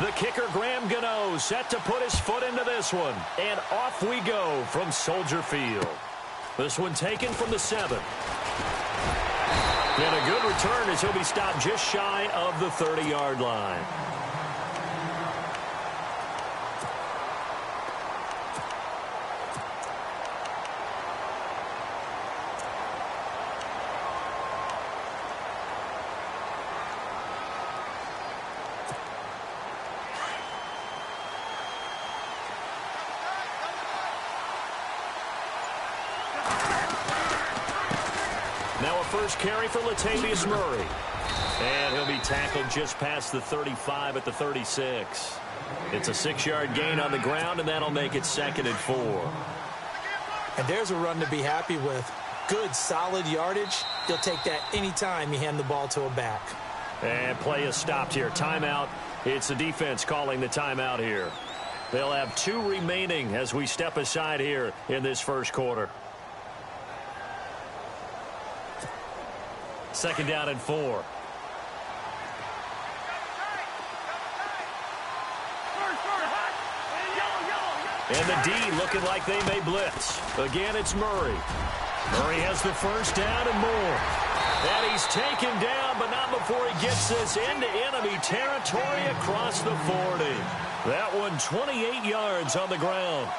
The kicker, Graham Gano, set to put his foot into this one. And off we go from Soldier Field. This one taken from the 7. And a good return as he'll be stopped just shy of the 30-yard line. Now a first carry for Latavius Murray. And he'll be tackled just past the 35 at the 36. It's a 6-yard gain on the ground, and that'll make it 2nd and 4. And there's a run to be happy with. Good, solid yardage. You'll take that anytime you hand the ball to a back. And play is stopped here. Timeout. It's the defense calling the timeout here. They'll have 2 remaining as we step aside here in this first quarter. 2nd down and 4. And the D looking like they may blitz. Again, it's Murray. Murray has the first down and more. And he's taken down, but not before he gets this into enemy territory across the 40. That one 28 yards on the ground.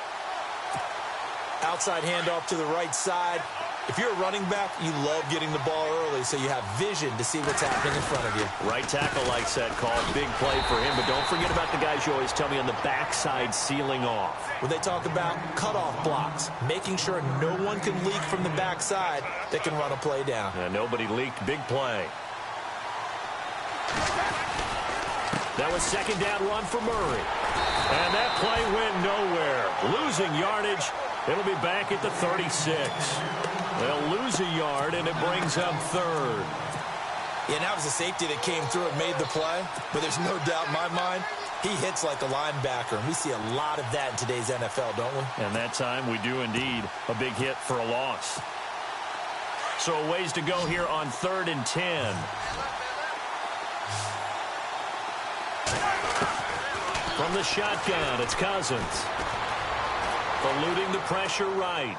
Outside handoff to the right side. If you're a running back, you love getting the ball early so you have vision to see what's happening in front of you. Right tackle likes that call. Big play for him, but don't forget about the guys you always tell me on the backside sealing off. When they talk about cutoff blocks, making sure no one can leak from the backside that can run a play down. Nobody leaked. Big play. That was 2nd down run for Murray. And that play went nowhere. Losing yardage. It'll be back at the 36. They'll lose a yard, and it brings up 3rd. Yeah, that was a safety that came through and made the play. But there's no doubt in my mind, he hits like a linebacker. And we see a lot of that in today's NFL, don't we? And that time we do indeed a big hit for a loss. So a ways to go here on 3rd and 10. From the shotgun, it's Cousins. Eluding the pressure right.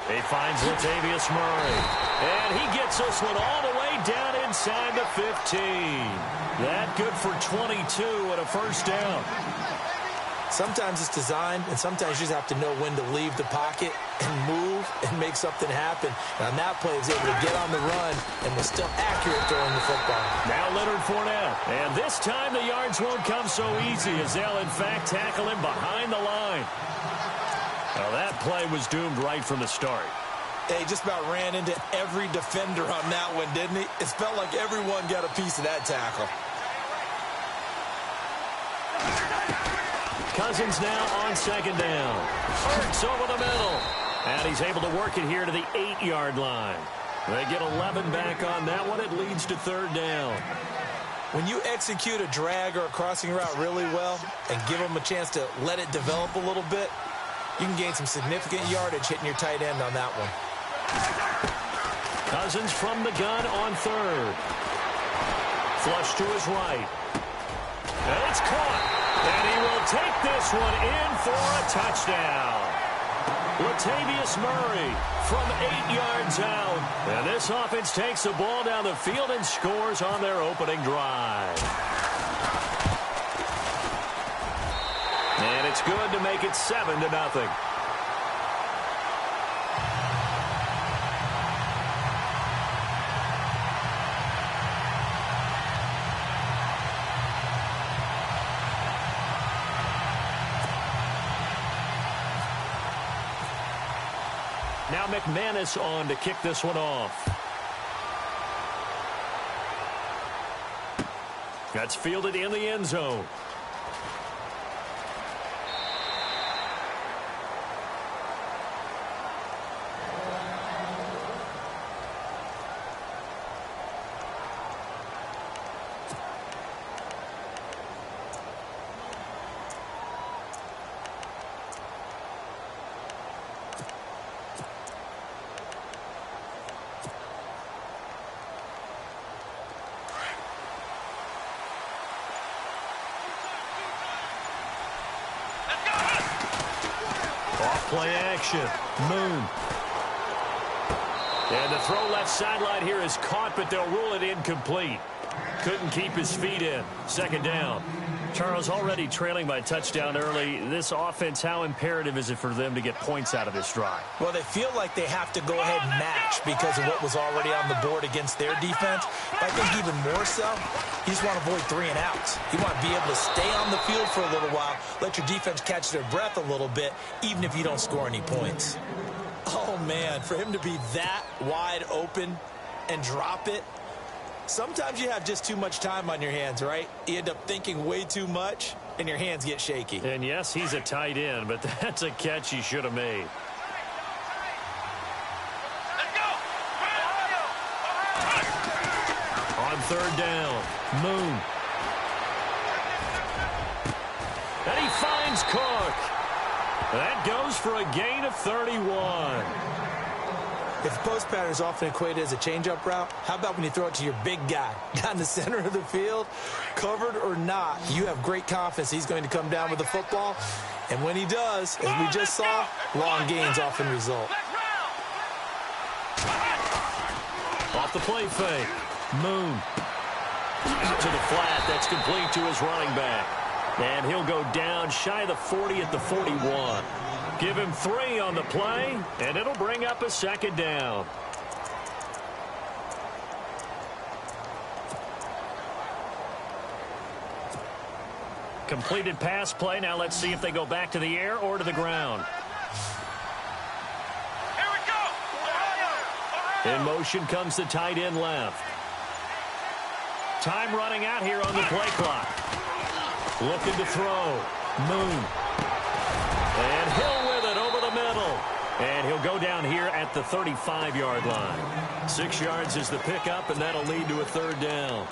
He finds Latavius Murray. And he gets this one all the way down inside the 15. That good for 22 and a first down. Sometimes it's designed, and sometimes you just have to know when to leave the pocket and move and make something happen. And on that play, he was able to get on the run and was still accurate throwing the football. Now Leonard Fournette. And this time the yards won't come so easy as they'll, in fact, tackle him behind the line. Well, that play was doomed right from the start. He just about ran into every defender on that one, didn't he? It felt like everyone got a piece of that tackle. Cousins now on 2nd down. Hurts over the middle. And he's able to work it here to the 8-yard line. They get 11 back on that one. It leads to 3rd down. When you execute a drag or a crossing route really well and give them a chance to let it develop a little bit, you can gain some significant yardage hitting your tight end on that one. Cousins from the gun on 3rd. Flush to his right. And it's caught. And he will take this one in for a touchdown. Latavius Murray from 8 yards out. And this offense takes the ball down the field and scores on their opening drive. And it's good to make it 7-0. Now McManus on to kick this one off. That's fielded in the end zone. Play action. Moon. And the throw left sideline here is caught, but they'll rule it incomplete. Couldn't keep his feet in. Second down. Charles, already trailing by a touchdown early. This offense, how imperative is it for them to get points out of this drive? Well, they feel like they have to go ahead and match because of what was already on the board against their defense. But I think even more so, you just want to avoid 3 and outs. You want to be able to stay on the field for a little while, let your defense catch their breath a little bit, even if you don't score any points. Oh, man, for him to be that wide open and drop it, sometimes you have just too much time on your hands, right? You end up thinking way too much, and your hands get shaky. And, yes, he's a tight end, but that's a catch he should have made. Let's go! On third down, Moon. And he finds Cook. That goes for a gain of 31. If post pattern is often equated as a change-up route, how about when you throw it to your big guy down the center of the field? Covered or not, you have great confidence he's going to come down with the football. And when he does, as we just saw, long gains often result. Off the play fake. Moon. Out to the flat. That's complete to his running back. And he'll go down shy of the 40 at the 41. Give him 3 on the play, and it'll bring up a second down. Completed pass play. Now let's see if they go back to the air or to the ground. Here we go! In motion comes the tight end left. Time running out here on the play clock. Looking to throw. Moon. And Hill with it over the middle. And he'll go down here at the 35-yard line. 6 yards is the pickup, and that'll lead to a third down.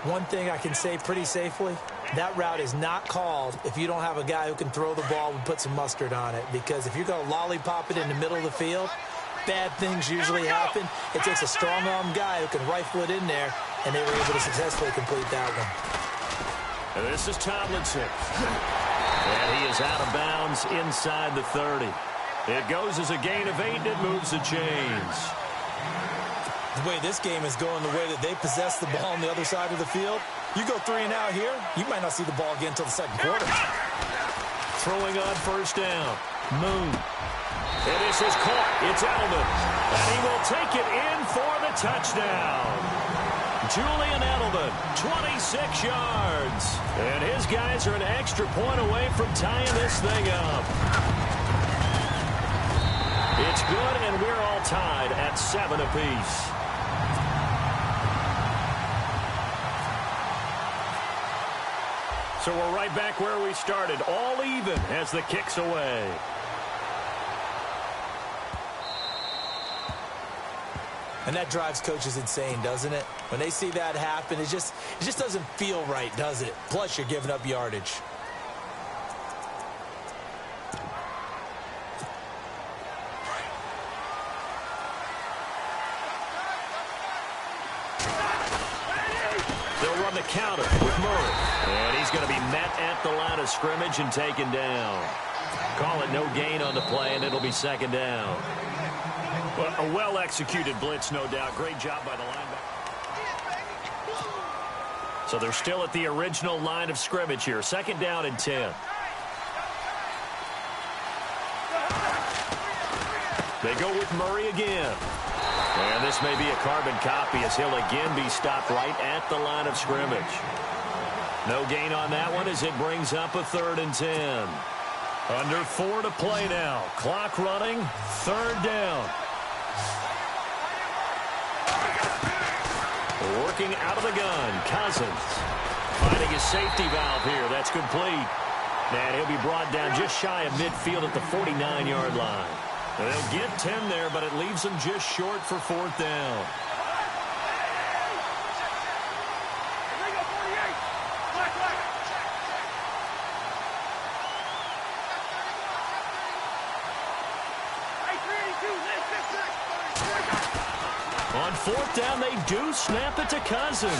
One thing I can say pretty safely, that route is not called if you don't have a guy who can throw the ball and put some mustard on it. Because if you're going to lollipop it in the middle of the field, bad things usually happen. It takes a strong-arm guy who can rifle it in there, and they were able to successfully complete that one. And this is Tomlinson. And he is out of bounds inside the 30. It goes as a gain of 8, and it moves the chains. The way this game is going, the way that they possess the ball on the other side of the field, you go 3 and out here, you might not see the ball again until the second quarter. Throwing on first down. Moon. And this is caught. It's Edelman. And he will take it in for the touchdown. Julian Edelman, 26 yards. And his guys are an extra point away from tying this thing up. It's good, and we're all tied at 7 apiece. So we're right back where we started, all even as the kick's away. And that drives coaches insane, doesn't it? When they see that happen, it just doesn't feel right, does it? Plus, you're giving up yardage. They'll run the counter with Murray. And he's going to be met at the line of scrimmage and taken down. Call it no gain on the play, and it'll be second down. Well, a well-executed blitz, no doubt. Great job by the linebacker. So they're still at the original line of scrimmage here. Second down and 10. They go with Murray again. And this may be a carbon copy as he'll again be stopped right at the line of scrimmage. No gain on that one as it brings up a 3rd and 10. Under 4 to play now. Clock running. 3rd down. Working out of the gun. Cousins. Finding his safety valve here. That's complete. And he'll be brought down just shy of midfield at the 49-yard line. They'll get 10 there, but it leaves them just short for 4th down. On 4th down, they do snap it to Cousins.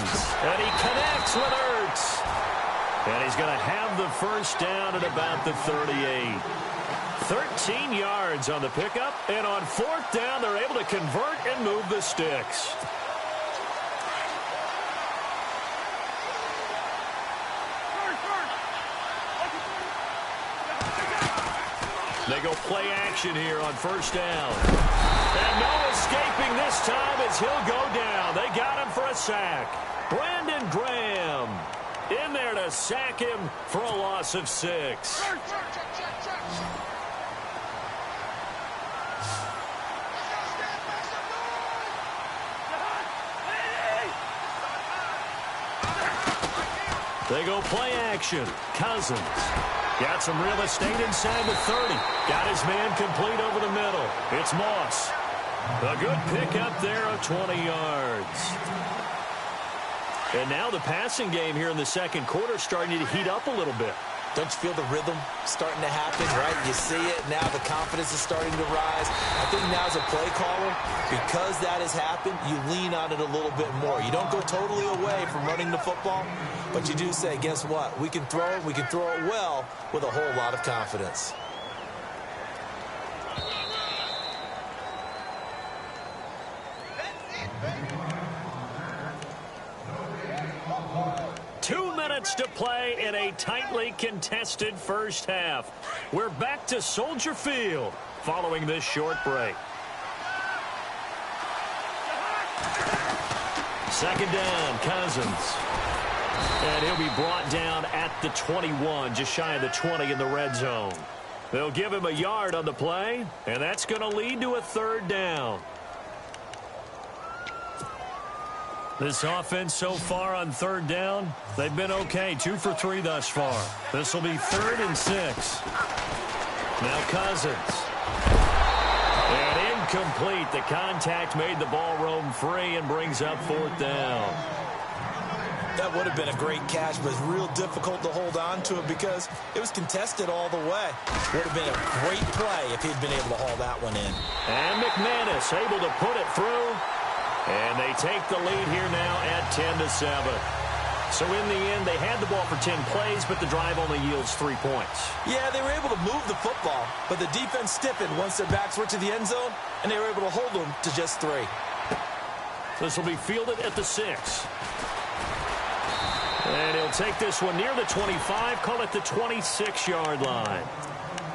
And he connects with Ertz. And he's going to have the first down at about the 38. 13 yards on the pickup, and on fourth down, they're able to convert and move the sticks. They go play action here on first down. And no escaping this time as he'll go down. They got him for a sack. Brandon Graham in there to sack him for a loss of 6. They go play action. Cousins got some real estate inside the 30. Got his man complete over the middle. It's Moss. A good pickup there of 20 yards. And now the passing game here in the second quarter starting to heat up a little bit. Don't you feel the rhythm starting to happen, right? You see it. Now the confidence is starting to rise. I think now as a play caller, because that has happened, you lean on it a little bit more. You don't go totally away from running the football, but you do say, guess what? We can throw it. We can throw it well with a whole lot of confidence. To play in a tightly contested first half. We're back to Soldier Field following this short break. Second down, Cousins. And he'll be brought down at the 21, just shy of the 20 in the red zone. They'll give him a yard on the play, and that's going to lead to a third down. This offense so far on third down, they've been okay. 2 for 3 thus far. This will be 3rd and 6. Now Cousins. And incomplete. The contact made the ball roam free and brings up 4th down. That would have been a great catch, but it's real difficult to hold on to it because it was contested all the way. Would have been a great play if he'd been able to haul that one in. And McManus able to put it through. And they take the lead here now at 10-7. So in the end, they had the ball for 10 plays, but the drive only yields 3 points. Yeah, they were able to move the football, but the defense stiffened once their backs were to the end zone, and they were able to hold them to just 3. This will be fielded at the 6. And he'll take this one near the 25, call it the 26-yard line.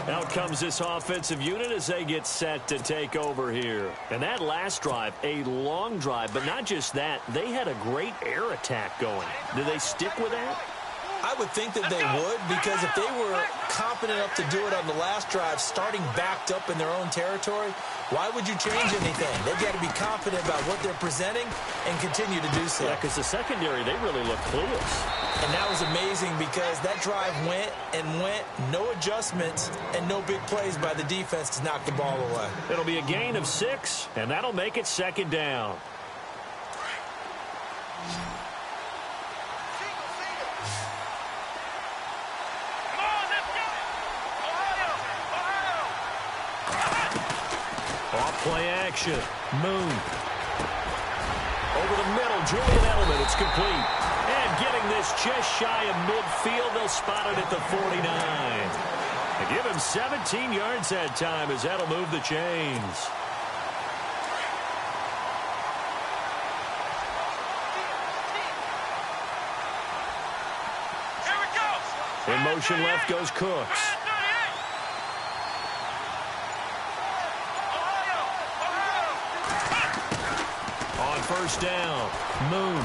Out comes this offensive unit as they get set to take over here. And that last drive, a long drive, but not just that, they had a great air attack going. Do they stick with that? I would think that they would, because if they were confident enough to do it on the last drive, starting backed up in their own territory, why would you change anything? They've got to be confident about what they're presenting and continue to do so. Yeah, because the secondary, they really look clueless. And that was amazing because that drive went and went, no adjustments, and no big plays by the defense to knock the ball away. It'll be a gain of 6, and that'll make it 2nd down. Play action. Moon. Over the middle, Julian Edelman. It's complete. And getting this just shy of midfield. They'll spot it at the 49. They give him 17 yards that time as that'll move the chains. Here we go. In motion left goes Cooks. First down, Moon.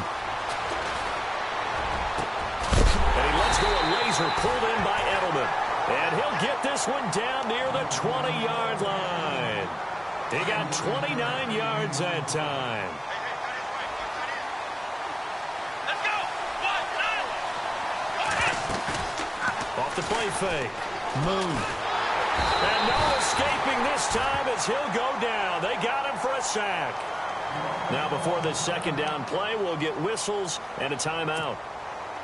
And he lets go a laser pulled in by Edelman. And he'll get this one down near the 20-yard line. He got 29 yards that time. Let's go. Off the play fake, Moon. And no escaping this time as he'll go down. They got him for a sack. Now before this 2nd down play, we'll get whistles and a timeout,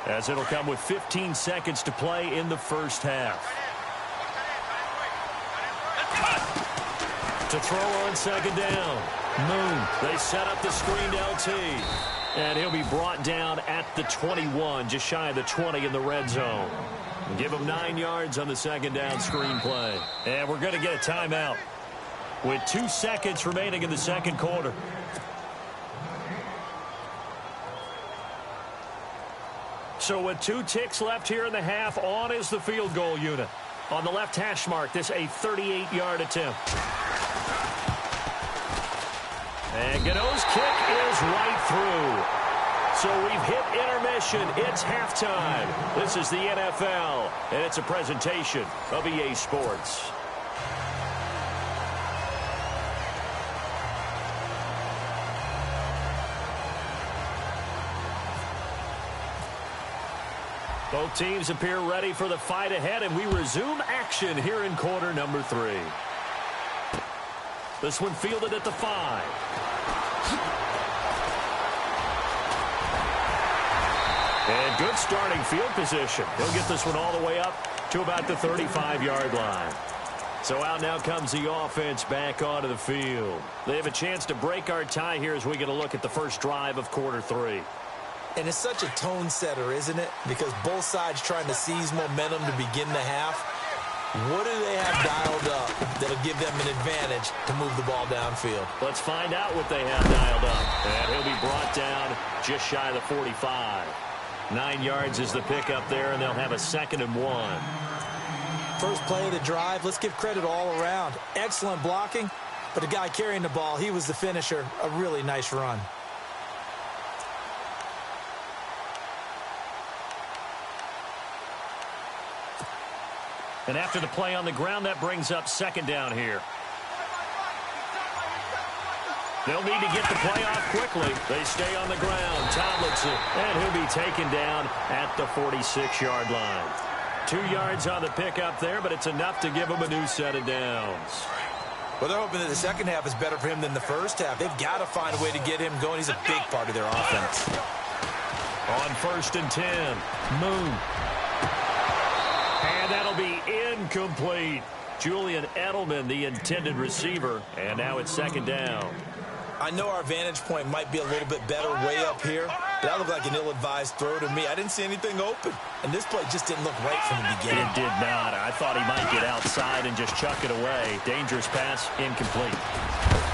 as it'll come with 15 seconds to play in the first half. To throw on 2nd down, Moon. They set up the screened LT. And he'll be brought down at the 21, just shy of the 20 in the red zone. Give them 9 yards on the second down screen play. And we're going to get a timeout with 2 seconds remaining in the second quarter. So with 2 ticks left here in the half, on is the field goal unit. On the left hash mark, this a 38-yard attempt. And Gano's kick is right through. So we've hit intermission. It's halftime. This is the NFL, and it's a presentation of EA Sports. Both teams appear ready for the fight ahead, and we resume action here in quarter number 3. This one fielded at the 5. And good starting field position. He'll get this one all the way up to about the 35-yard line. So out now comes the offense back onto the field. They have a chance to break our tie here as we get a look at the first drive of quarter 3. And it's such a tone setter, isn't it? Because both sides trying to seize momentum to begin the half. What do they have dialed up that'll give them an advantage to move the ball downfield? Let's find out what they have dialed up. And he'll be brought down just shy of the 45. 9 yards is the pickup there, and they'll have a 2nd and 1. First play of the drive, let's give credit all around. Excellent blocking, but the guy carrying the ball, he was the finisher. A really nice run. And after the play on the ground, that brings up 2nd down here. They'll need to get the play off quickly. They stay on the ground. Tomlinson, and he'll be taken down at the 46-yard line. 2 yards on the pickup there, but it's enough to give him a new set of downs. Well, they're hoping that the second half is better for him than the first half. They've got to find a way to get him going. He's a big part of their offense. On 1st and 10, Moon. And that'll be incomplete. Julian Edelman, the intended receiver, and now it's 2nd down. I know our vantage point might be a little bit better way up here, but that looked like an ill-advised throw to me. I didn't see anything open, and this play just didn't look right from the beginning. It did not. I thought he might get outside and just chuck it away. Dangerous pass, incomplete.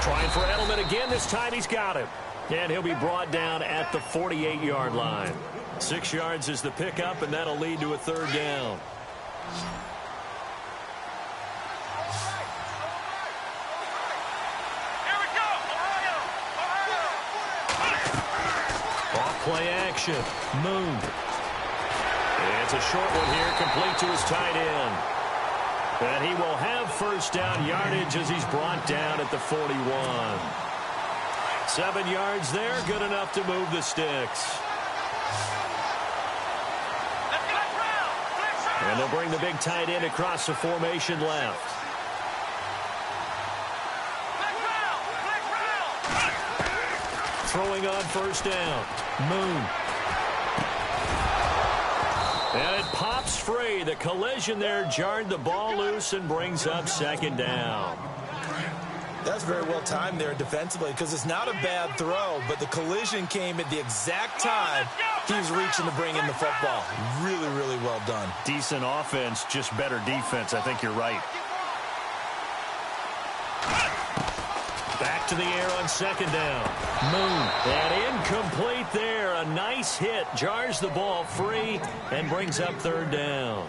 Trying for Edelman again. This time he's got him. And he'll be brought down at the 48-yard line. 6 yards is the pickup, and that'll lead to a 3rd down. Play action. Moon. It's a short one here, complete to his tight end. And he will have 1st down yardage as he's brought down at the 41. 7 yards there, good enough to move the sticks. And they'll bring the big tight end across the formation left. Throwing on 1st down. Moon. And it pops free. The collision there jarred the ball loose and brings up 2nd down. That's very well timed there defensively because it's not a bad throw, but the collision came at the exact time he was reaching to bring in the football. Really, really well done. Decent offense, just better defense. I think you're right. Back to the air on 2nd down. Moon. And incomplete there. A nice hit. Jars the ball free and brings up 3rd down.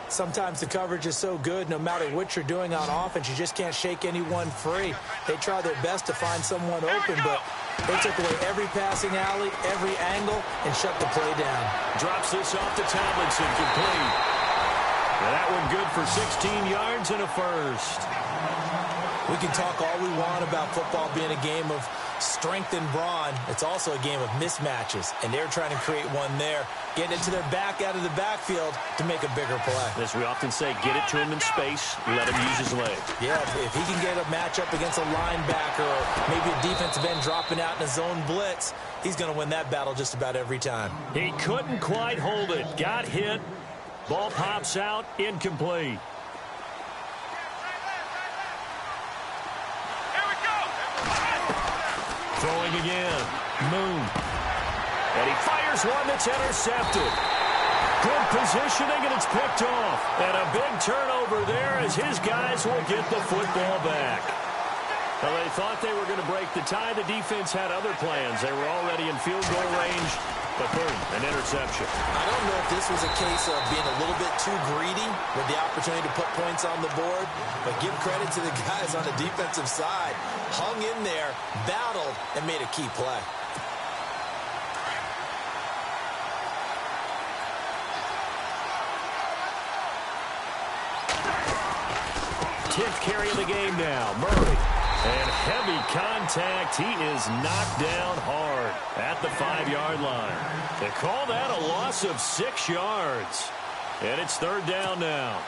Sometimes the coverage is so good, no matter what you're doing on offense, you just can't shake anyone free. They try their best to find someone open, but they took away every passing alley, every angle, and shut the play down. Drops this off to Tomlinson. Complete. And that one good for 16 yards and a 1st. We can talk all we want about football being a game of strength and brawn. It's also a game of mismatches, and they're trying to create one there, getting it to their back out of the backfield to make a bigger play. As we often say, get it to him in space, let him use his legs. Yeah, if he can get a matchup against a linebacker or maybe a defensive end dropping out in a zone blitz, he's going to win that battle just about every time. He couldn't quite hold it. Got hit. Ball pops out. Incomplete. Throwing again. Moon. And he fires one that's intercepted. Good positioning, and it's picked off. And a big turnover there as his guys will get the football back. Well, they thought they were going to break the tie. The defense had other plans. They were already in field goal range, but boom, an interception. I don't know if this was a case of being a little bit too greedy with the opportunity to put points on the board, but give credit to the guys on the defensive side. Hung in there, battled, and made a key play. 10th carry of the game now. Murray. And heavy contact. He is knocked down hard at the 5-yard line. They call that a loss of 6 yards. And it's 3rd down now.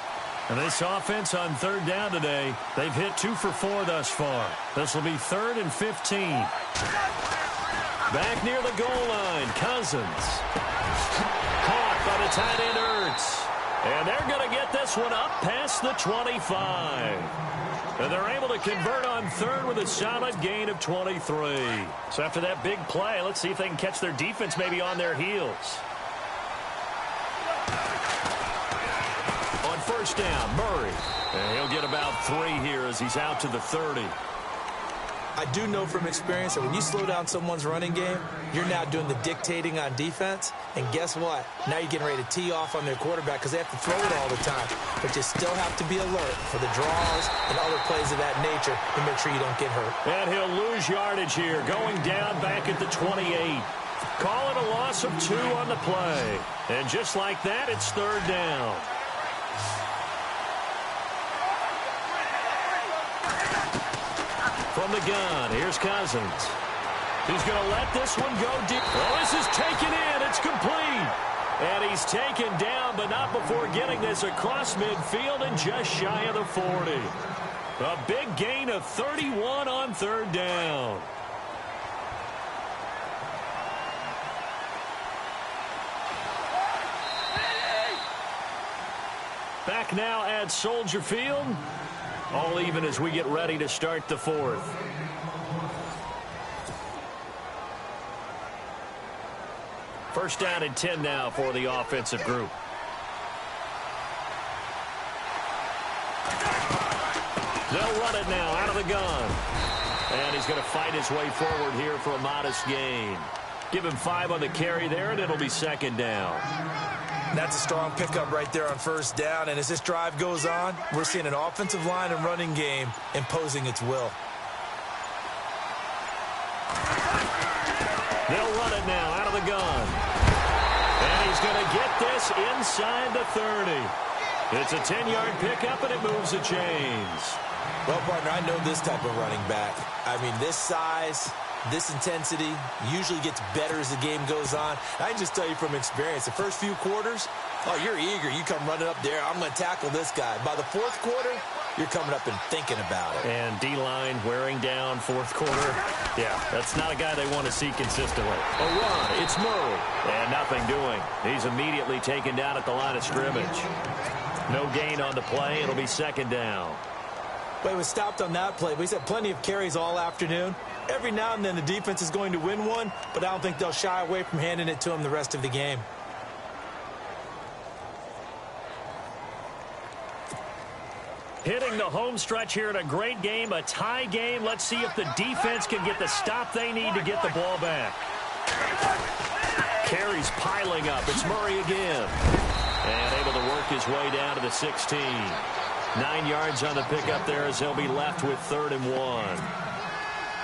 And this offense on 3rd down today, they've hit 2 for 4 thus far. This will be 3rd and 15. Back near the goal line, Cousins. Caught by the tight end Ertz. And they're going to get this one up past the 25. And they're able to convert on 3rd with a solid gain of 23. So after that big play, let's see if they can catch their defense maybe on their heels. On 1st down, Murray. And he'll get about 3 here as he's out to the 30. I do know from experience that when you slow down someone's running game, you're now doing the dictating on defense. And guess what? Now you're getting ready to tee off on their quarterback because they have to throw it all the time. But you still have to be alert for the draws and other plays of that nature to make sure you don't get hurt. And he'll lose yardage here, going down back at the 28. Call it a loss of 2 on the play. And just like that, it's 3rd down. From the gun, here's Cousins. He's going to let this one go deep. Oh, this is taken in. It's complete. And he's taken down, but not before getting this across midfield and just shy of the 40. A big gain of 31 on 3rd down. Back now at Soldier Field. All even as we get ready to start the 4th. First down and 10 now for the offensive group. They'll run it now out of the gun. And he's going to fight his way forward here for a modest gain. Give him 5 on the carry there, and it'll be 2nd down. That's a strong pickup right there on 1st down. And as this drive goes on, we're seeing an offensive line and running game imposing its will. They'll run it now out of the gun. And he's going to get this inside the 30. It's a 10-yard pickup, and it moves the chains. Well, partner, I know this type of running back. I mean, this size, this intensity usually gets better as the game goes on. I can just tell you from experience, the first few quarters, oh, you're eager. You come running up there. I'm going to tackle this guy. By the 4th quarter, you're coming up and thinking about it. And D-line wearing down 4th quarter. Yeah, that's not a guy they want to see consistently. A run, it's Murray. And nothing doing. He's immediately taken down at the line of scrimmage. No gain on the play. It'll be 2nd down. But he was stopped on that play. But he's had plenty of carries all afternoon. Every now and then the defense is going to win one, but I don't think they'll shy away from handing it to him the rest of the game. Hitting the home stretch here in a great game, a tie game. Let's see if the defense can get the stop they need to get the ball back. Carries piling up. It's Murray again. And able to work his way down to the 16. 9 yards on the pickup there as they'll be left with 3rd and 1.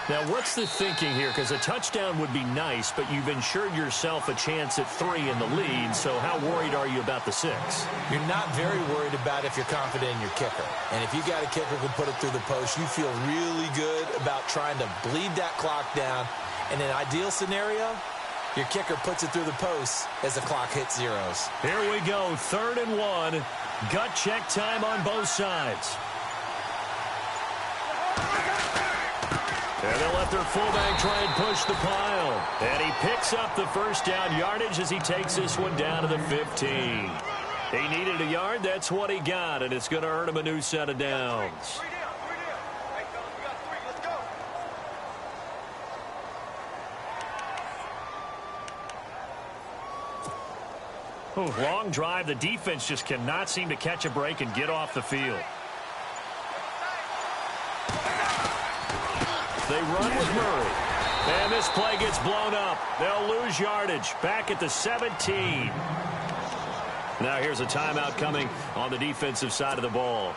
Now, what's the thinking here? Because a touchdown would be nice, but you've ensured yourself a chance at 3 in the lead, so how worried are you about the 6? You're not very worried about if you're confident in your kicker. And if you got a kicker who can put it through the post, you feel really good about trying to bleed that clock down. In an ideal scenario, your kicker puts it through the post as the clock hits zeros. Here we go, 3rd and 1. Gut check time on both sides. And they'll let their fullback try and push the pile. And he picks up the 1st down yardage as he takes this one down to the 15. He needed a yard. That's what he got, and it's going to earn him a new set of downs. Oh, long drive. The defense just cannot seem to catch a break and get off the field. They run with Murray. And this play gets blown up. They'll lose yardage. Back at the 17. Now here's a timeout coming on the defensive side of the ball.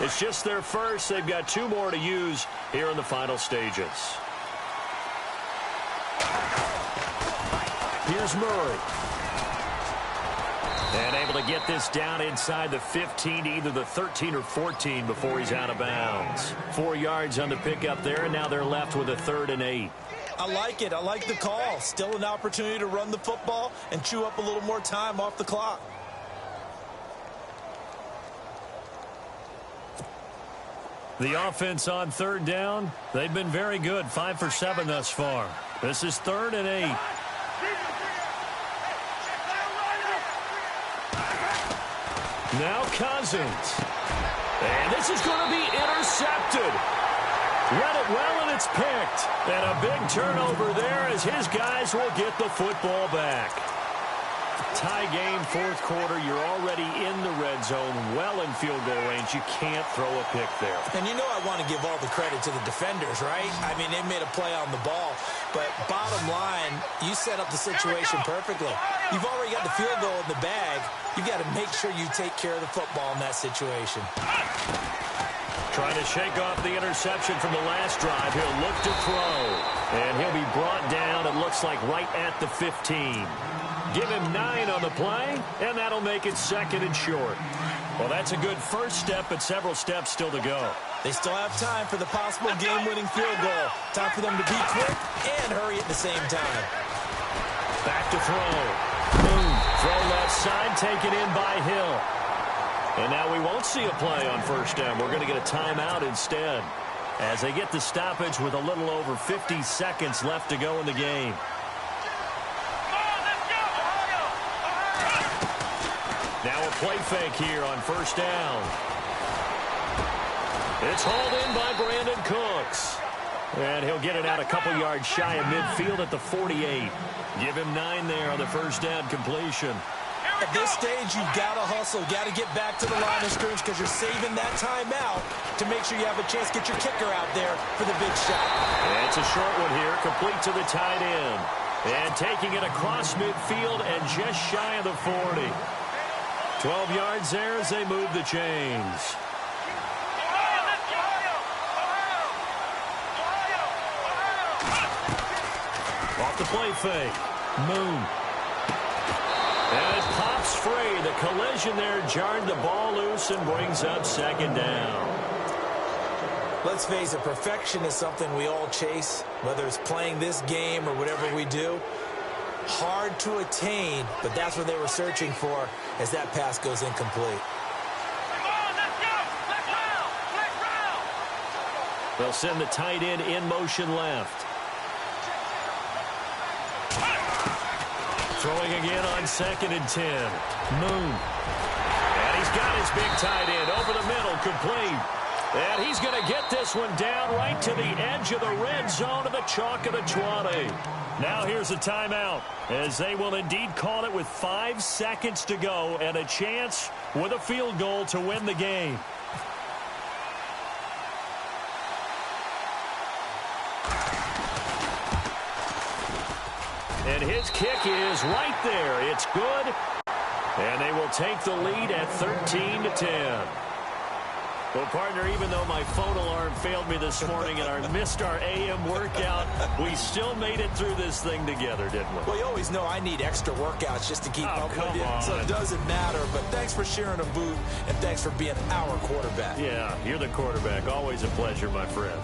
It's just their first. They've got 2 more to use here in the final stages. Here's Murray. And able to get this down inside the 15 to either the 13 or 14 before he's out of bounds. 4 yards on the pickup there, and now they're left with a 3rd and 8. I like it. I like the call. Still an opportunity to run the football and chew up a little more time off the clock. The offense on 3rd down, they've been very good. 5 for 7 thus far. This is 3rd and 8. Now Cousins. And this is going to be intercepted. Read it well, and it's picked. And a big turnover there as his guys will get the football back. Tie game, 4th quarter. You're already in the red zone, well in field goal range. You can't throw a pick there. And you know I want to give all the credit to the defenders, right? I mean, they made a play on the ball. But bottom line, you set up the situation perfectly. You've already got the field goal in the bag. You've got to make sure you take care of the football in that situation. Trying to shake off the interception from the last drive. He'll look to throw. And he'll be brought down, it looks like, right at the 15. Give him 9 on the play, and that'll make it 2nd and short. Well, that's a good first step, but several steps still to go. They still have time for the possible game-winning field goal. Time for them to be quick and hurry at the same time. Back to throw. Boom. Throw left side, taken in by Hill. And now we won't see a play on 1st down. We're going to get a timeout instead as they get the stoppage with a little over 50 seconds left to go in the game. Now a play fake here on 1st down. It's hauled in by Brandon Cooks. And he'll get it out a couple yards shy of midfield at the 48. Give him 9 there on the 1st down completion. At this stage, you've got to hustle, got to get back to the line of scrimmage because you're saving that timeout to make sure you have a chance to get your kicker out there for the big shot. And it's a short one here, complete to the tight end. And taking it across midfield and just shy of the 40. 12 yards there as they move the chains. Off the play fake. Moon. And it pops free. The collision there jarred the ball loose and brings up 2nd down. Let's face it, perfection is something we all chase, whether it's playing this game or whatever we do. Hard to attain, but that's what they were searching for as that pass goes incomplete. They'll send the tight end in motion left. Throwing again on 2nd and 10. Moon. And he's got his big tight end over the middle, complete. And he's going to get this one down right to the edge of the red zone of the chalk of the 20. Now here's a timeout as they will indeed call it with 5 seconds to go and a chance with a field goal to win the game. And his kick is right there. It's good. And they will take the lead at 13-10. Well, partner, even though my phone alarm failed me this morning and I missed our AM workout, we still made it through this thing together, didn't we? Well, you always know I need extra workouts just to keep up with you, so it doesn't matter. But thanks for sharing a booth, and thanks for being our quarterback. Yeah, you're the quarterback. Always a pleasure, my friend.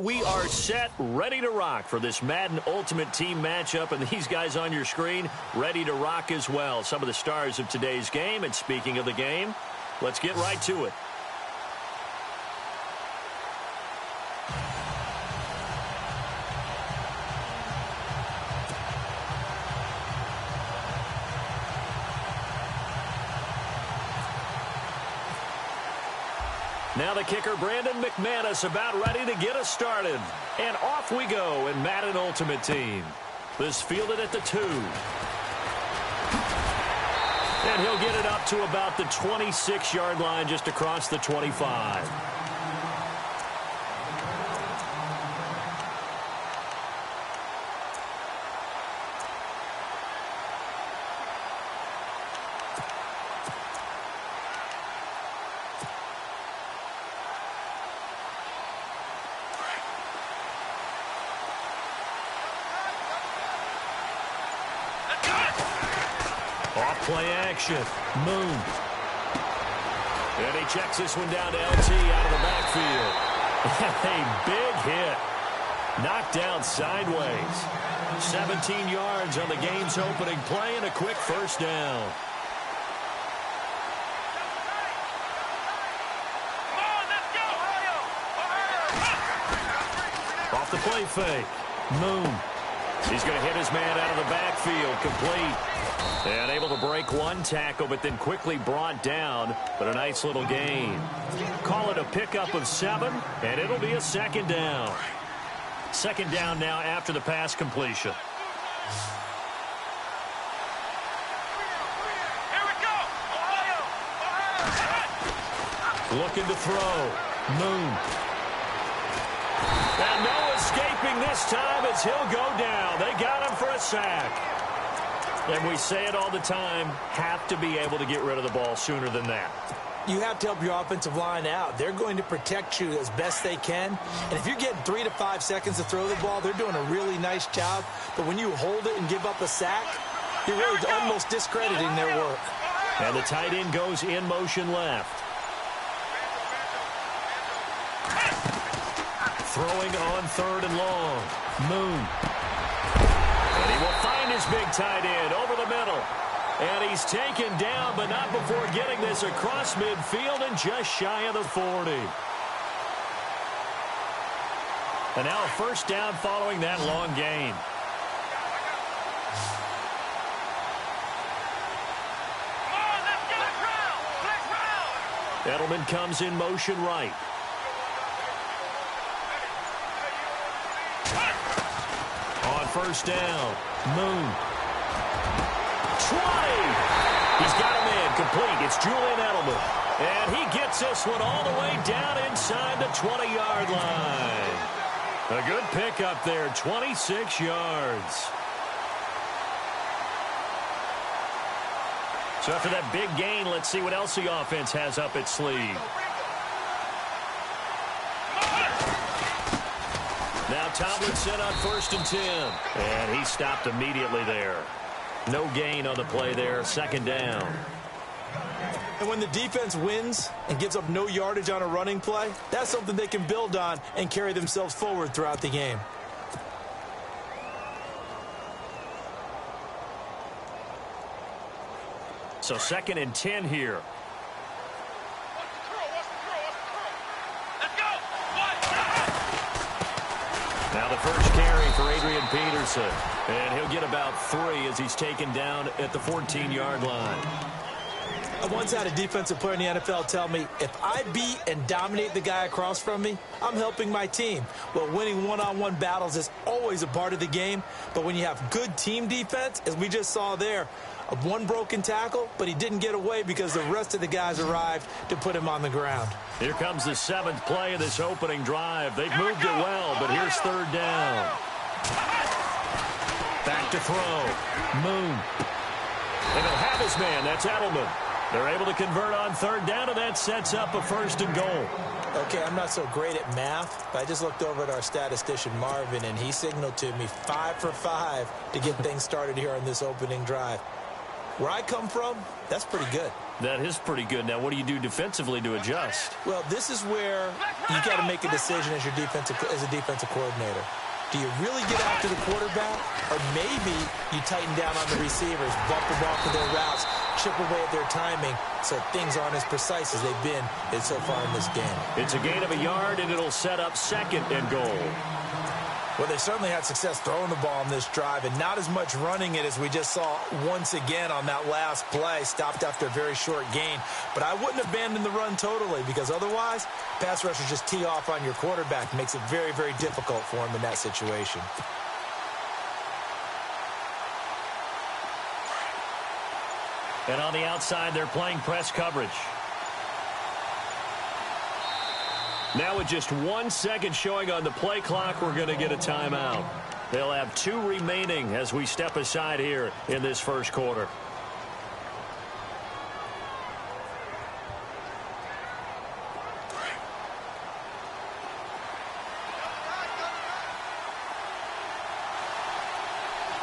We are set, ready to rock for this Madden Ultimate Team matchup, and these guys on your screen ready to rock as well. Some of the stars of today's game, and speaking of the game, let's get right to it. Now the kicker, Brandon McManus, about ready to get us started. And off we go in Madden Ultimate Team. This fielded at the 2. And he'll get it up to about the 26-yard line, just across the 25. Play action. Moon. And he checks this one down to LT out of the backfield. A big hit. Knocked down sideways. 17 yards on the game's opening play and a quick first down. Off the play fake. Moon. He's going to hit his man out of the backfield. Complete. And able to break one tackle, but then quickly brought down. But a nice little gain. Call it a pickup of 7, and it'll be a second down. Second down now after the pass completion. Here we go. Ohio. Looking to throw. Moon. And no escaping this time as he'll go down. They got him for a sack. And we say it all the time, have to be able to get rid of the ball sooner than that. You have to help your offensive line out. They're going to protect you as best they can. And if you're getting 3 to 5 seconds to throw the ball, they're doing a really nice job. But when you hold it and give up a sack, you're really almost discrediting their work. And the tight end goes in motion left. Throwing on 3rd and long. Moon. And he will find his big tight end over the middle. And he's taken down, but not before getting this across midfield and just shy of the 40. And now a first down following that long gain. Edelman comes in motion right. On first down, Moon. 20. He's got him in, complete. It's Julian Edelman. And he gets this one all the way down inside the 20-yard line. A good pickup there, 26 yards. So after that big gain, let's see what else the offense has up its sleeve. Now Tomlinson on 1st and 10. And he stopped immediately there. No gain on the play there, second down. And when the defense wins and gives up no yardage on a running play, that's something they can build on and carry themselves forward throughout the game. So 2nd and 10 here. Now the first carry for Adrian Peterson. And he'll get about 3 as he's taken down at the 14-yard line. I once had a defensive player in the NFL tell me, if I beat and dominate the guy across from me, I'm helping my team. Well, winning one-on-one battles is always a part of the game. But when you have good team defense, as we just saw there, one broken tackle, but he didn't get away because the rest of the guys arrived to put him on the ground. Here comes the 7th play of this opening drive. They've moved it well, but here's 3rd down. Back to throw. Moon. And he'll have his man. That's Edelman. They're able to convert on 3rd down, and that sets up a 1st and goal. Okay, I'm not so great at math, but I just looked over at our statistician, Marvin, and he signaled to me 5 for 5 to get things started here on this opening drive. Where I come from, that's pretty good. That is pretty good. Now, what do you do defensively to adjust? Well, this is where you got to make a decision as a defensive coordinator. Do you really get after the quarterback? Or maybe you tighten down on the receivers, bump them off of their routes, chip away at their timing so things aren't as precise as they've been so far in this game. It's a gain of a yard, and it'll set up 2nd and goal. Well, they certainly had success throwing the ball on this drive, and not as much running it as we just saw once again on that last play. Stopped after a very short gain. But I wouldn't abandon the run totally, because otherwise, pass rushers just tee off on your quarterback. Makes it very, very difficult for him in that situation. And on the outside, they're playing press coverage. Now with just 1 second showing on the play clock, we're going to get a timeout. They'll have 2 remaining as we step aside here in this first quarter.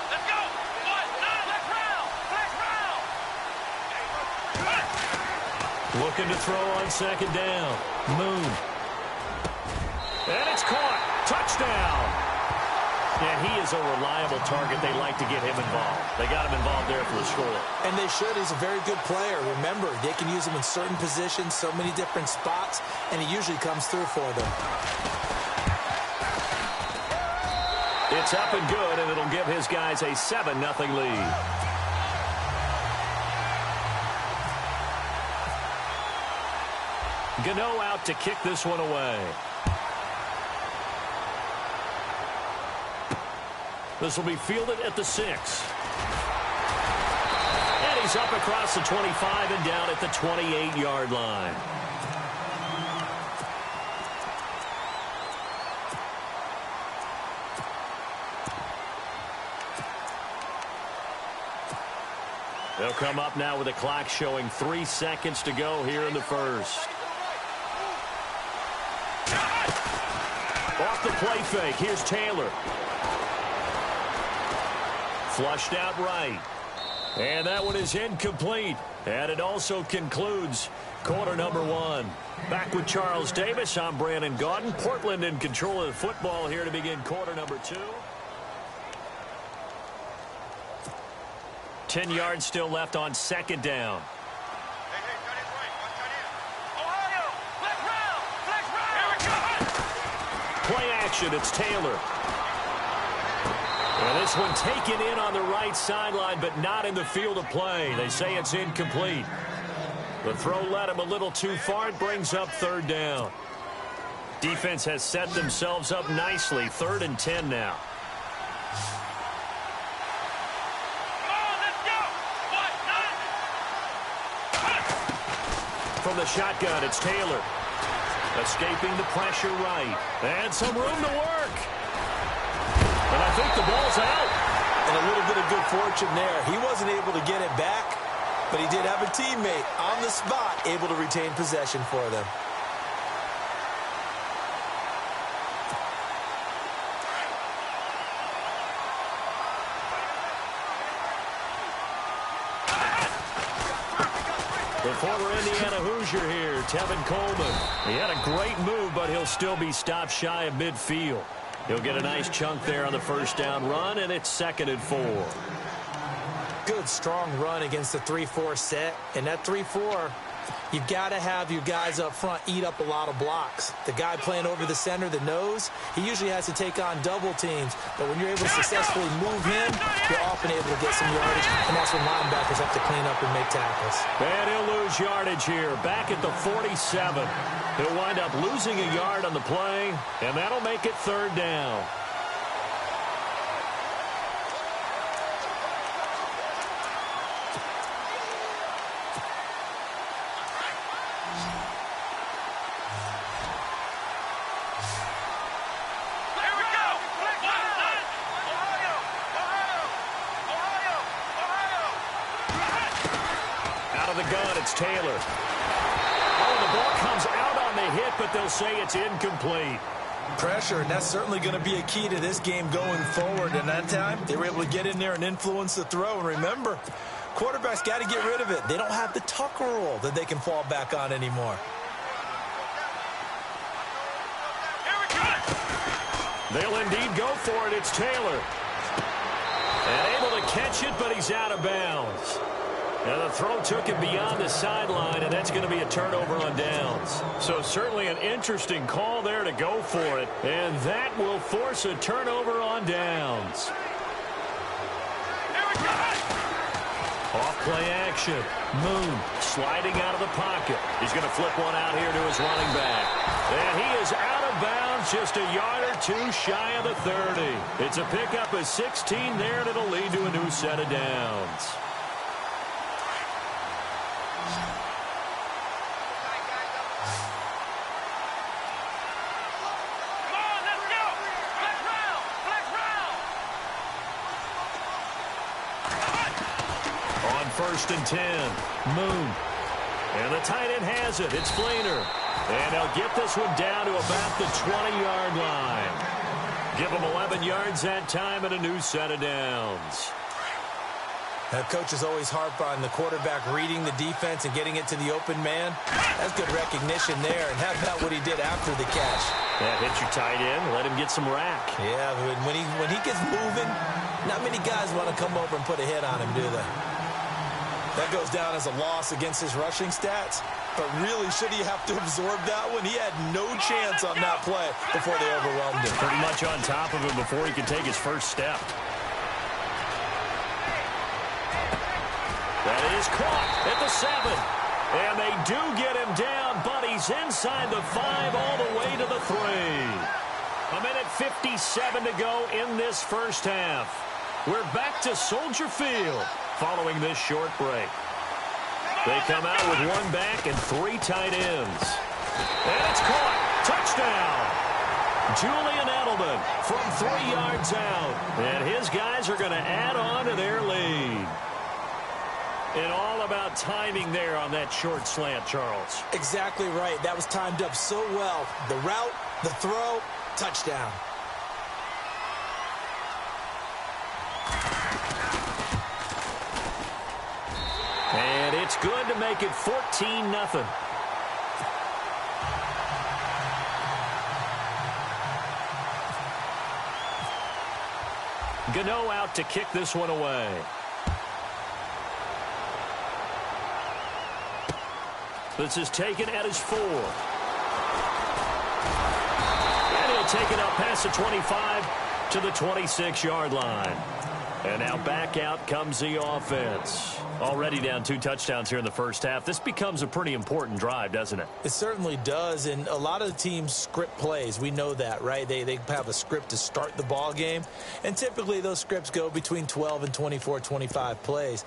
Let's go. Flex round. Looking to throw on 2nd down. Moon. And it's caught. Touchdown. And he is a reliable target. They like to get him involved. They got him involved there for the score. And they should. He's a very good player. Remember, they can use him in certain positions, so many different spots, and he usually comes through for them. It's up and good, and it'll give his guys a 7-0 lead. Gano out to kick this one away. This will be fielded at the 6. And he's up across the 25 and down at the 28-yard line. They'll come up now with a clock showing 3 seconds to go here in the first. Off the play fake. Here's Taylor. Flushed out right. And that one is incomplete. And it also concludes quarter number 1. Back with Charles Davis. I'm Brandon Gaudin. Portland in control of the football here to begin quarter number 2. 10 yards still left on 2nd down. Hey, cut in right. Cut in. Ohio, flex round. Here we go. Play action. It's Taylor. And this one taken in on the right sideline, but not in the field of play. They say it's incomplete. The throw led him a little too far. It brings up 3rd down. Defense has set themselves up nicely. 3rd and 10 now. From the shotgun, it's Taylor. Escaping the pressure right. And some room to work. And I think the ball's out. And a little bit of good fortune there. He wasn't able to get it back, but he did have a teammate on the spot able to retain possession for them. The former Indiana Hoosier here, Tevin Coleman. He had a great move, but he'll still be stopped shy of midfield. He'll get a nice chunk there on the 1st down run, and it's 2nd and 4. Good, strong run against the 3-4 set. And that 3-4, you've got to have your guys up front eat up a lot of blocks. The guy playing over the center, the nose, he usually has to take on double teams. But when you're able to successfully move him, you're often able to get some yardage. And that's when linebackers have to clean up and make tackles. And he'll lose yardage here, back at the 47. He'll wind up losing a yard on the play, and that'll make it 3rd down. It's Taylor. Oh, the ball comes out on the hit, but they'll say it's incomplete. Pressure, and that's certainly going to be a key to this game going forward. And that time, they were able to get in there and influence the throw. And remember, Quarterback's got to get rid of it. They don't have the Tucker rule that they can fall back on anymore. They'll indeed go for it. It's Taylor. And able to catch it, but he's out of bounds. And the throw took him beyond the sideline, and that's going to be a turnover on downs. So certainly an interesting call there to go for it. And that will force a turnover on downs. Off-play action. Moon sliding out of the pocket. He's going to flip one out here to his running back. And he is out of bounds, just a yard or two shy of the 30. It's a pickup of 16 there, and it'll lead to a new set of downs. First and 10. Moon. And the tight end has it. It's Fleener. And they'll get this one down to about the 20-yard line. Give them 11 yards that time and a new set of downs. That coaches always harp on the quarterback reading the defense and getting it to the open man. That's good recognition there. And how about what he did after the catch? Yeah, hit your tight end. Let him get some rack. Yeah, when he gets moving, not many guys want to come over and put a hit on him, do they? That goes down as a loss against his rushing stats. But really, should he have to absorb that one? He had no chance on that play before they overwhelmed him. Pretty much on top of him before he could take his first step. That is caught at the 7. And they do get him down, but he's inside the 5 all the way to the 3. A minute 57 to go in this first half. We're back to Soldier Field following this short break. They come out with one back and 3 tight ends. And it's caught. Touchdown. Julian Edelman from 3 yards out. And his guys are going to add on to their lead. And all about timing there on that short slant, Charles. Exactly right. That was timed up so well. The route, the throw, touchdown. And it's good to make it 14-0. Gano out to kick this one away. This is taken at his 4. And he'll take it up past the 25 to the 26-yard line. And now back out comes the offense. Already down 2 touchdowns here in the first half. This becomes a pretty important drive, doesn't it? It certainly does, and a lot of the teams script plays. We know that, right? They have a script to start the ball game, and typically those scripts go between 12 and 24, 25 plays.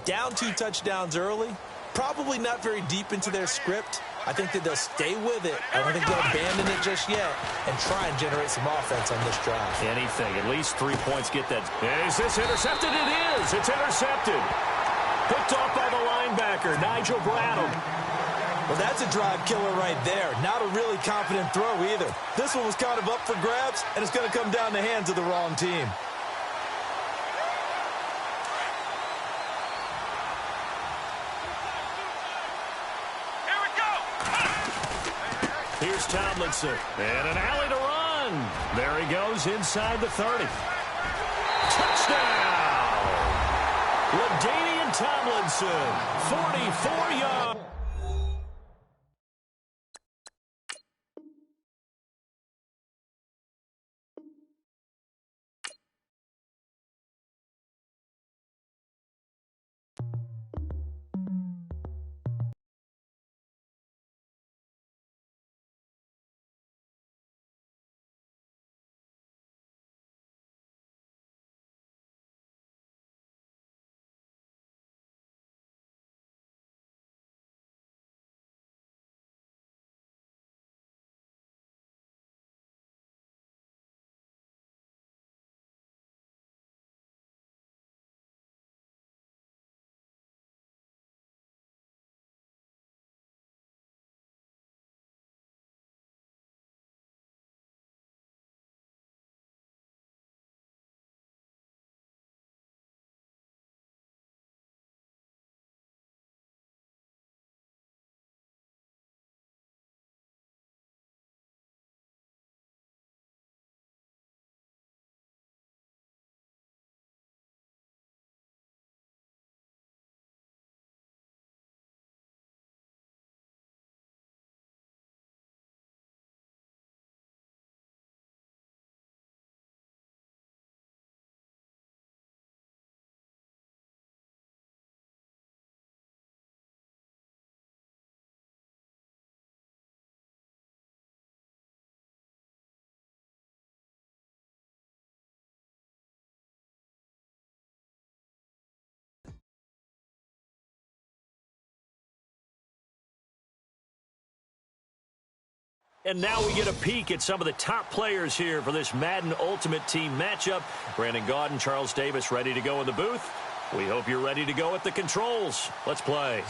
Down 2 touchdowns early, probably not very deep into their script. I think that they'll stay with it. I don't think they'll abandon it just yet and try and generate some offense on this drive. Anything. At least 3 points get that. Is this intercepted? It is. It's intercepted. Picked off by the linebacker, Nigel Bradham. Well, that's a drive killer right there. Not a really confident throw either. This one was kind of up for grabs, and it's going to come down the hands of the wrong team. Here's Tomlinson. And an alley to run. There he goes inside the 30. Touchdown! LaDainian Tomlinson, 44 yards. And now we get a peek at some of the top players here for this Madden Ultimate Team matchup. Brandon Gaudin, Charles Davis ready to go in the booth. We hope you're ready to go at the controls. Let's play.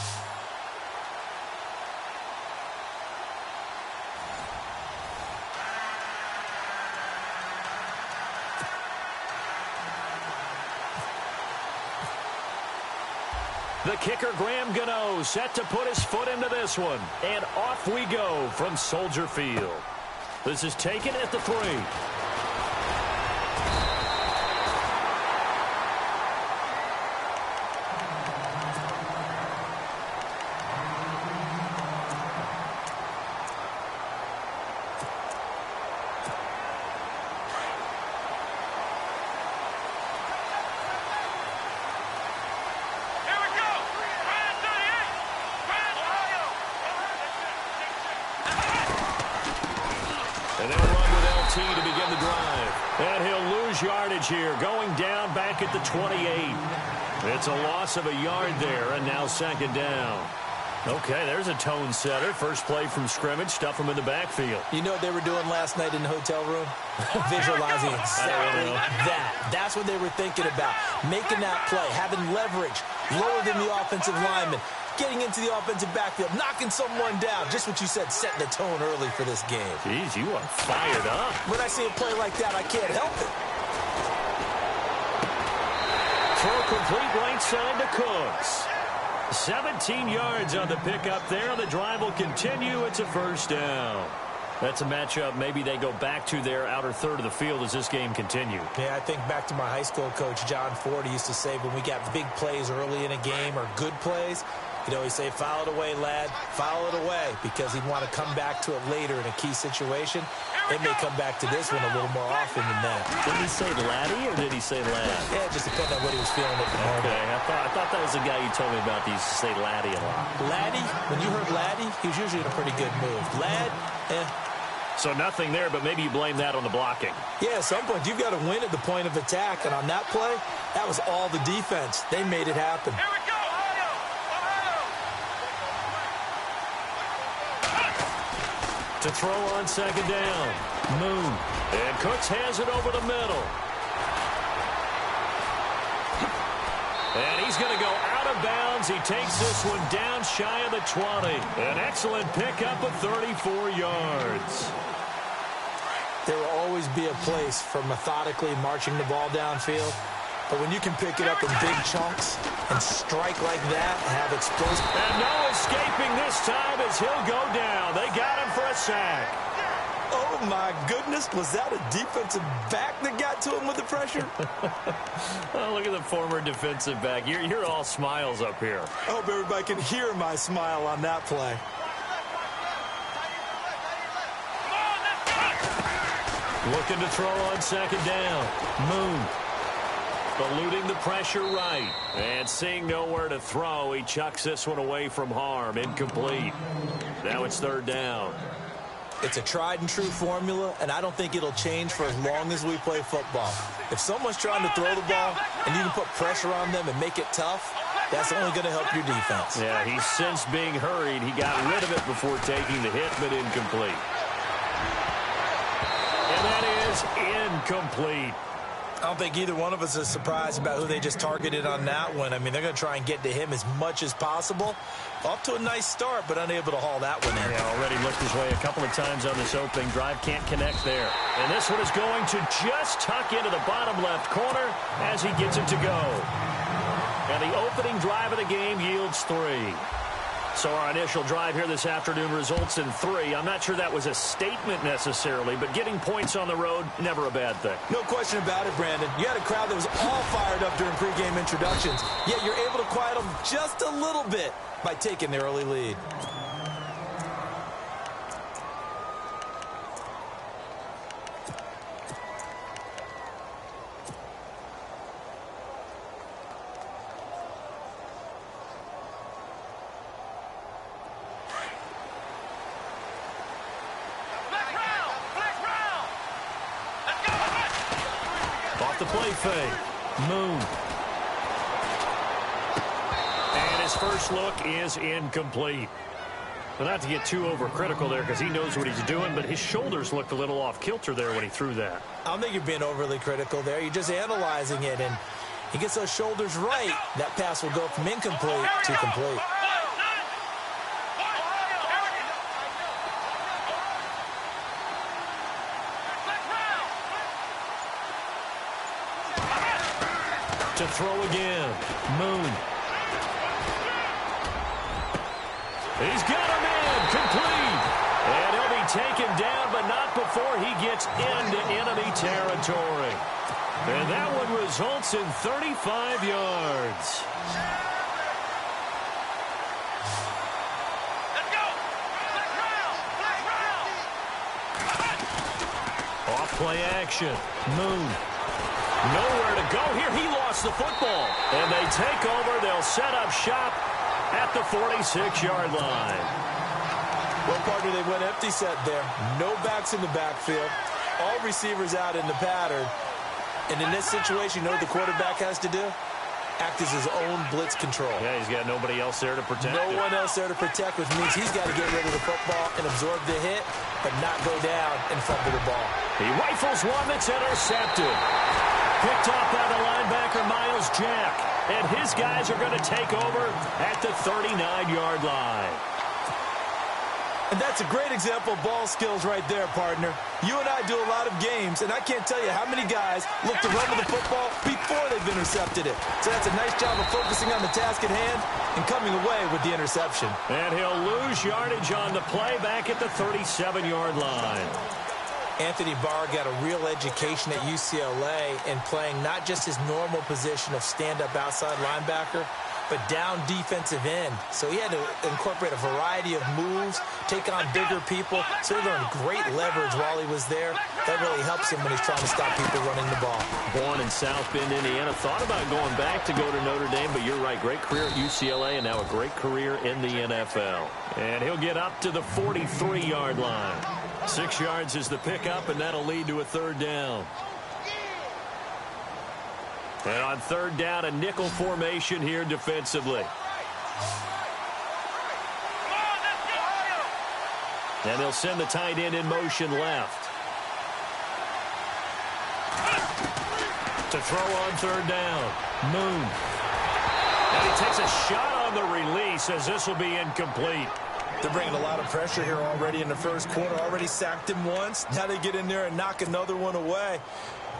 The kicker, Graham Gano, set to put his foot into this one. And off we go from Soldier Field. This is taken at the 3. And they'll run with LT to begin the drive. And he'll lose yardage here, going down back at the 28. It's a loss of a yard there, and now second down. Okay, there's a tone setter. First play from scrimmage, stuff them in the backfield. You know what they were doing last night in the hotel room? Visualizing exactly that. That's what they were thinking about. Making that play, having leverage, lower than the offensive lineman, getting into the offensive backfield, knocking someone down. Just what you said, setting the tone early for this game. Jeez, you are fired up. When I see a play like that, I can't help it. Throw complete right side to Cooks. 17 yards on the pickup there. The drive will continue. It's a first down. That's a matchup maybe they go back to their outer third of the field as this game continues. Yeah, I think back to my high school coach, John Ford. He used to say when we got big plays early in a game or good plays, he'd always say, foul it away, lad, foul it away, because he'd want to come back to it later in a key situation. It may come back to this one a little more often than that. Did he say laddie or did he say lad? Yeah, it just depended on what he was feeling at the moment. Okay, I thought that was the guy you told me about. He used to say laddie a lot. Laddie, when you heard laddie, he was usually in a pretty good mood. Lad, So nothing there, but maybe you blame that on the blocking. Yeah, at some point, you've got to win at the point of attack. And on that play, that was all the defense. They made it happen. Here we go, Ohio! To throw on second down. Moon. And Cooks has it over the middle. And he's going to go out of bounds. He takes this one down shy of the 20. An excellent pickup of 34 yards. There will always be a place for methodically marching the ball downfield. But when you can pick it up in big chunks and strike like that and have explosive... And no escaping this time as he'll go down. They got him for a sack. Oh, my goodness. Was that a defensive back that got to him with the pressure? Oh, look at the former defensive back. You're all smiles up here. I hope everybody can hear my smile on that play. Looking to throw on second down. Moon. Eluding the pressure right. And seeing nowhere to throw, he chucks this one away from harm. Incomplete. Now it's third down. It's a tried-and-true formula, and I don't think it'll change for as long as we play football. If someone's trying to throw the ball and you can put pressure on them and make it tough, that's only going to help your defense. Yeah, he's since being hurried. He got rid of it before taking the hit, but incomplete. And that is incomplete. I don't think either one of us is surprised about who they just targeted on that one. I mean, they're going to try and get to him as much as possible. Off to a nice start, but unable to haul that one in. Yeah, already looked his way a couple of times on this opening drive. Can't connect there. And this one is going to just tuck into the bottom left corner as he gets it to go. And the opening drive of the game yields 3. So our initial drive here this afternoon results in 3. I'm not sure that was a statement necessarily, but getting points on the road, never a bad thing. No question about it, Brandon. You had a crowd that was all fired up during pregame introductions, yet you're able to quiet them just a little bit by taking the early lead. Off the play fake. Moon. And his first look is incomplete. Well, not to get too overcritical there because he knows what he's doing, but his shoulders looked a little off kilter there when he threw that. I don't think you're being overly critical there. You're just analyzing it, and he gets those shoulders right. That pass will go from incomplete to complete. To throw again. Moon. He's got him in. Complete. And he'll be taken down, but not before he gets into enemy territory. And that one results in 35 yards. Let's go. Off play action. Moon. Nowhere to go here. He lost the football. And they take over. They'll set up shop at the 46-yard line. Well, partner, they went empty set there. No backs in the backfield. All receivers out in the pattern. And in this situation, you know what the quarterback has to do? Act as his own blitz control. Yeah, he's got nobody else there to protect No him. one else there to protect, which means he's got to get rid of the football and absorb the hit, but not go down and fumble the ball. He rifles one that's intercepted. Picked off by the linebacker, Miles Jack. And his guys are going to take over at the 39-yard line. And that's a great example of ball skills right there, partner. You and I do a lot of games, and I can't tell you how many guys look to run with the football before they've intercepted it. So that's a nice job of focusing on the task at hand and coming away with the interception. And he'll lose yardage on the play back at the 37-yard line. Anthony Barr got a real education at UCLA in playing not just his normal position of stand-up outside linebacker, but down defensive end. So he had to incorporate a variety of moves, take on bigger people. So he learned great leverage while he was there. That really helps him when he's trying to stop people running the ball. Born in South Bend, Indiana. Thought about going back to go to Notre Dame, but you're right. Great career at UCLA and now a great career in the NFL. And he'll get up to the 43-yard line. 6 yards is the pickup, and that'll lead to a third down. And on third down, a nickel formation here defensively. And they'll send the tight end in motion left. To throw on third down. Moon. And he takes a shot on the release as this will be incomplete. They're bringing a lot of pressure here already in the first quarter. Already sacked him once. Now they get in there and knock another one away.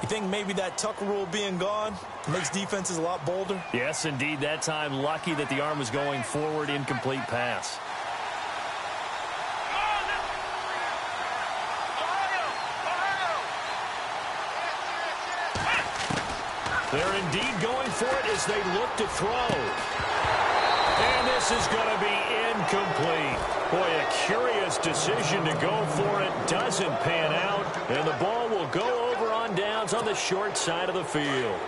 You think maybe that tuck rule being gone makes defenses a lot bolder? Yes, indeed. That time, lucky that the arm was going forward. Incomplete pass. They're indeed going for it as they look to throw. And this is going to be incomplete. Boy, a curious decision to go for it. Doesn't pan out. And the ball will go over on downs on the short side of the field.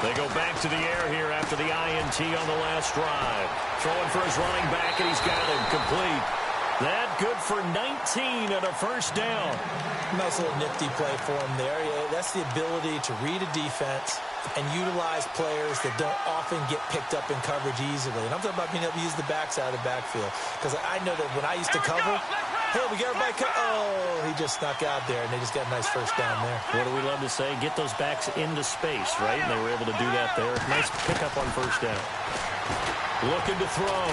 They go back to the air here after the INT on the last drive. Throwing for his running back, and he's got him complete. That good for 19 and a first down. Nice little nifty play for him there. Yeah, that's the ability to read a defense and utilize players that don't often get picked up in coverage easily. And I'm talking about being able to use the backside of the backfield. Because I know that when I used to cover, hey, we got everybody oh, he just snuck out there, and they just got a nice first down there. What do we love to say? Get those backs into space, right? And they were able to do that there. Nice pickup on first down. Looking to throw.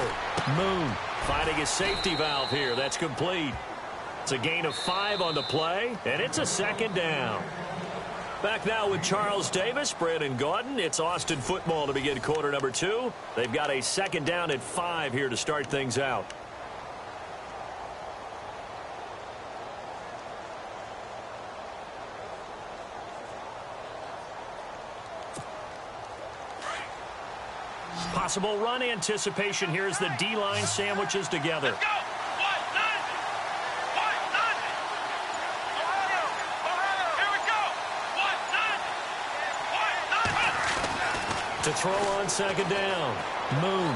Moon finding his safety valve here. That's complete. It's a gain of 5 on the play, and it's a second down. Back now with Charles Davis, Brandon Gaudin. It's Austin football to begin quarter number 2. They've got a second down at 5 here to start things out. Possible run anticipation here as the D-line sandwiches together. Let's go. To throw on second down. Moon.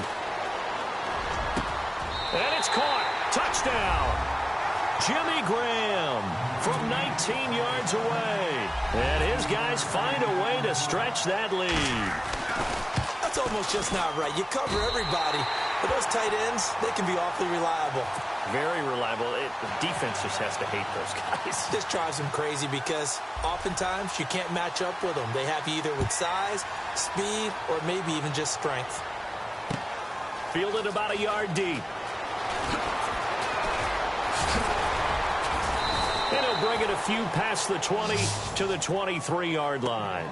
And it's caught. Touchdown. Jimmy Graham. from 19 yards away. And his guys find a way to stretch that lead. That's almost just not right. You cover everybody, but those tight ends, they can be awfully reliable. Very reliable. The defense just has to hate those guys. This drives them crazy because oftentimes you can't match up with them. They have you either with size, speed, or maybe even just strength. Fielded about a yard deep. And he'll bring it a few past the 20 to the 23-yard line.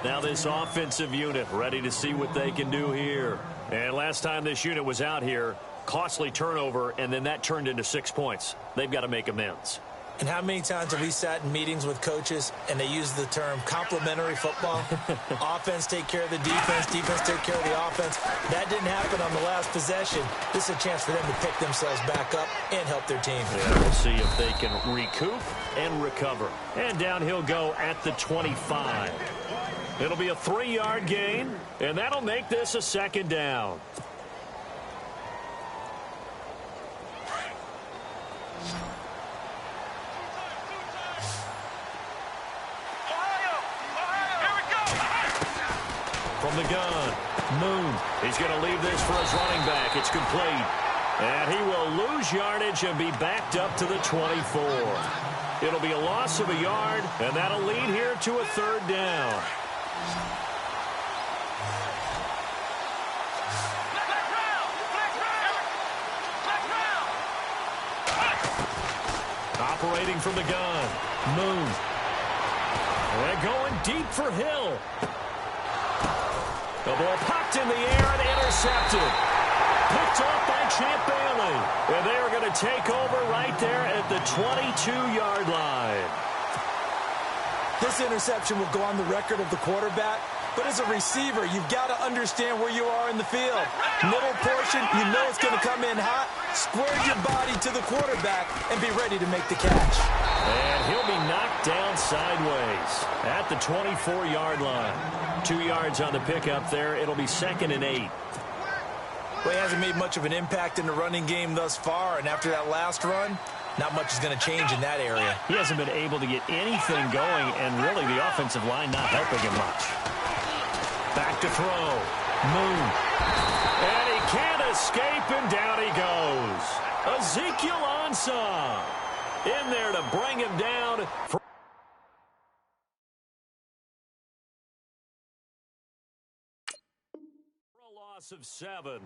Now this offensive unit ready to see what they can do here. And last time this unit was out here, costly turnover, and then that turned into 6 points. They've got to make amends. And how many times have we sat in meetings with coaches and they use the term complementary football? Offense take care of the defense, defense take care of the offense. That didn't happen on the last possession. This is a chance for them to pick themselves back up and help their team. Yeah, we'll see if they can recoup and recover. And down he'll go at the 25. It'll be a 3-yard gain, and that'll make this a 2nd down. From the gun, Moon. He's going to leave this for his running back. It's complete. And he will lose yardage and be backed up to the 24. It'll be a loss of a yard, and that'll lead here to a 3rd down. Operating from the gun, Moon. And going deep for Hill. The ball popped in the air and intercepted. Picked off by Champ Bailey. And they are going to take over right there at the 22-yard line. This interception will go on the record of the quarterback, but as a receiver, you've got to understand where you are in the field. Middle portion, you know it's going to come in hot. Square your body to the quarterback and be ready to make the catch. And he'll be knocked down sideways at the 24-yard line. 2 yards on the pickup there. It'll be 2nd and 8. Well, he hasn't made much of an impact in the running game thus far, and after that last run, not much is going to change in that area. He hasn't been able to get anything going, and really the offensive line not helping him much. Back to throw. Moon. And he can't escape, and down he goes. Ezekiel Ansah in there to bring him down. For a loss of 7.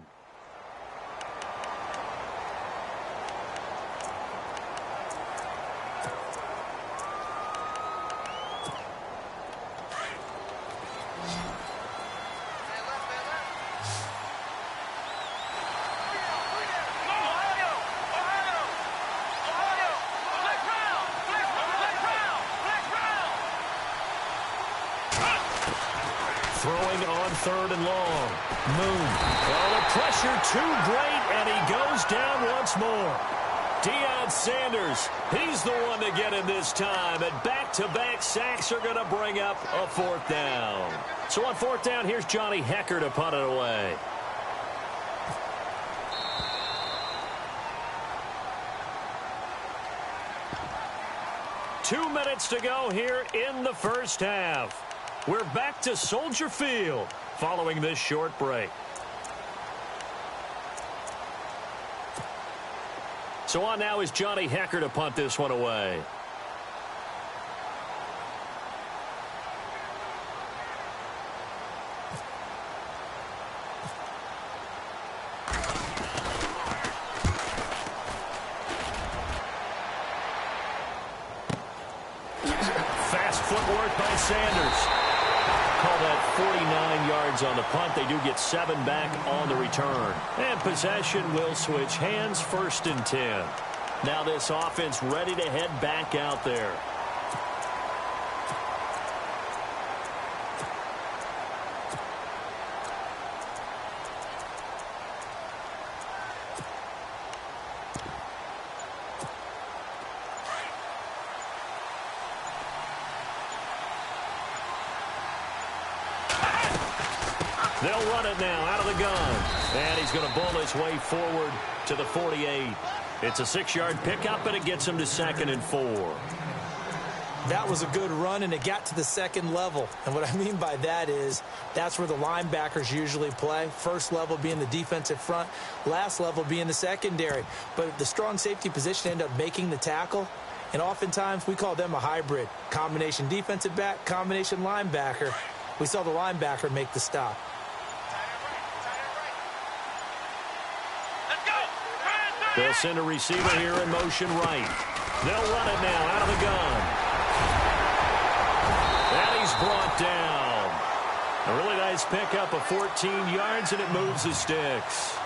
Throwing on 3rd and long. Moon. Oh, the pressure too great, and he goes down once more. Deion Sanders, he's the one to get him this time, and back-to-back sacks are going to bring up a 4th down. So on 4th down, here's Johnny Hekker to punt it away. Two minutes to go here in the first half. We're back to Soldier Field following this short break. So on now is Johnny Hekker to punt this one away. Fast footwork by Sanders. Call that 49 yards on the punt. They do get 7 back on the return. And possession will switch hands, 1st and 10. Now this offense ready to head back out there. They'll run it now out of the gun. And he's going to bull his way forward to the 48. It's a 6-yard pickup, and it gets him to 2nd and 4. That was a good run, and it got to the second level. And what I mean by that is that's where the linebackers usually play. First level being the defensive front, last level being the secondary. But the strong safety position ended up making the tackle, and oftentimes we call them a hybrid. Combination defensive back, combination linebacker. We saw the linebacker make the stop. They'll send a receiver here in motion right. They'll run it now out of the gun. And he's brought down. A really nice pickup of 14 yards, and it moves the sticks.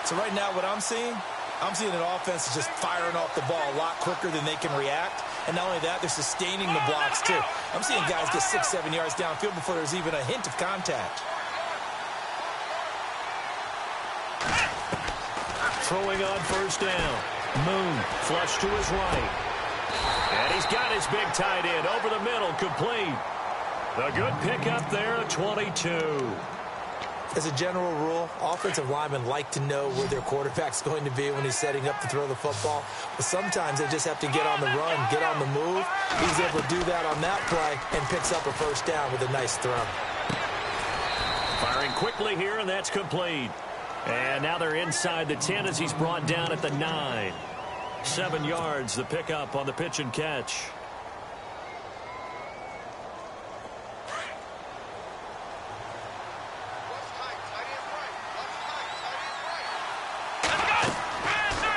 So right now what I'm seeing an offense just firing off the ball a lot quicker than they can react. And not only that, they're sustaining the blocks too. I'm seeing guys get 6-7 yards downfield before there's even a hint of contact. Throwing on first down. Moon flush to his right. And he's got his big tight end over the middle, complete. A good pickup there, 22. As a general rule, offensive linemen like to know where their quarterback's going to be when he's setting up to throw the football. But sometimes they just have to get on the run, get on the move. He's able to do that on that play and picks up a first down with a nice throw. Firing quickly here, and that's complete. And now they're inside the 10 as he's brought down at the 9. 7 yards, the pickup on the pitch and catch.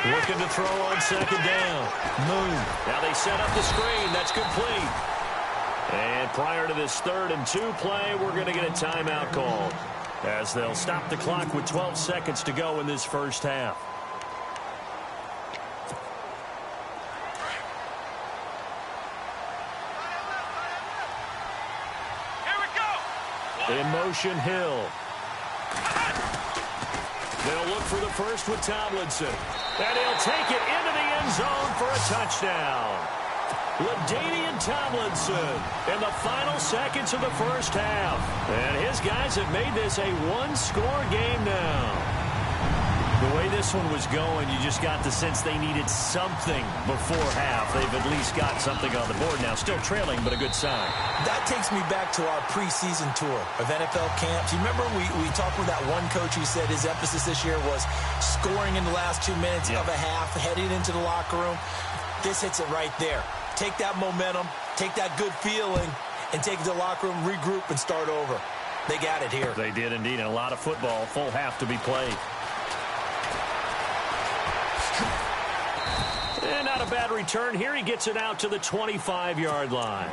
Looking to throw on second down. Moon. Now they set up the screen. That's complete. And prior to this 3rd and 2 play, we're going to get a timeout called, as they'll stop the clock with 12 seconds to go in this first half. Here we go. In motion, Hill. They'll look for the first with Tomlinson. And he'll take it into the end zone for a touchdown. LaDainian Tomlinson in the final seconds of the first half. And his guys have made this a one-score game now. The way this one was going, you just got the sense they needed something before half. They've at least got something on the board now. Still trailing, but a good sign. That takes me back to our preseason tour of NFL camps. You remember we talked with that one coach who said his emphasis this year was scoring in the last 2 minutes of a half, heading into the locker room. This hits it right there. Take that momentum, take that good feeling, and take it to the locker room, regroup, and start over. They got it here. They did indeed, and a lot of football, full half to be played. And not a bad return here. He gets it out to the 25-yard line.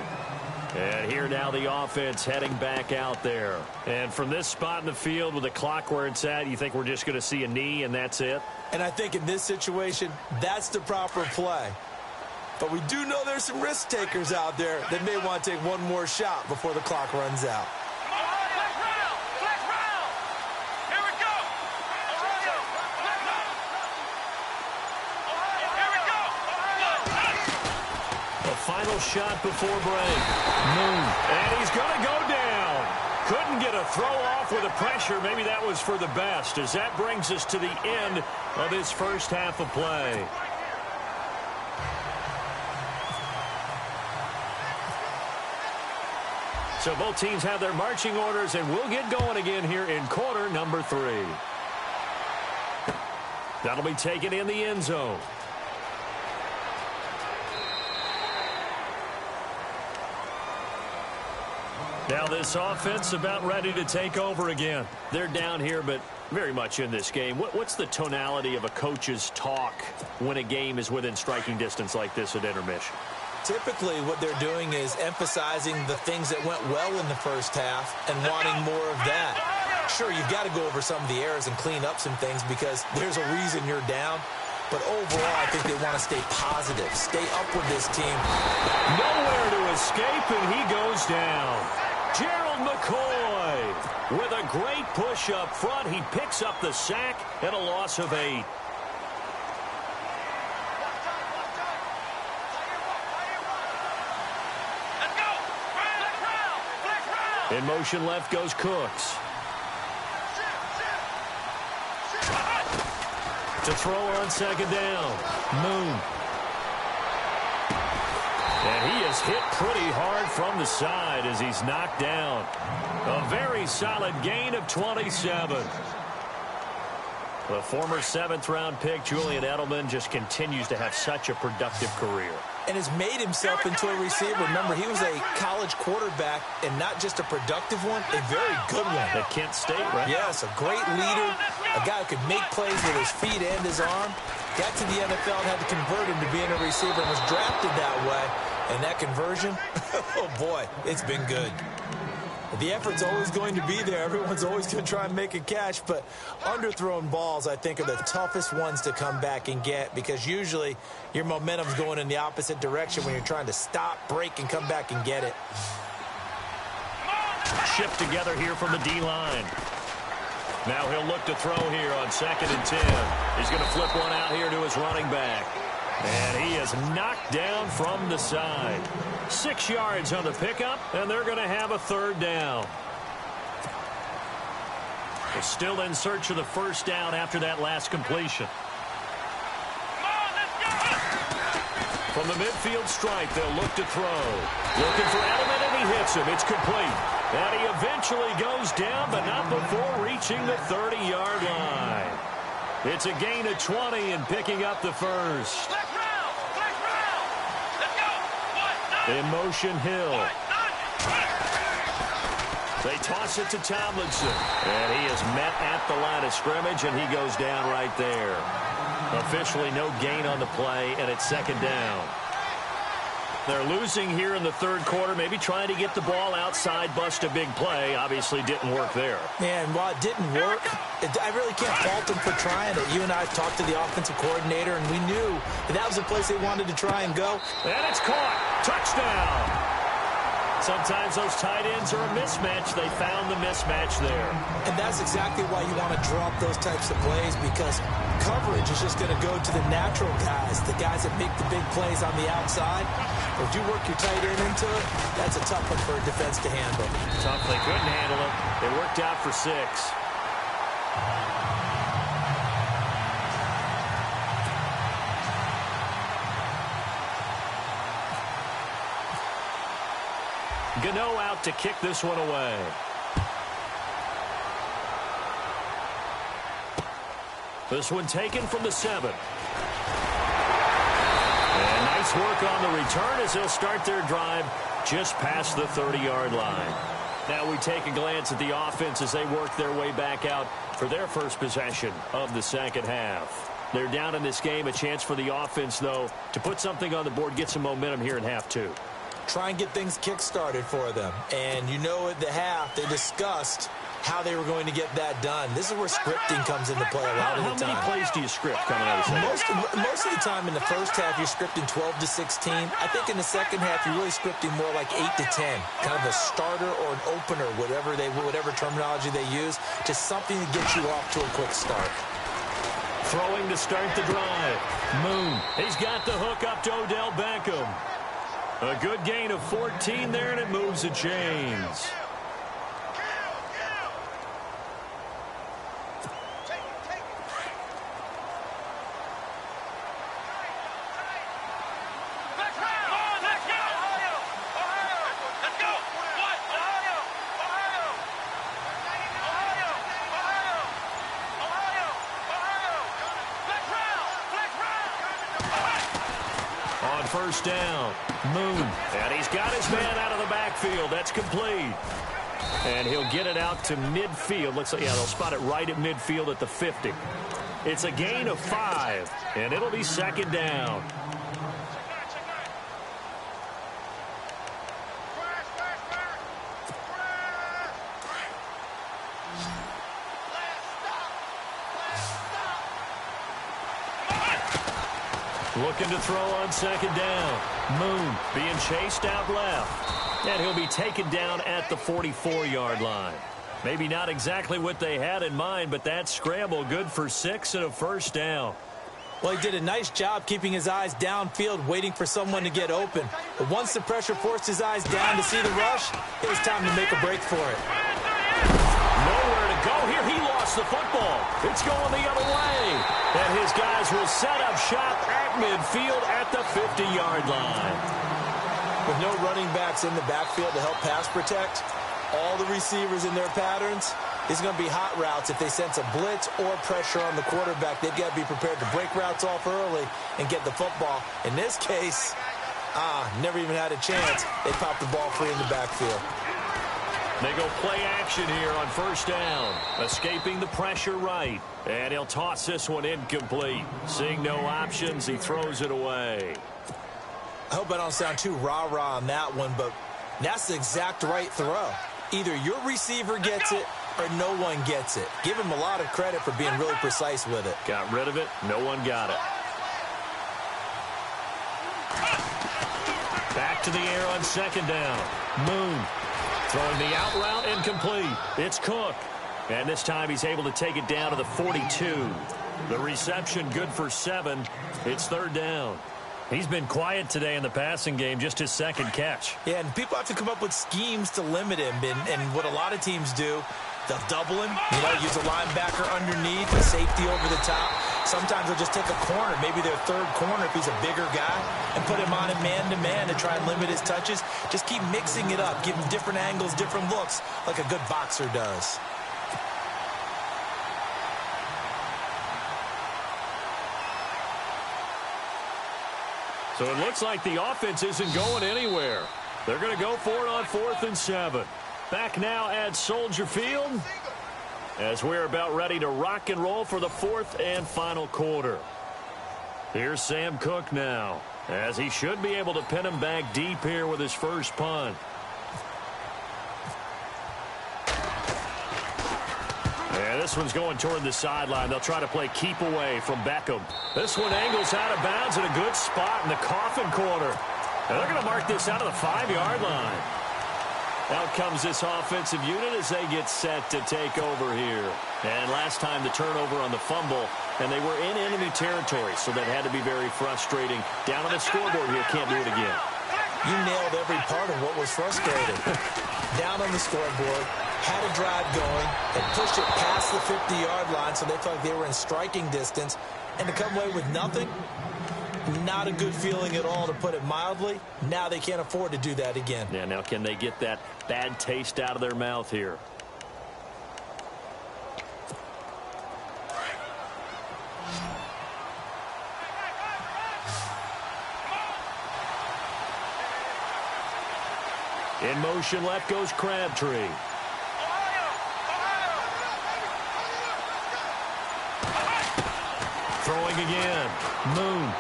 And here now the offense heading back out there. And from this spot in the field with the clock where it's at, you think we're just going to see a knee and that's it? And I think in this situation, that's the proper play. But we do know there's some risk takers out there that may want to take one more shot before the clock runs out. Flex round. Here we go. Ohio. Here we go. A final shot before break. Moon. And he's going to go down. Couldn't get a throw off with the pressure. Maybe that was for the best, as that brings us to the end of this first half of play. So both teams have their marching orders, and we'll get going again here in quarter number 3. That'll be taken in the end zone. Now this offense about ready to take over again. They're down here, but very much in this game. What's the tonality of a coach's talk when a game is within striking distance like this at intermission? Typically, what they're doing is emphasizing the things that went well in the first half and wanting more of that. Sure, you've got to go over some of the errors and clean up some things because there's a reason you're down. But overall, I think they want to stay positive, stay up with this team. Nowhere to escape, and he goes down. Gerald McCoy with a great push up front. He picks up the sack and a loss of 8. In motion left goes Cooks. To throw on second down. Moon. And he is hit pretty hard from the side as he's knocked down. A very solid gain of 27. The former 7th-round pick, Julian Edelman, just continues to have such a productive career. And has made himself into a receiver. Remember, he was a college quarterback, and not just a productive one, a very good one. At Kent State, right? Yes, a great leader, a guy who could make plays with his feet and his arm. Got to the NFL and had to convert him to being a receiver and was drafted that way. And that conversion, oh boy, it's been good. The effort's always going to be there. Everyone's always going to try and make a catch, but underthrown balls, I think, are the toughest ones to come back and get because usually your momentum's going in the opposite direction when you're trying to stop, break, and come back and get it. Shift together here from the D-line. Now he'll look to throw here on 2nd and 10. He's going to flip one out here to his running back. And he is knocked down from the side. 6 yards on the pickup, and they're going to have a 3rd down. They're still in search of the 1st down after that last completion. From the midfield stripe, they'll look to throw. Looking for Edelman, and he hits him. It's complete. And he eventually goes down, but not before reaching the 30-yard line. It's a gain of 20 and picking up the 1st. In motion, Hill. They toss it to Tomlinson. And he is met at the line of scrimmage, and he goes down right there. Officially no gain on the play, and it's 2nd down. They're losing here in the 3rd quarter, maybe trying to get the ball outside, bust a big play. Obviously didn't work there. Yeah, and while it didn't work, I really can't fault them for trying it. You and I talked to the offensive coordinator, and we knew that was the place they wanted to try and go. And it's caught. Touchdown. Sometimes those tight ends are a mismatch. They found the mismatch there. And that's exactly why you want to drop those types of plays, because coverage is just going to go to the natural guys, the guys that make the big plays on the outside. If you work your tight end into it, that's a tough one for a defense to handle. Tough. They couldn't handle it. It worked out for 6. Gano out to kick this one away. This one taken from the 7. And nice work on the return as they'll start their drive just past the 30-yard line. Now we take a glance at the offense as they work their way back out for their first possession of the 2nd half. They're down in this game. A chance for the offense, though, to put something on the board, get some momentum here in half 2. Try and get things kick-started for them. And you know at the half, they discussed how they were going to get that done. This is where scripting comes into play a lot of the time. How many plays do you script coming out of the second? Most of the time in the first half, you're scripting 12 to 16. I think in the second half, you're really scripting more like 8 to 10. Kind of a starter or an opener, whatever terminology they use. Just something to get you off to a quick start. Throwing to start the drive. Moon. He's got the hook up to Odell Beckham. A good gain of 14 there, and it moves the chains. First down, Moon, and he's got his man out of the backfield. That's complete. And he'll get it out to midfield. Looks like, yeah, they'll spot it right at midfield at the 50. It's a gain of 5, and it'll be 2nd down. Looking to throw on 2nd down. Moon being chased out left. And he'll be taken down at the 44-yard line. Maybe not exactly what they had in mind, but that scramble good for 6 and a 1st down. Well, he did a nice job keeping his eyes downfield, waiting for someone to get open. But once the pressure forced his eyes down to see the rush, it was time to make a break for it. Nowhere to go here. He lost the football. It's going the other way. And his guys will set up shop at midfield at the 50-yard line. With no running backs in the backfield to help pass protect, all the receivers in their patterns, it's going to be hot routes. If they sense a blitz or pressure on the quarterback, they've got to be prepared to break routes off early and get the football. In this case, never even had a chance. They popped the ball free in the backfield. They go play action here on first down. Escaping the pressure right. And he'll toss this one incomplete. Seeing no options, he throws it away. I hope I don't sound too rah-rah on that one, but that's the exact right throw. Either your receiver gets it or no one gets it. Give him a lot of credit for being really precise with it. Got rid of it. No one got it. Back to the air on second down. Moon throwing the out route incomplete. It's Cook. And this time he's able to take it down to the 42. The reception good for 7. It's third down. He's been quiet today in the passing game, just his second catch. Yeah, and people have to come up with schemes to limit him. And what a lot of teams do, they'll double him, use a linebacker underneath, a safety over the top. Sometimes they'll just take a corner, maybe their third corner if he's a bigger guy, and put him on him man-to-man to try and limit his touches. Just keep mixing it up, give him different angles, different looks, like a good boxer does. So it looks like the offense isn't going anywhere. They're going to go for it on 4th and 7. Back now at Soldier Field as we're about ready to rock and roll for the 4th and final quarter. Here's Sam Cook now, as he should be able to pin him back deep here with his first punt. And this one's going toward the sideline. They'll try to play keep away from Beckham. This one angles out of bounds in a good spot in the coffin corner. And they're going to mark this out of the 5-yard line. Out comes this offensive unit as they get set to take over here. And last time the turnover on the fumble, and they were in enemy territory, so that had to be very frustrating. Down on the scoreboard here, can't do it again. You nailed every part of what was frustrating. Down on the scoreboard, had a drive going, and pushed it past the 50-yard line so they felt like they were in striking distance, and to come away with nothing, not a good feeling at all, to put it mildly. Now they can't afford to do that again. Yeah, now can they get that bad taste out of their mouth here? In motion left goes Crabtree. Throwing again. Moon.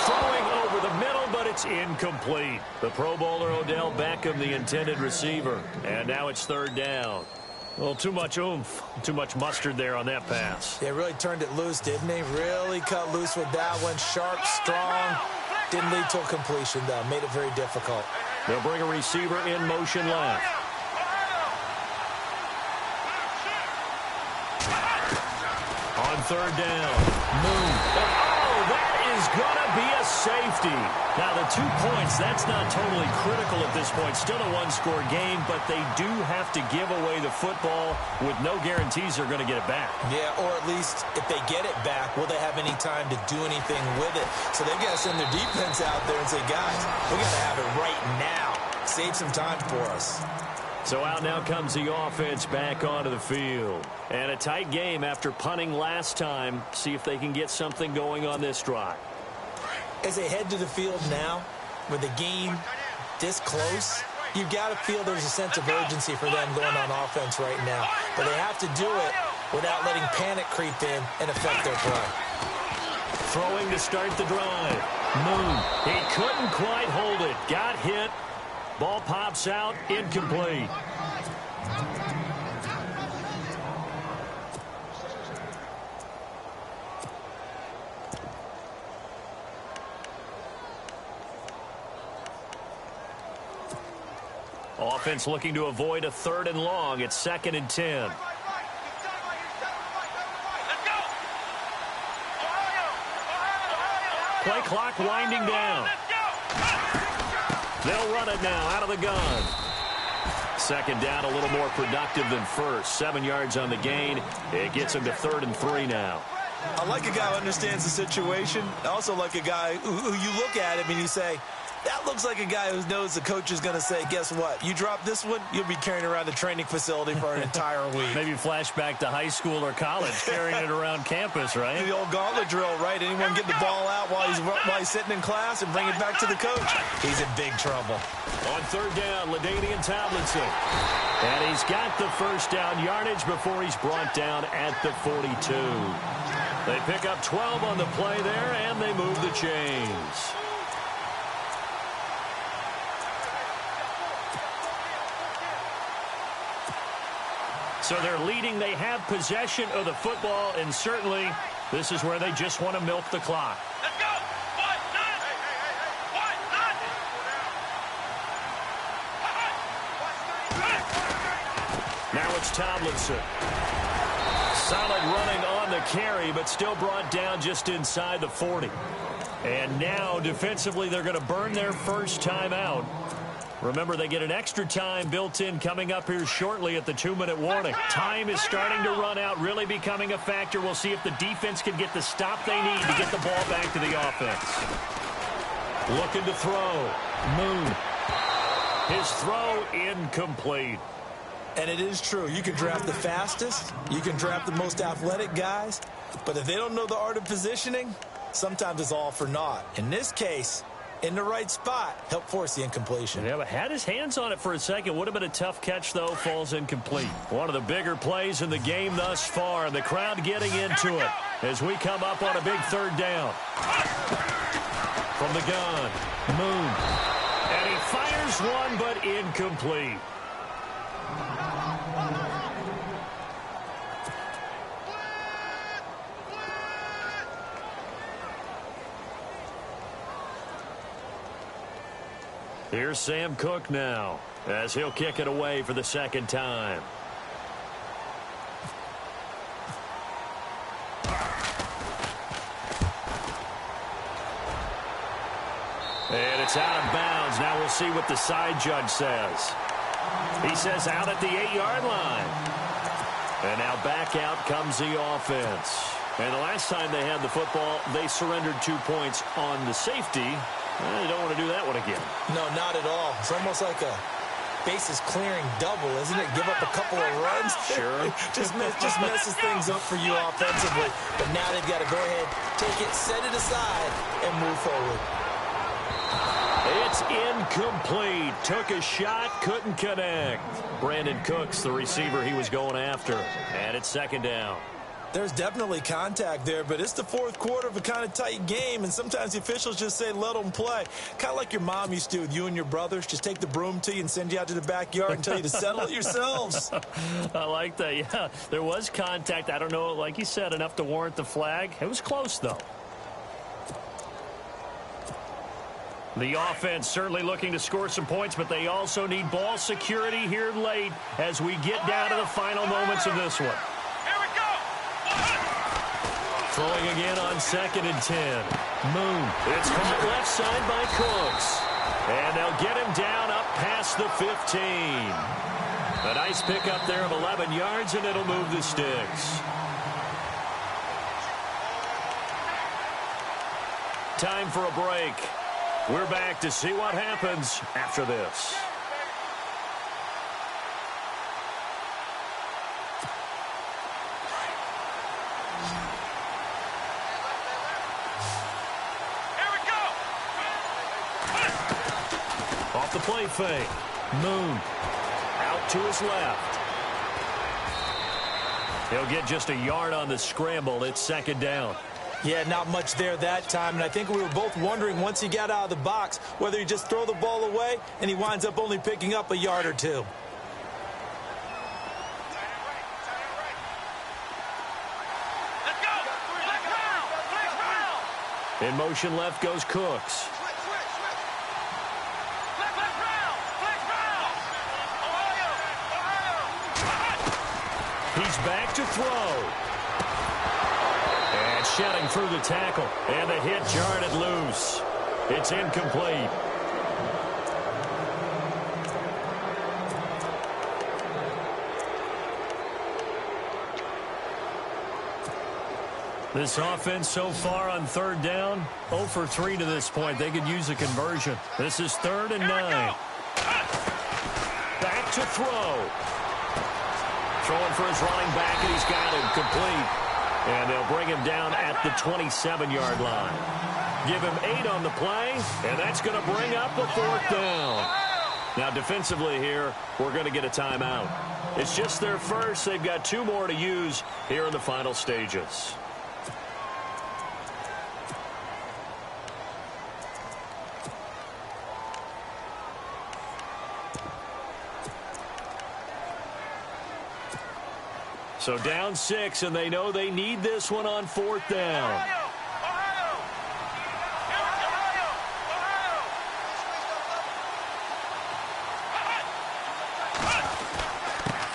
Throwing over the middle, but it's incomplete. The Pro Bowler Odell Beckham, the intended receiver. And now it's third down. Well, too much oomph, too much mustard there on that pass. They really turned it loose, didn't they? Really cut loose with that one. Sharp, strong. Didn't lead to a completion, though. Made it very difficult. They'll bring a receiver in motion left. On third down, Moon. Oh, that is going to be a safety. Now, the 2 points, that's not totally critical at this point. Still a one-score game, but they do have to give away the football with no guarantees they're going to get it back. Yeah, or at least if they get it back, will they have any time to do anything with it? So they got to send their defense out there and say, guys, we got to have it right now. Save some time for us. So out now comes the offense back onto the field. And a tight game after punting last time. See if they can get something going on this drive. As they head to the field now, with the game this close, you've got to feel there's a sense of urgency for them going on offense right now. But they have to do it without letting panic creep in and affect their play. Throwing to start the drive. Moon. He couldn't quite hold it. Got hit. Ball pops out, incomplete. Offense looking to avoid a 3rd and long. It's 2nd and 10. Play clock winding down. They'll run it now out of the gun. 2nd down, a little more productive than first. 7 yards on the gain. It gets them to 3rd and 3 now. I like a guy who understands the situation. I also like a guy who you look at him and you say, That looks like a guy who knows the coach is going to say, guess what? You drop this one, you'll be carrying around the training facility for an entire week. Maybe flashback to high school or college, carrying it around campus, right? The old gauntlet drill, right? Anyone get the ball out while he's sitting in class and bring it back to the coach? He's in big trouble. On third down, LaDainian Tomlinson. And he's got the first down yardage before he's brought down at the 42. They pick up 12 on the play there, and they move the chains. So they're leading. They have possession of the football, and certainly this is where they just want to milk the clock. Let's go. What? None. What? None. Now it's Tomlinson. Solid running on the carry, but still brought down just inside the 40. And now, defensively, they're going to burn their first time out. Remember, they get an extra time built in coming up here shortly at the 2-minute warning. Time is starting to run out, really becoming a factor. We'll see if the defense can get the stop they need to get the ball back to the offense. Looking to throw. Moon. His throw incomplete. And it is true. You can draft the fastest. You can draft the most athletic guys. But if they don't know the art of positioning, sometimes it's all for naught. In this case, in the right spot, help force the incompletion. Yeah, but had his hands on it for a second. Would have been a tough catch, though. Falls incomplete. One of the bigger plays in the game thus far. The crowd getting into it as we come up on a big third down. From the gun, Moon. And he fires one, but incomplete. Here's Sam Cook now, as he'll kick it away for the second time. And it's out of bounds. Now we'll see what the side judge says. He says out at the 8-yard line. And now back out comes the offense. And the last time they had the football, they surrendered 2 points on the safety. Well, you don't want to do that one again. No, not at all. It's almost like a bases clearing double, isn't it? Give up a couple of runs. Sure. just messes things up for you offensively. But now they've got to go ahead, take it, set it aside, and move forward. It's incomplete. Took a shot, couldn't connect. Brandon Cooks, the receiver he was going after. And it's second down. There's definitely contact there, but it's the fourth quarter of a kind of tight game, and sometimes the officials just say, let them play. Kind of like your mom used to with you and your brothers. Just take the broom to you and send you out to the backyard and tell you to settle it yourselves. I like that, yeah. There was contact. I don't know, like you said, enough to warrant the flag. It was close, though. The offense certainly looking to score some points, but they also need ball security here late as we get down to the final moments of this one. Throwing again on 2nd and 10. Moon. It's caught left side by Cooks. And they'll get him down up past the 15. A nice pickup there of 11 yards, and it'll move the sticks. Time for a break. We're back to see what happens after this. Off the play fake. Moon out to his left. He'll get just a yard on the scramble. It's second down. Yeah, not much there that time, and I think we were both wondering once he got out of the box whether he just throw the ball away and he winds up only picking up a yard or two. Let's go. Flex round. In motion left goes Cooks. He's back to throw. And shedding through the tackle. And the hit jarred it loose. It's incomplete. This offense so far on third down, 0 for 3 to this point. They could use a conversion. This is 3rd and 9. Back to throw. Throwing for his running back, and he's got him complete. And they'll bring him down at the 27-yard line. Give him 8 on the play, and that's going to bring up the 4th down. Now, defensively here, we're going to get a timeout. It's just their first. They've got 2 more to use here in the final stages. So down 6, and they know they need this one on 4th down.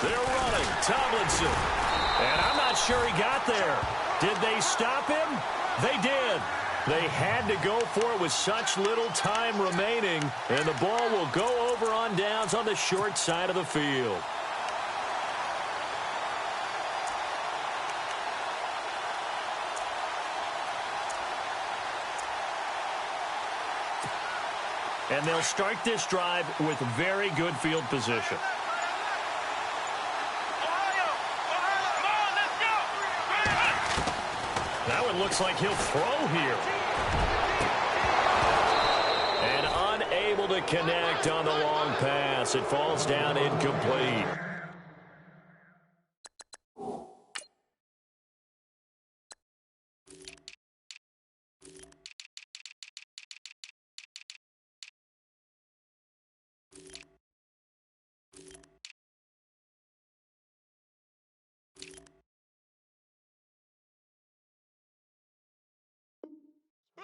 They're running. Tomlinson. And I'm not sure he got there. Did they stop him? They did. They had to go for it with such little time remaining, and the ball will go over on downs on the short side of the field. And they'll start this drive with very good field position. That one looks like he'll throw here. And unable to connect on the long pass. It falls down incomplete.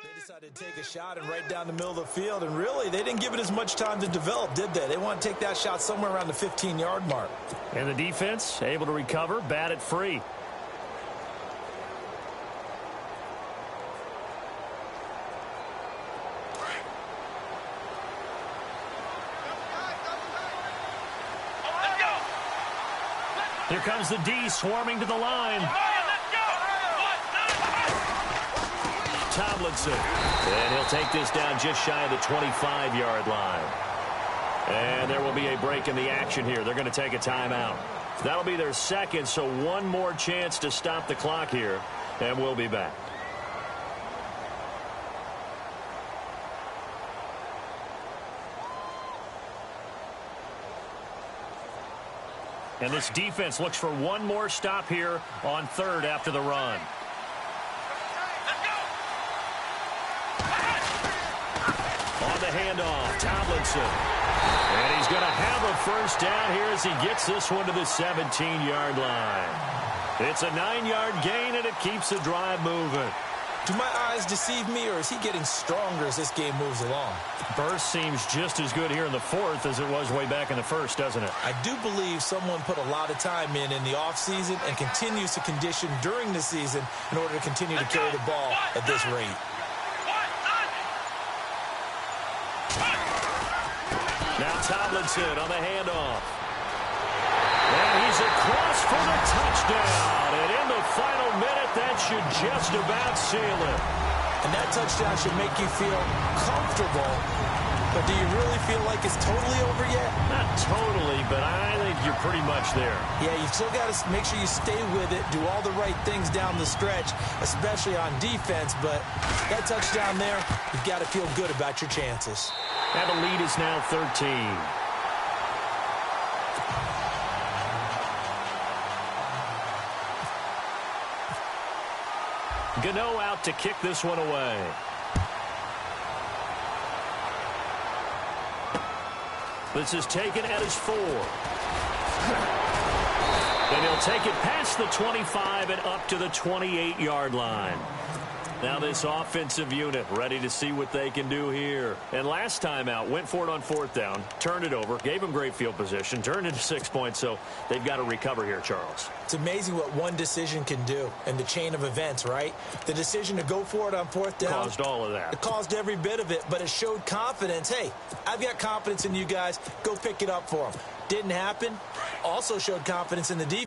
They decided to take a shot and right down the middle of the field, and really, they didn't give it as much time to develop, did they? They want to take that shot somewhere around the 15-yard mark. And the defense able to recover, bat it free. Here comes the D swarming to the line. Tomlinson. And he'll take this down just shy of the 25-yard line. And there will be a break in the action here. They're going to take a timeout. That'll be their second, so one more chance to stop the clock here, and we'll be back. And this defense looks for one more stop here on 3rd after the run. On the handoff, Tomlinson. And he's going to have a first down here as he gets this one to the 17-yard line. It's a 9-yard gain, and it keeps the drive moving. Do my eyes deceive me, or is he getting stronger as this game moves along? Burst seems just as good here in the 4th as it was way back in the 1st, doesn't it? I do believe someone put a lot of time in the offseason and continues to condition during the season in order to continue to carry the ball at this rate. Now Tomlinson on the handoff. And he's across for the touchdown. And in the final minute, that should just about seal it. And that touchdown should make you feel comfortable. But do you really feel like it's totally over yet? Not totally, but I think you're pretty much there. Yeah, you've still got to make sure you stay with it, do all the right things down the stretch, especially on defense. But that touchdown there, you've got to feel good about your chances. And the lead is now 13. Gano out to kick this one away. This is taken at his 4. And he'll take it past the 25 and up to the 28-yard line. Now this offensive unit ready to see what they can do here. And last time out, went for it on 4th down, turned it over, gave them great field position, turned into 6 points, so they've got to recover here, Charles. It's amazing what one decision can do in the chain of events, right? The decision to go for it on 4th down. Caused all of that. It caused every bit of it, but it showed confidence. Hey, I've got confidence in you guys. Go pick it up for them. Didn't happen. Also showed confidence in the defense.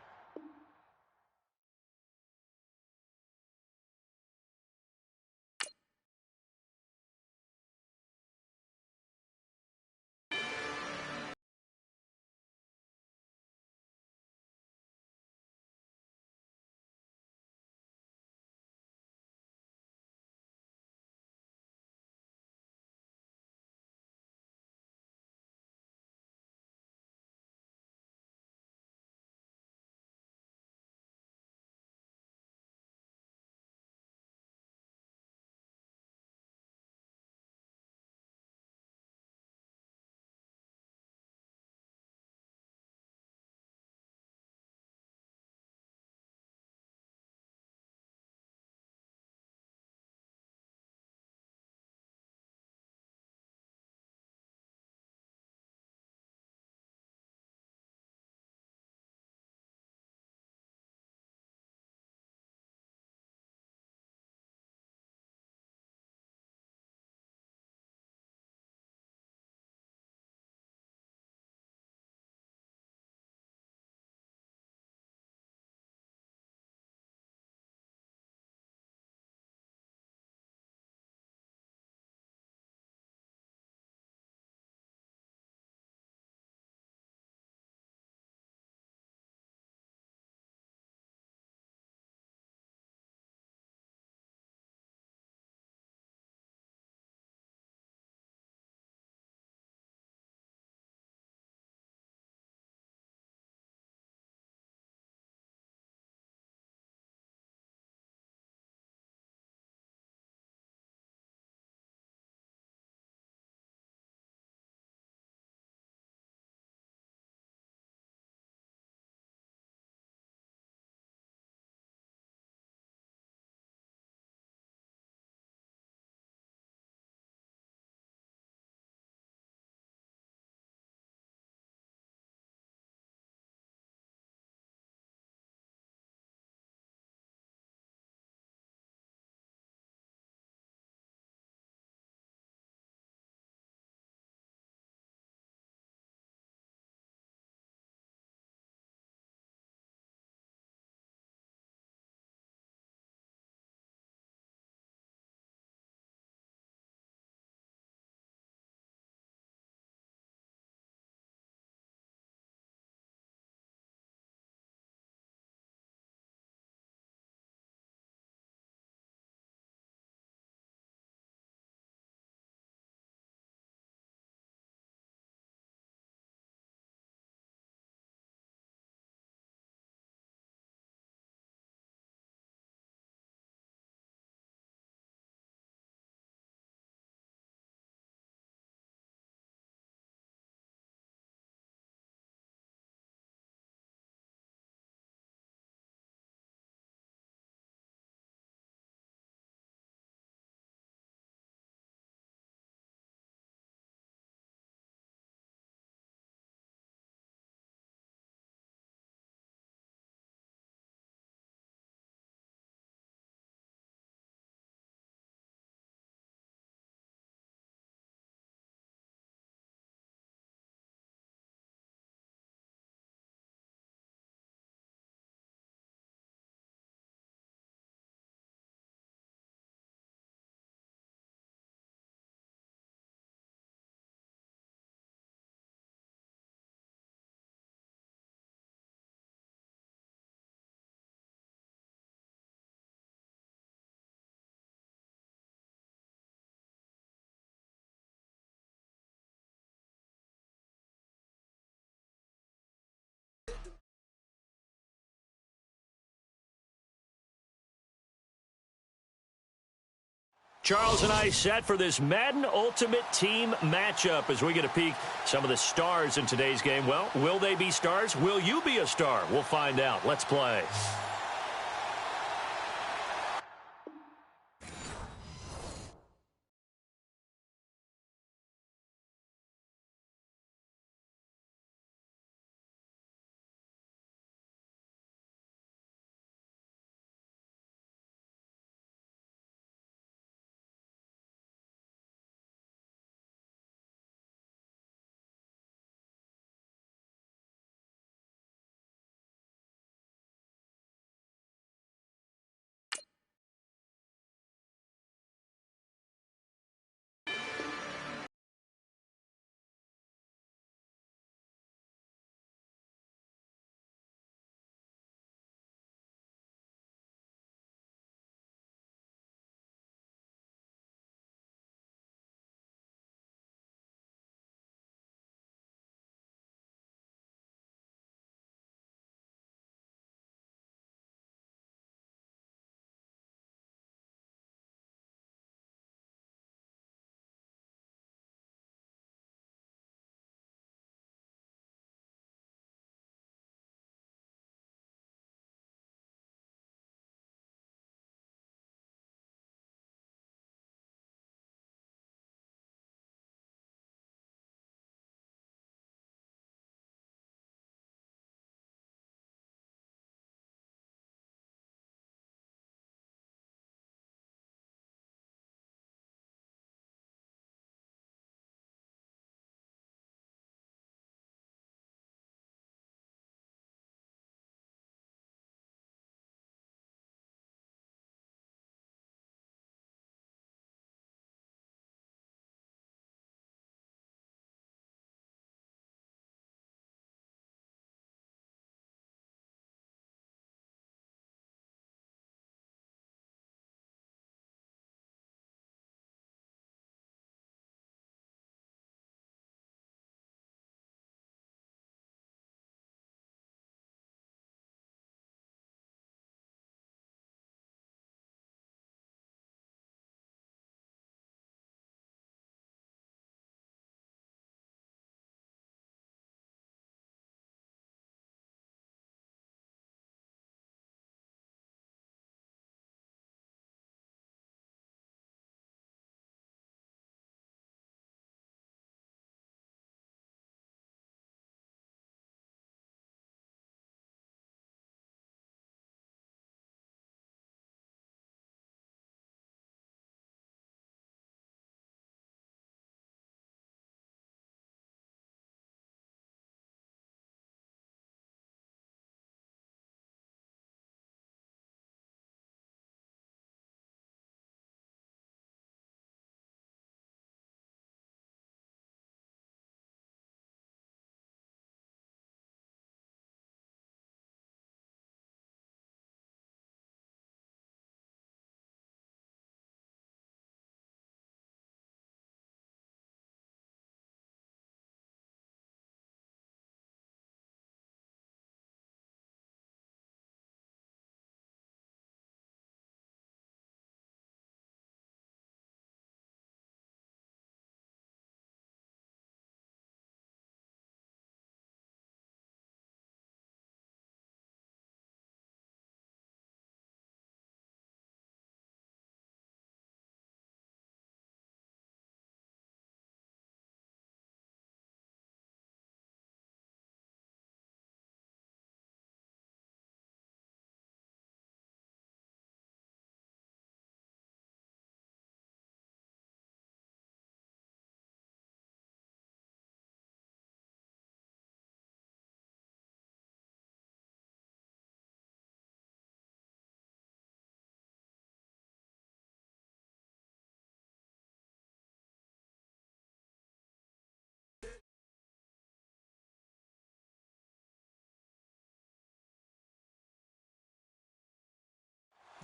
Charles and I set for this Madden Ultimate Team matchup as we get a peek some of the stars in today's game. Well, will they be stars? Will you be a star? We'll find out. Let's play.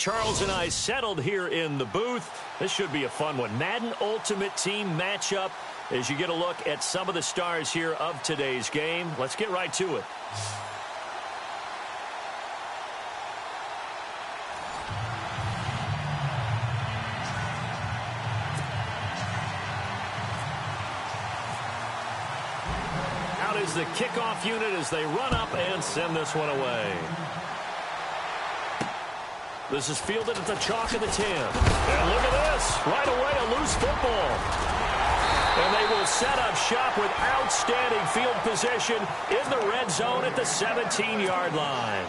Charles and I settled here in the booth. This should be a fun one. Madden Ultimate Team matchup as you get a look at some of the stars here of today's game. Let's get right to it. is the kickoff unit as they run up and send this one away. This is fielded at the chalk of the 10. And look at this. Right away, a loose football. And they will set up shop with outstanding field position in the red zone at the 17-yard line.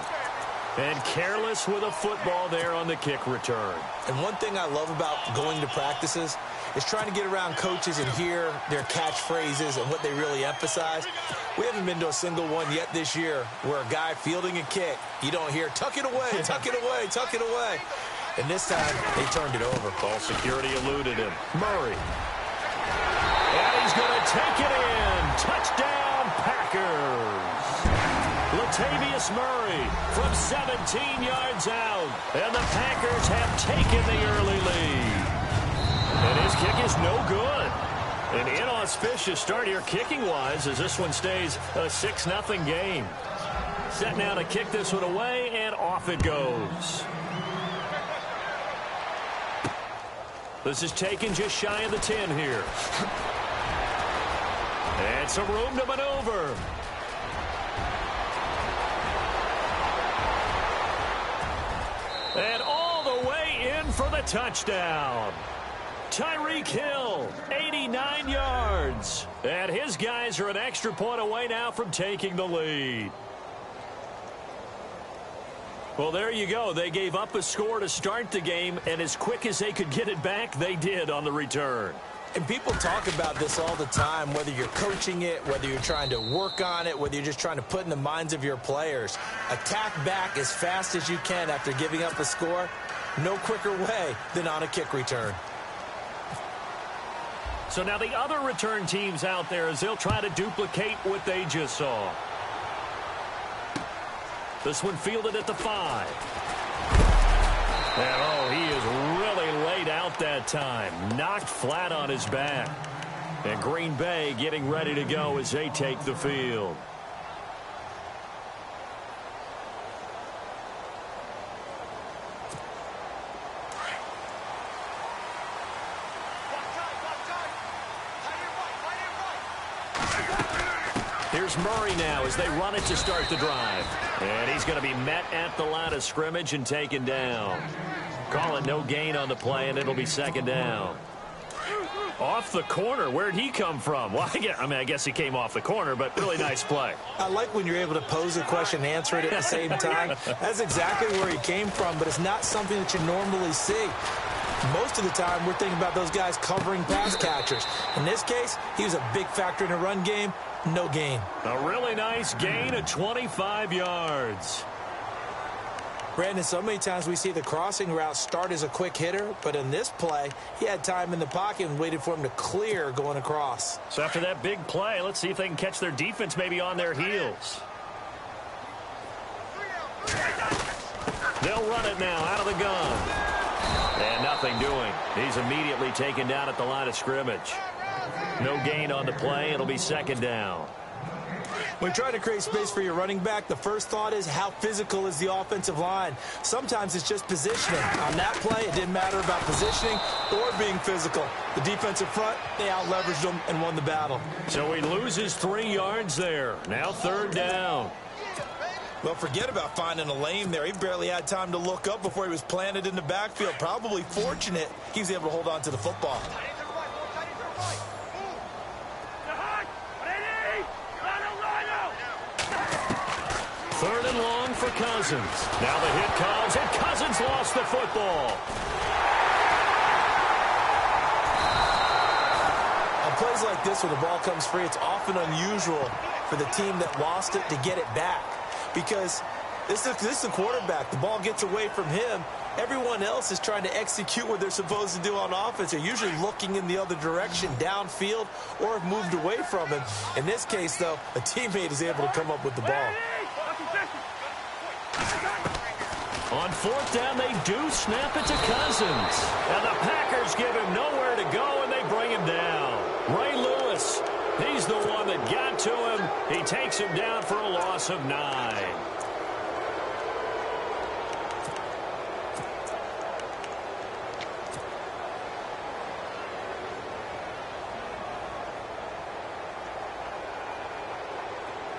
And careless with a football there on the kick return. And one thing I love about going to practices is trying to get around coaches and hear their catchphrases and what they really emphasize. We haven't been to a single one yet this year where a guy fielding a kick, you don't hear, tuck it away, tuck it away, tuck it away. And this time, they turned it over. Ball security eluded him. Murray. And he's going to take it in. Touchdown, Packers. Latavius Murray from 17 yards out. And the Packers have taken the early lead. And his kick is no good. An inauspicious start here kicking-wise as this one stays a 6-0 game. Set now to kick this one away, and off it goes. This is taken just shy of the 10 here. And some room to maneuver. And all the way in for the touchdown. Tyreek Hill, 89 yards. And his guys are an extra point away now from taking the lead. Well, there you go. They gave up a score to start the game, and as quick as they could get it back, they did on the return. And people talk about this all the time, whether you're coaching it, whether you're trying to work on it, whether you're just trying to put in the minds of your players. Attack back as fast as you can after giving up a score. No quicker way than on a kick return. So now the other return teams out there as they'll try to duplicate what they just saw. This one fielded at the 5. And, oh, he is really laid out that time. Knocked flat on his back. And Green Bay getting ready to go as they take the field. Here's Murray now as they run it to start the drive. And he's going to be met at the line of scrimmage and taken down. Call it no gain on the play, and it'll be second down. Off the corner. Where'd he come from? Well, I guess he came off the corner, but really nice play. I like when you're able to pose a question and answer it at the same time. That's exactly where he came from, but it's not something that you normally see. Most of the time, we're thinking about those guys covering pass catchers. In this case, he was a big factor in the run game. No gain. A really nice gain of 25 yards. Brandon, so many times we see the crossing route start as a quick hitter, but in this play, he had time in the pocket and waited for him to clear going across. So after that big play, let's see if they can catch their defense maybe on their heels. They'll run it now out of the gun. And nothing doing. He's immediately taken down at the line of scrimmage. No gain on the play. It'll be second down. When trying to create space for your running back, the first thought is how physical is the offensive line. Sometimes it's just positioning. On that play, it didn't matter about positioning or being physical. The defensive front, they out-leveraged them and won the battle. So he loses 3 yards there. Now third down. Well, forget about finding a lane there. He barely had time to look up before he was planted in the backfield. Probably fortunate he was able to hold on to the football. Third and long for Cousins. Now the hit comes, and Cousins lost the football. On plays like this where the ball comes free, it's often unusual for the team that lost it to get it back. Because this is the quarterback. The ball gets away from him. Everyone else is trying to execute what they're supposed to do on offense. They're usually looking in the other direction, downfield, or have moved away from him. In this case, though, a teammate is able to come up with the ball. On fourth down, they do snap it to Cousins. And the Packers give him nowhere to go, and they bring him down. Ray Lewis, he's the one that got to him. He takes him down for a loss of 9.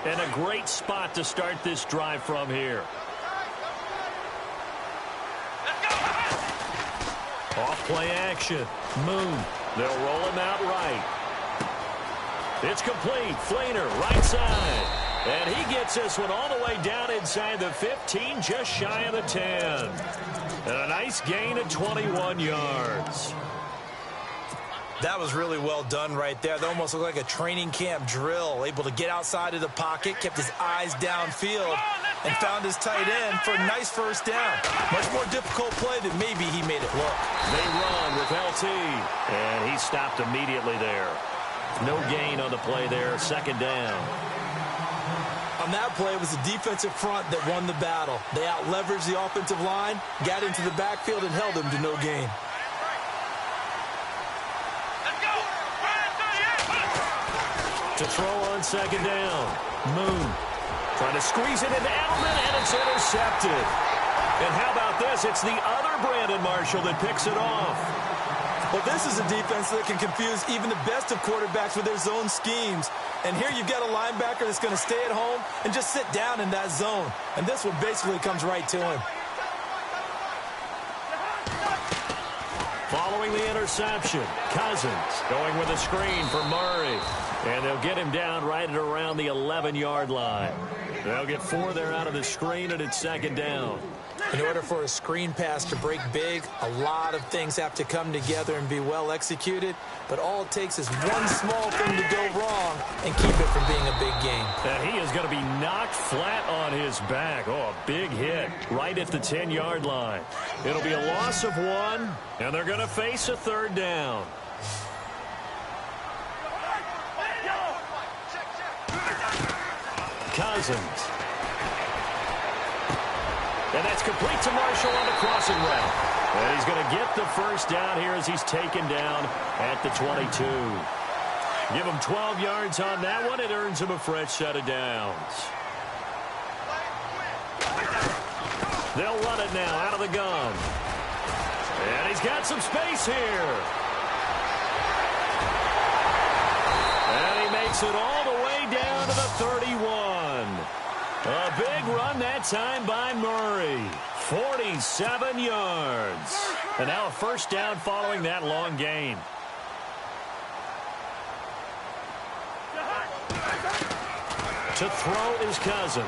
And a great spot to start this drive from here. Off play action. Moon. They'll roll him out right. It's complete. Flainer, right side. And he gets this one all the way down inside the 15, just shy of the 10. And a nice gain of 21 yards. That was really well done right there. That almost looked like a training camp drill. Able to get outside of the pocket, kept his eyes downfield, and found his tight end for a nice first down. Much more difficult play than maybe he made it look. They run with LT, and he stopped immediately there. No gain on the play there, second down. On that play, it was the defensive front that won the battle. They out-leveraged the offensive line, got into the backfield, and held him to no gain. To throw on second down. Moon trying to squeeze it into Edelman, and it's intercepted. And how about this? It's the other Brandon Marshall that picks it off. Well, this is a defense that can confuse even the best of quarterbacks with their zone schemes. And here you've got a linebacker that's going to stay at home and just sit down in that zone. And this one basically comes right to him. Following the interception, Cousins going with a screen for Murray. And they'll get him down right at around the 11-yard line. They'll get 4 there out of the screen, and it's second down. In order for a screen pass to break big, a lot of things have to come together and be well executed. But all it takes is one small thing to go wrong and keep it from being a big game. And he is going to be knocked flat on his back. Oh, a big hit right at the 10-yard line. It'll be a loss of 1, and they're going to face a third down. Cousins. And that's complete to Marshall on the crossing route. And he's going to get the first down here as he's taken down at the 22. Give him 12 yards on that one. It earns him a fresh set of downs. They'll run it now out of the gun. And he's got some space here. And he makes it all the way down to the 31. A big run that time by Murray. 47 yards. And now a first down following that long gain. To throw is Cousins.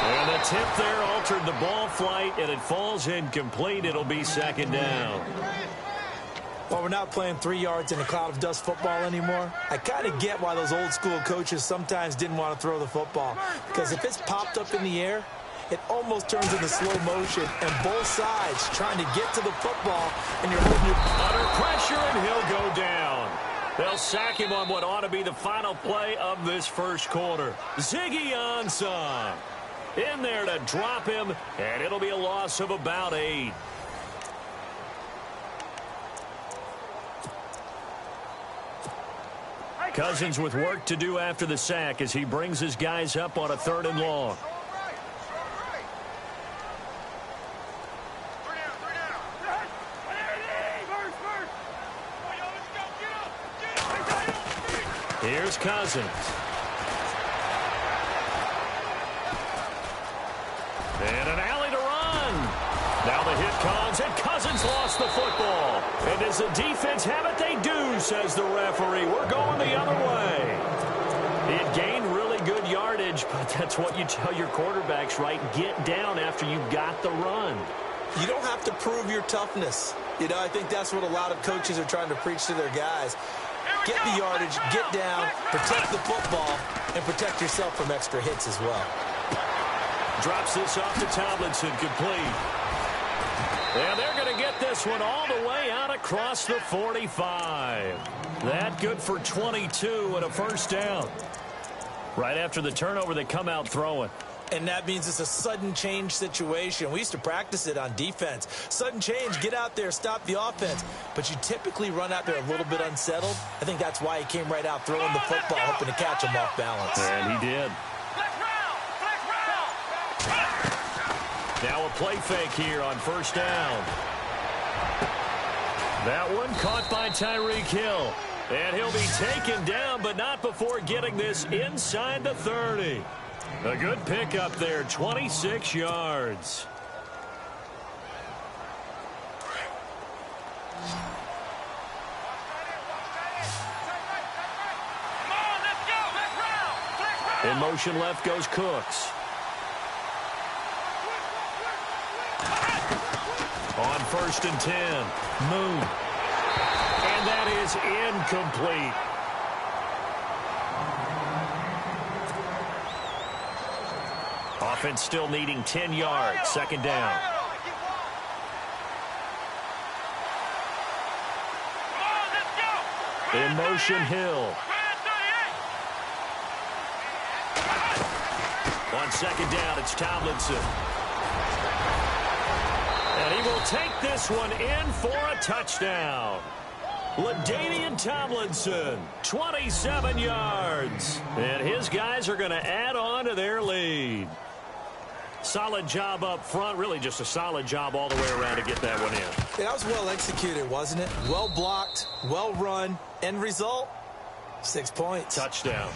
And the tip there altered the ball flight, and it falls incomplete. It'll be second down. Well, we're not playing 3 yards in a cloud of dust football anymore. I kind of get why those old school coaches sometimes didn't want to throw the football. Because if it's popped up in the air, it almost turns into slow motion. And both sides trying to get to the football, and you're holding your... Under pressure, and he'll go down. They'll sack him on what ought to be the final play of this first quarter. Ziggy Ansah in there to drop him, and it'll be a loss of about 8. Cousins with work to do after the sack as he brings his guys up on a 3rd and long. Here's Cousins. And an alley to run. Now the hit comes, and Cousins lost the football. And does the defense have it? They do, says the referee. We're going the other way. He had gained really good yardage, but that's what you tell your quarterbacks, right? Get down after you got the run. You don't have to prove your toughness. You know, I think that's what a lot of coaches are trying to preach to their guys. Get the yardage, get down, protect the football, and protect yourself from extra hits as well. Drops this off to Tomlinson, complete. And they're going to get this one all the way out across the 45. That good for 22 and a first down. Right after the turnover, they come out throwing. And that means it's a sudden change situation. We used to practice it on defense. Sudden change, get out there, stop the offense. But you typically run out there a little bit unsettled. I think that's why he came right out throwing the football, hoping to catch him off balance. And he did. Now a play fake here on first down. That one caught by Tyreek Hill. And he'll be taken down, but not before getting this inside the 30. A good pickup there, 26 yards. In motion left goes Cooks. On 1st and 10, Moon. And that is incomplete. Offense still needing 10 yards, 2nd down. In motion, Hill. On 2nd down, it's Tomlinson. And he will take this one in for a touchdown. LaDainian Tomlinson, 27 yards. And his guys are going to add on to their lead. Solid job up front. Really just a solid job all the way around to get that one in. Yeah, that was well executed, wasn't it? Well blocked, well run. End result, 6 points. Touchdown.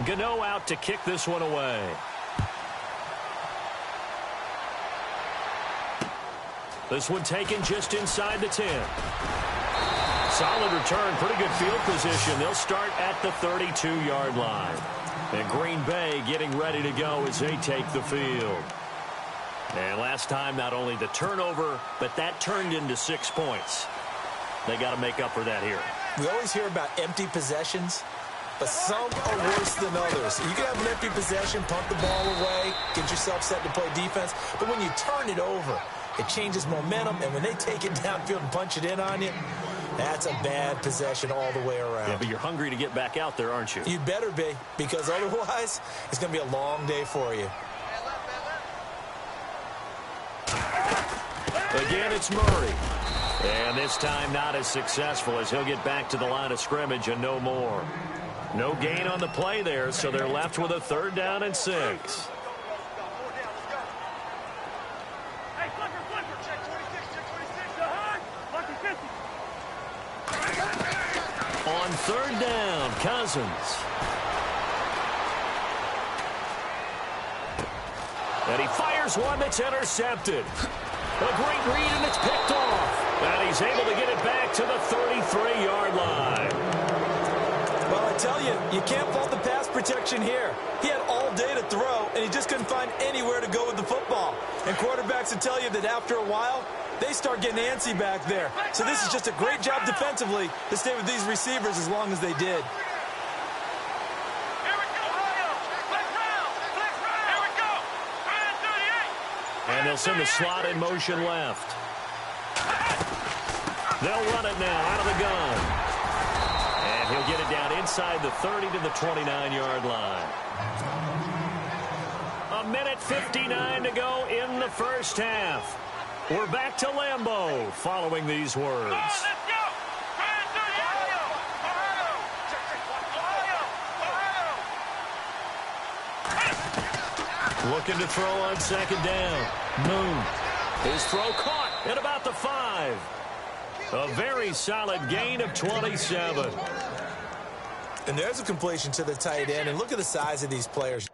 Gano out to kick this one away. This one taken just inside the 10. Solid return, pretty good field position. They'll start at the 32-yard line. And Green Bay getting ready to go as they take the field. And last time, not only the turnover, but that turned into 6 points. They got to make up for that here. We always hear about empty possessions, but some are worse than others. You can have an empty possession, pump the ball away, get yourself set to play defense, but when you turn it over, it changes momentum, and when they take it downfield and punch it in on you, that's a bad possession all the way around. Yeah, but you're hungry to get back out there, aren't you? You better be, because otherwise, it's going to be a long day for you. Again, it's Murray. And this time not as successful as he'll get back to the line of scrimmage and no more. No gain on the play there, so they're left with a 3rd down and 6. On 3rd down, Cousins. And he fires one that's intercepted. A great read, and it's picked off. And he's able to get it back to the 33-yard line. Well, I tell you, you can't fault the pass protection here. He had all day to throw, and he just couldn't find anywhere to go with the football. And quarterbacks will tell you that after a while, they start getting antsy back there. So this is just a great job defensively to stay with these receivers as long as they did. And they'll send the slot in motion left. They'll run it now out of the gun. And he'll get it down inside the 30 to the 29-yard line. 1:59 to go in the first half. We're back to Lambeau following these words. Looking to throw on 2nd down. Moon. His throw caught at about the 5. A very solid gain of 27. And there's a completion to the tight end. And look at the size of these players.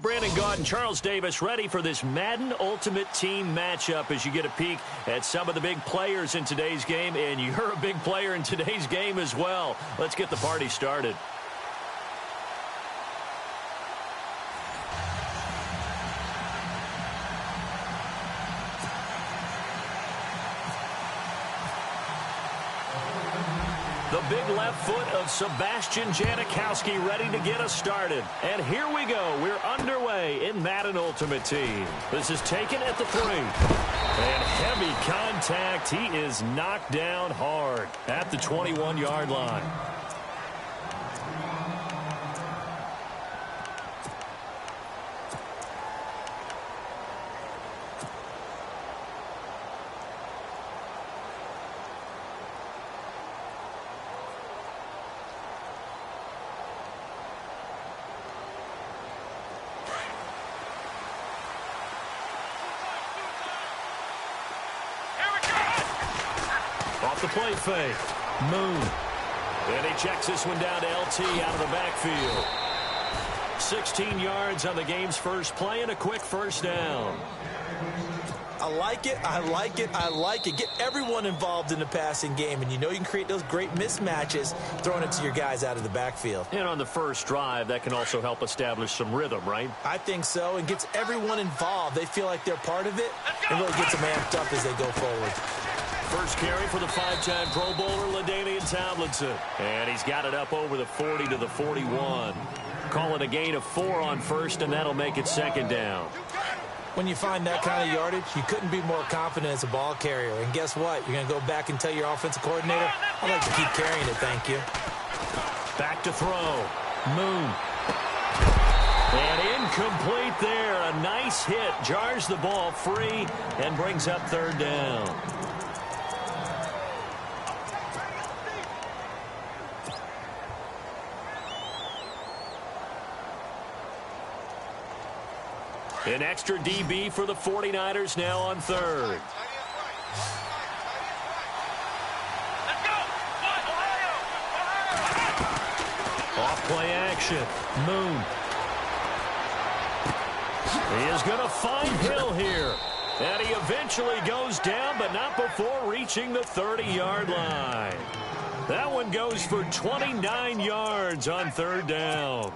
Brandon Gaudin and Charles Davis ready for this Madden Ultimate Team matchup as you get a peek at some of the big players in today's game, and you're a big player in today's game as well. Let's get the party started. The big left foot of Sebastian Janikowski ready to get us started. And here we go. We're underway in Madden Ultimate Team. This is taken at the 3. And heavy contact. He is knocked down hard at the 21-yard line. Off the play fake. Moon. And he checks this one down to LT out of the backfield. 16 yards on the game's first play and a quick first down. I like it. I like it. I like it. Get everyone involved in the passing game, and you know you can create those great mismatches throwing it to your guys out of the backfield. And on the first drive, that can also help establish some rhythm, right? I think so, and gets everyone involved. They feel like they're part of it, and really gets them amped up as they go forward. First carry for the 5-time Pro Bowler, LaDainian Tomlinson. And he's got it up over the 40 to the 41. Call it a gain of 4 on first, and that'll make it second down. When you find that kind of yardage, you couldn't be more confident as a ball carrier. And guess what? You're going to go back and tell your offensive coordinator, I'd like to keep carrying it, thank you. Back to throw. Moon. And incomplete there. A nice hit. Jars the ball free and brings up third down. An extra DB for the 49ers now on third. Off play action. Moon. He is going to find Hill here. And he eventually goes down, but not before reaching the 30-yard line. That one goes for 29 yards on third down.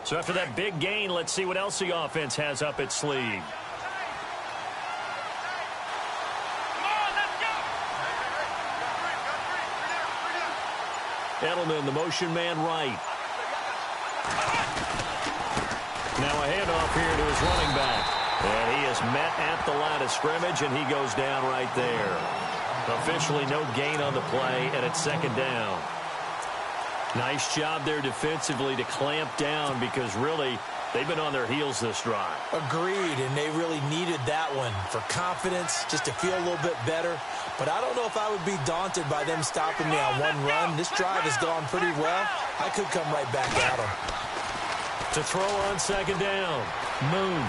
So after that big gain, let's see what else the offense has up its sleeve. Edelman, the motion man right. Now a handoff here to his running back. And he is met at the line of scrimmage, and he goes down right there. Officially no gain on the play, and it's second down. Nice job there defensively to clamp down because really they've been on their heels this drive. Agreed, and they really needed that one for confidence, just to feel a little bit better. But I don't know if I would be daunted by them stopping me on one run. This drive has gone pretty well. I could come right back at them. To throw on second down. Moon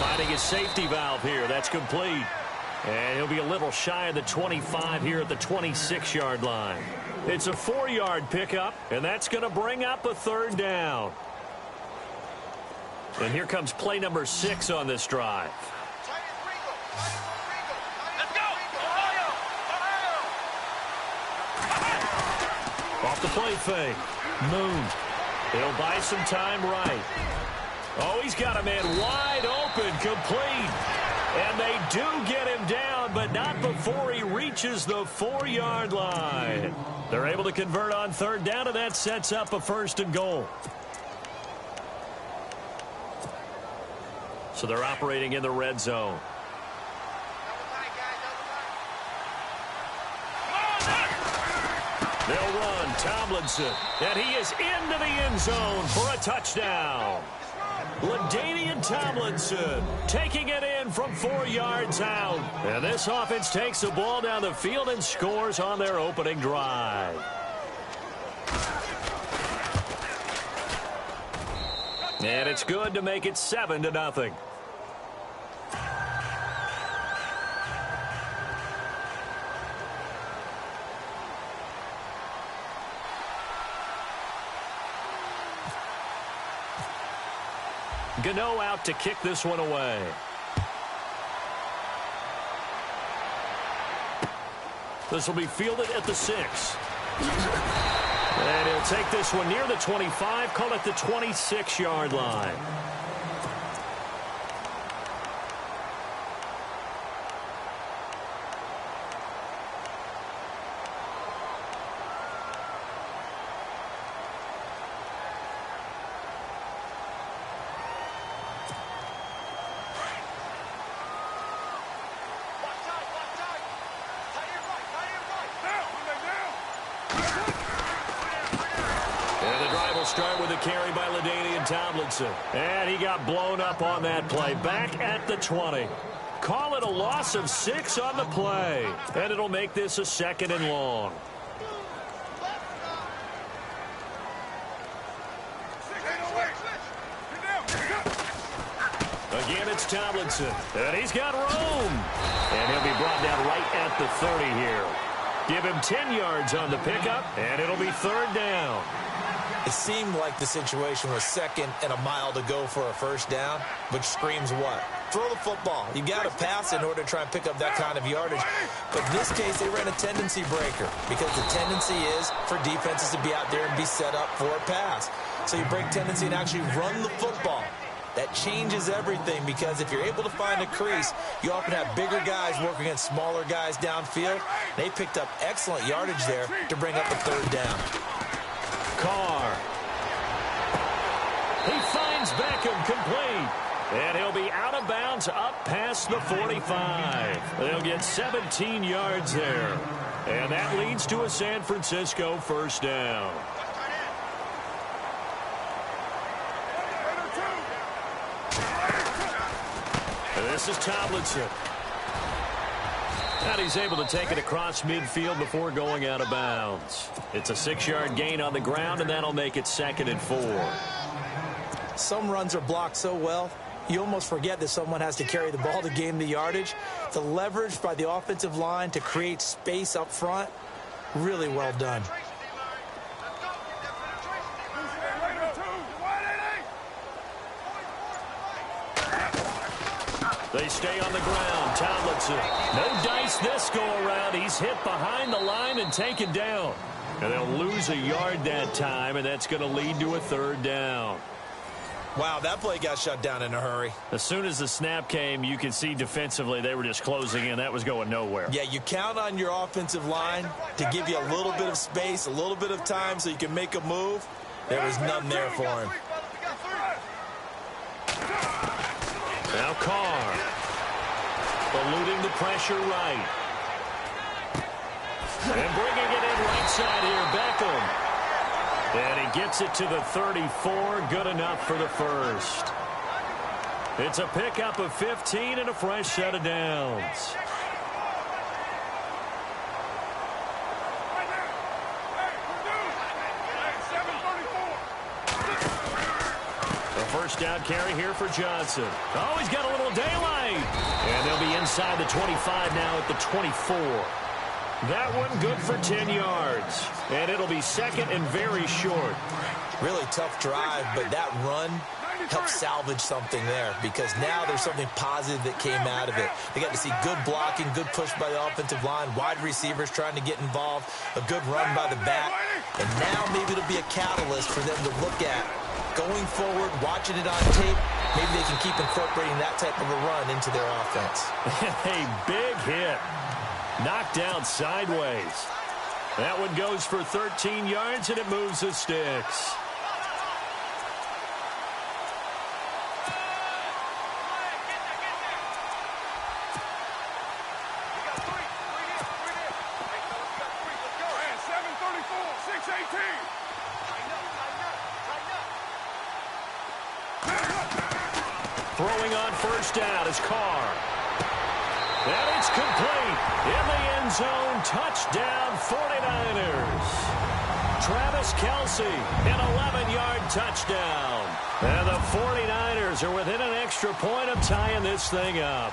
finding his safety valve here. That's complete. And he'll be a little shy of the 25 here at the 26-yard line. It's a 4-yard pickup, and that's going to bring up a third down. And here comes play number 6 on this drive. Off the play fake. Moon. He'll buy some time right. Oh, he's got a man wide open, complete. And they do get him down, but not before he reaches the 4-yard line. They're able to convert on third down, and that sets up a first and goal. So they're operating in the red zone. They'll run Tomlinson, and he is into the end zone for a touchdown. LaDainian Tomlinson taking it in from 4 yards out. And this offense takes the ball down the field and scores on their opening drive. And it's good to make it 7-0. Gano out to kick this one away. This will be fielded at the 6. And he'll take this one near the 25, call it the 26-yard line. Start with a carry by LaDainian Tomlinson. And he got blown up on that play. Back at the 20. Call it a loss of 6 on the play. And it'll make this a 2nd and long. Again, it's Tomlinson. And he's got room. And he'll be brought down right at the 30 here. Give him 10 yards on the pickup, and it'll be 3rd down. It seemed like the situation was 2nd and a mile to go for a 1st down, which screams what? Throw the football. You got to pass in order to try and pick up that kind of yardage. But in this case, they ran a tendency breaker because the tendency is for defenses to be out there and be set up for a pass. So you break tendency and actually run the football. That changes everything because if you're able to find a crease, you often have bigger guys working against smaller guys downfield. They picked up excellent yardage there to bring up a 3rd down. Carr. He finds Beckham complete. And he'll be out of bounds up past the 45. They'll get 17 yards there. And that leads to a San Francisco 1st down. And this is Tomlinson. And he's able to take it across midfield before going out of bounds. It's a 6-yard gain on the ground, and that'll make it 2nd and 4. Some runs are blocked so well, you almost forget that someone has to carry the ball to gain the yardage. The leverage by the offensive line to create space up front, really well done. They stay on the ground. Tomlinson. No dice this go-around. He's hit behind the line and taken down. And they'll lose a yard that time, and that's going to lead to a 3rd down. Wow, that play got shut down in a hurry. As soon as the snap came, you could see defensively they were just closing in. That was going nowhere. Yeah, you count on your offensive line to give you a little bit of space, a little bit of time so you can make a move. There was none there for him. Now Carr. Eluding the pressure right. And bringing it in right side here, Beckham. And he gets it to the 34, good enough for the 1st. It's a pickup of 15 and a fresh set of downs. A 1st down carry here for Johnson. Oh, he's got a little daylight. And they'll be inside the 25 now at the 24. That one good for 10 yards. And it'll be 2nd and very short. Really tough drive, but that run helped salvage something there because now there's something positive that came out of it. They got to see good blocking, good push by the offensive line, wide receivers trying to get involved, a good run by the back. And now maybe it'll be a catalyst for them to look at going forward, watching it on tape. Maybe they can keep incorporating that type of a run into their offense. A big hit. Knocked down sideways. That one goes for 13 yards, and it moves the sticks. Throwing on 1st down is Carr. And it's complete. In the end zone, touchdown 49ers. Travis Kelce, an 11-yard touchdown. And the 49ers are within an extra point of tying this thing up.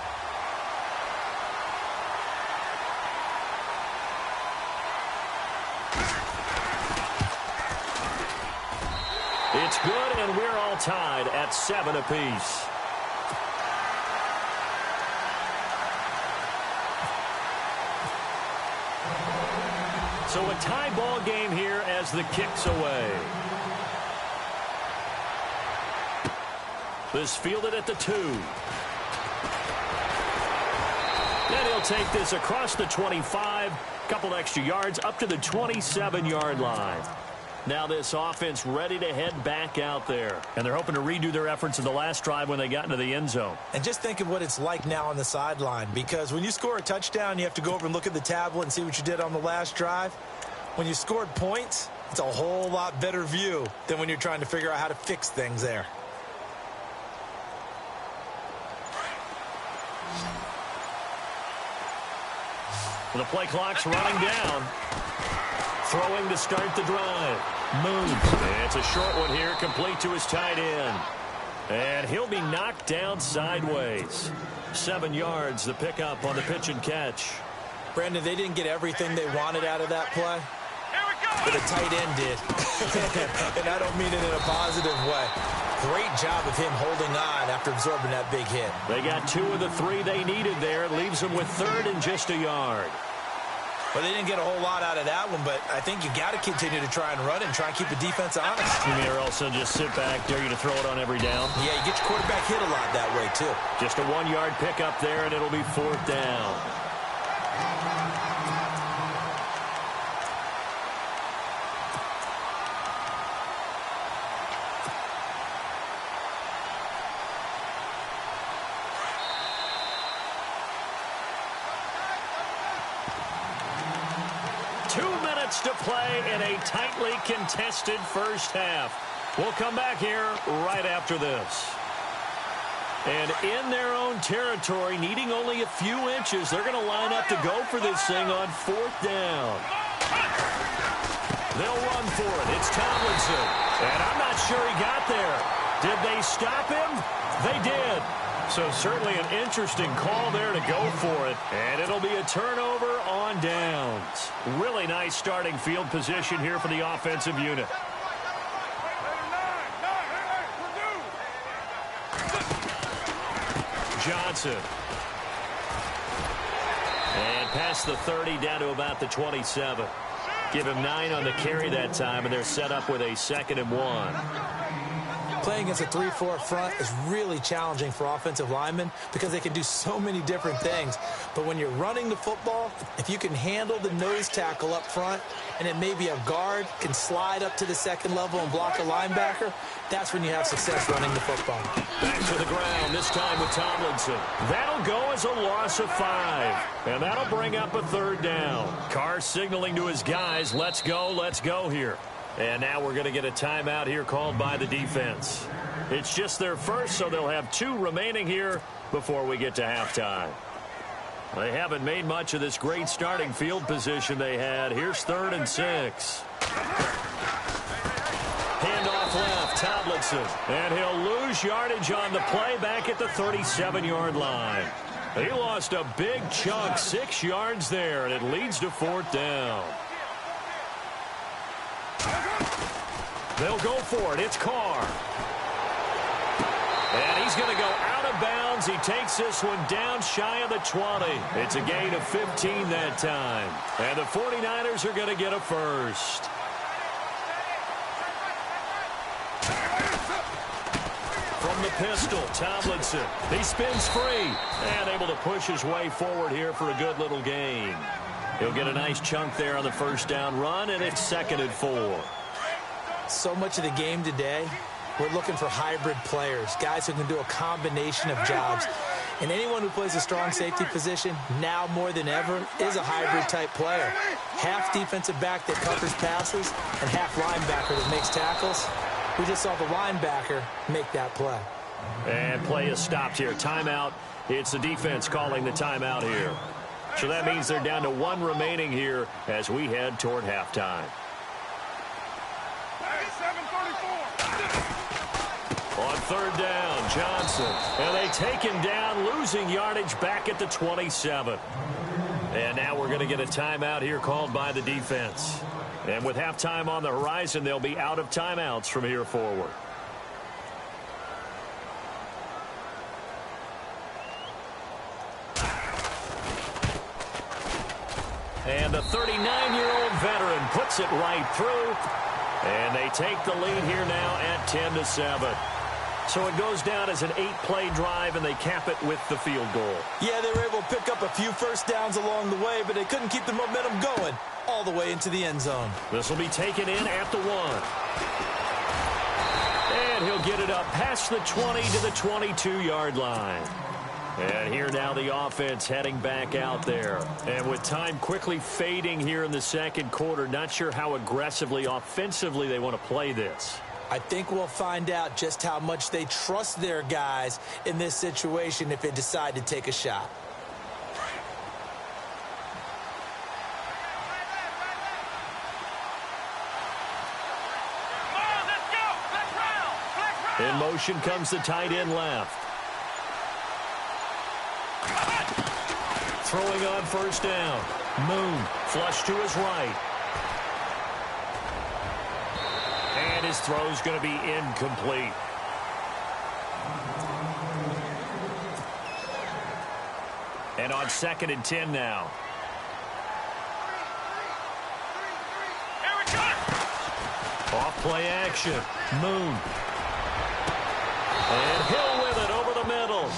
It's good, and we're all tied at 7 apiece. So a tie ball game here as the kick's away. This fielded at the 2. And he'll take this across the 25, couple extra yards up to the 27-yard line. Now this offense ready to head back out there. And they're hoping to redo their efforts in the last drive when they got into the end zone. And just think of what it's like now on the sideline, because when you score a touchdown, you have to go over and look at the tablet and see what you did on the last drive. When you scored points, it's a whole lot better view than when you're trying to figure out how to fix things there. The play clock's running down. Throwing to start the drive. Moves. It's a short one here, complete to his tight end. And he'll be knocked down sideways. 7 yards, the pickup on the pitch and catch. Brandon, they didn't get everything they wanted out of that play, but the tight end did. And I don't mean it in a positive way. Great job of him holding on after absorbing that big hit. They got 2 of the 3 they needed there. It leaves them with 3rd and just a yard. Well, they didn't get a whole lot out of that one, but I think you got to continue to try and run and try and keep the defense honest. You mean, or else they'll just sit back, dare you to throw it on every down? Yeah, you get your quarterback hit a lot that way, too. Just a 1-yard pickup there, and it'll be 4th down. To play in a tightly contested first half. We'll come back here right after this. And in their own territory, needing only a few inches, they're going to line up to go for this thing on 4th down. They'll run for it. It's Tomlinson. And I'm not sure he got there. Did they stop him? They did. So certainly an interesting call there to go for it. And it'll be a turnover on downs. Really nice starting field position here for the offensive unit. Johnson. And past the 30 down to about the 27. Give him 9 on the carry that time, and they're set up with a 2nd and 1. Playing against a 3-4 front is really challenging for offensive linemen because they can do so many different things. But when you're running the football, if you can handle the nose tackle up front and it maybe a guard can slide up to the 2nd level and block a linebacker, that's when you have success running the football. Back to the ground, this time with Tomlinson. That'll go as a loss of 5. And that'll bring up a 3rd down. Carr signaling to his guys, let's go here. And now we're going to get a timeout here called by the defense. It's just their first, so they'll have 2 remaining here before we get to halftime. They haven't made much of this great starting field position they had. Here's 3rd and 6. Handoff left, Tomlinson. And he'll lose yardage on the play back at the 37-yard line. He lost a big chunk, 6 yards there, and it leads to 4th down. They'll go for it. It's Carr. And he's going to go out of bounds. He takes this one down shy of the 20. It's a gain of 15 that time. And the 49ers are going to get a first. From the pistol, Tomlinson. He spins free and able to push his way forward here for a good little gain. He'll get a nice chunk there on the first down run, and it's 2nd and 4. So much of the game today, we're looking for hybrid players, guys who can do a combination of jobs. And anyone who plays a strong safety position, now more than ever, is a hybrid-type player. Half defensive back that covers passes and half linebacker that makes tackles. We just saw the linebacker make that play. And play is stopped here. Timeout. It's the defense calling the timeout here. So that means they're down to 1 remaining here as we head toward halftime. On 3rd down, Johnson. And they take him down, losing yardage back at the 27. And now we're going to get a timeout here called by the defense. And with halftime on the horizon, they'll be out of timeouts from here forward. And the 39-year-old veteran puts it right through. And they take the lead here now at 10-7. So it goes down as an 8-play drive, and they cap it with the field goal. Yeah, they were able to pick up a few first downs along the way, but they couldn't keep the momentum going all the way into the end zone. This will be taken in at the 1. And he'll get it up past the 20 to the 22-yard line. And here now the offense heading back out there. And with time quickly fading here in the second quarter, not sure how aggressively, offensively they want to play this. I think we'll find out just how much they trust their guys in this situation if they decide to take a shot. In motion comes the tight end left. Throwing on first down. Moon flush to his right. And his throw's going to be incomplete. And on 2nd and 10 now. Off play action. Moon. And Hill with it over the middle.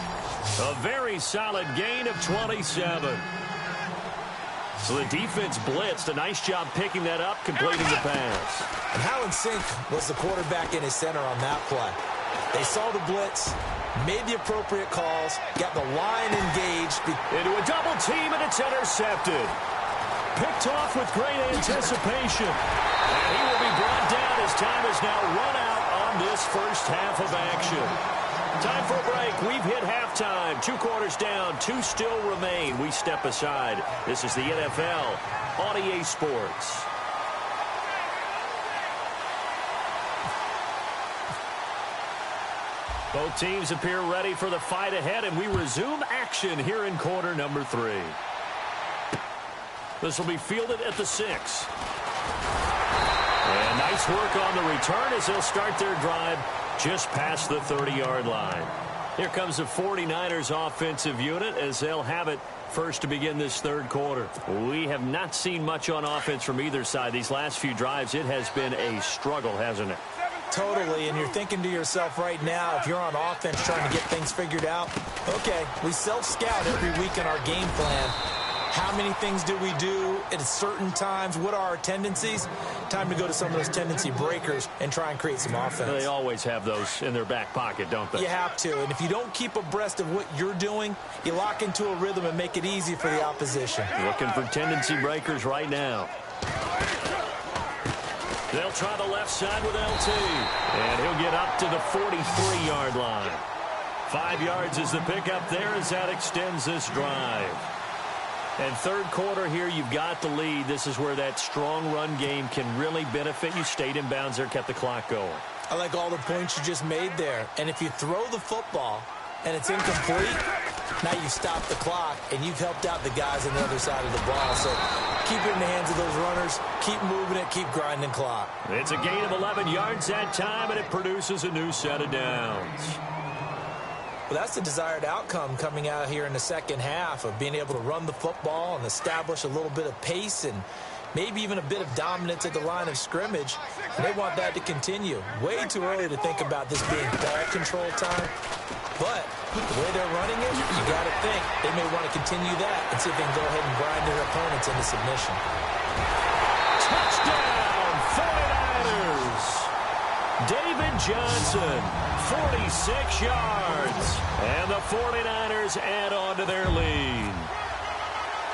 A very solid gain of 27. So the defense blitzed. A nice job picking that up, completing the pass. And Howland Sink was the quarterback in his center on that play. They saw the blitz, made the appropriate calls, got the line engaged. Into a double team, and it's intercepted. Picked off with great anticipation. And he will be brought down as time is now run out on this first half of action. Time for a break. We've hit halftime. 2 quarters down. 2 still remain. We step aside. This is the NFL on EA Sports. Both teams appear ready for the fight ahead, and we resume action here in quarter number 3. This will be fielded at the 6. And nice work on the return as they'll start their drive just past the 30-yard line. Here comes the 49ers offensive unit as they'll have it first to begin this third quarter. We have not seen much on offense from either side. These last few drives, it has been a struggle, hasn't it? Totally, and you're thinking to yourself right now, if you're on offense trying to get things figured out, okay, we self-scout every week in our game plan. How many things do we do at certain times? What are our tendencies? Time to go to some of those tendency breakers and try and create some offense. They always have those in their back pocket, don't they? You have to, and if you don't keep abreast of what you're doing, you lock into a rhythm and make it easy for the opposition. Looking for tendency breakers right now. They'll try the left side with LT. And he'll get up to the 43-yard line. 5 yards is the pickup there as that extends this drive. And third quarter here, you've got the lead. This is where that strong run game can really benefit you. Stayed in bounds there, kept the clock going. I like all the points you just made there. And if you throw the football and it's incomplete, now you've stopped the clock and you've helped out the guys on the other side of the ball. So keep it in the hands of those runners. Keep moving it. Keep grinding clock. It's a gain of 11 yards that time, and it produces a new set of downs. Well, that's the desired outcome coming out here in the second half of being able to run the football and establish a little bit of pace and maybe even a bit of dominance at the line of scrimmage. And they want that to continue. Way too early to think about this being ball control time. But the way they're running it, you got to think they may want to continue that and see if they can go ahead and grind their opponents into submission. Touchdown, 49ers. David Johnson, 46 yards. And the 49ers add on to their lead.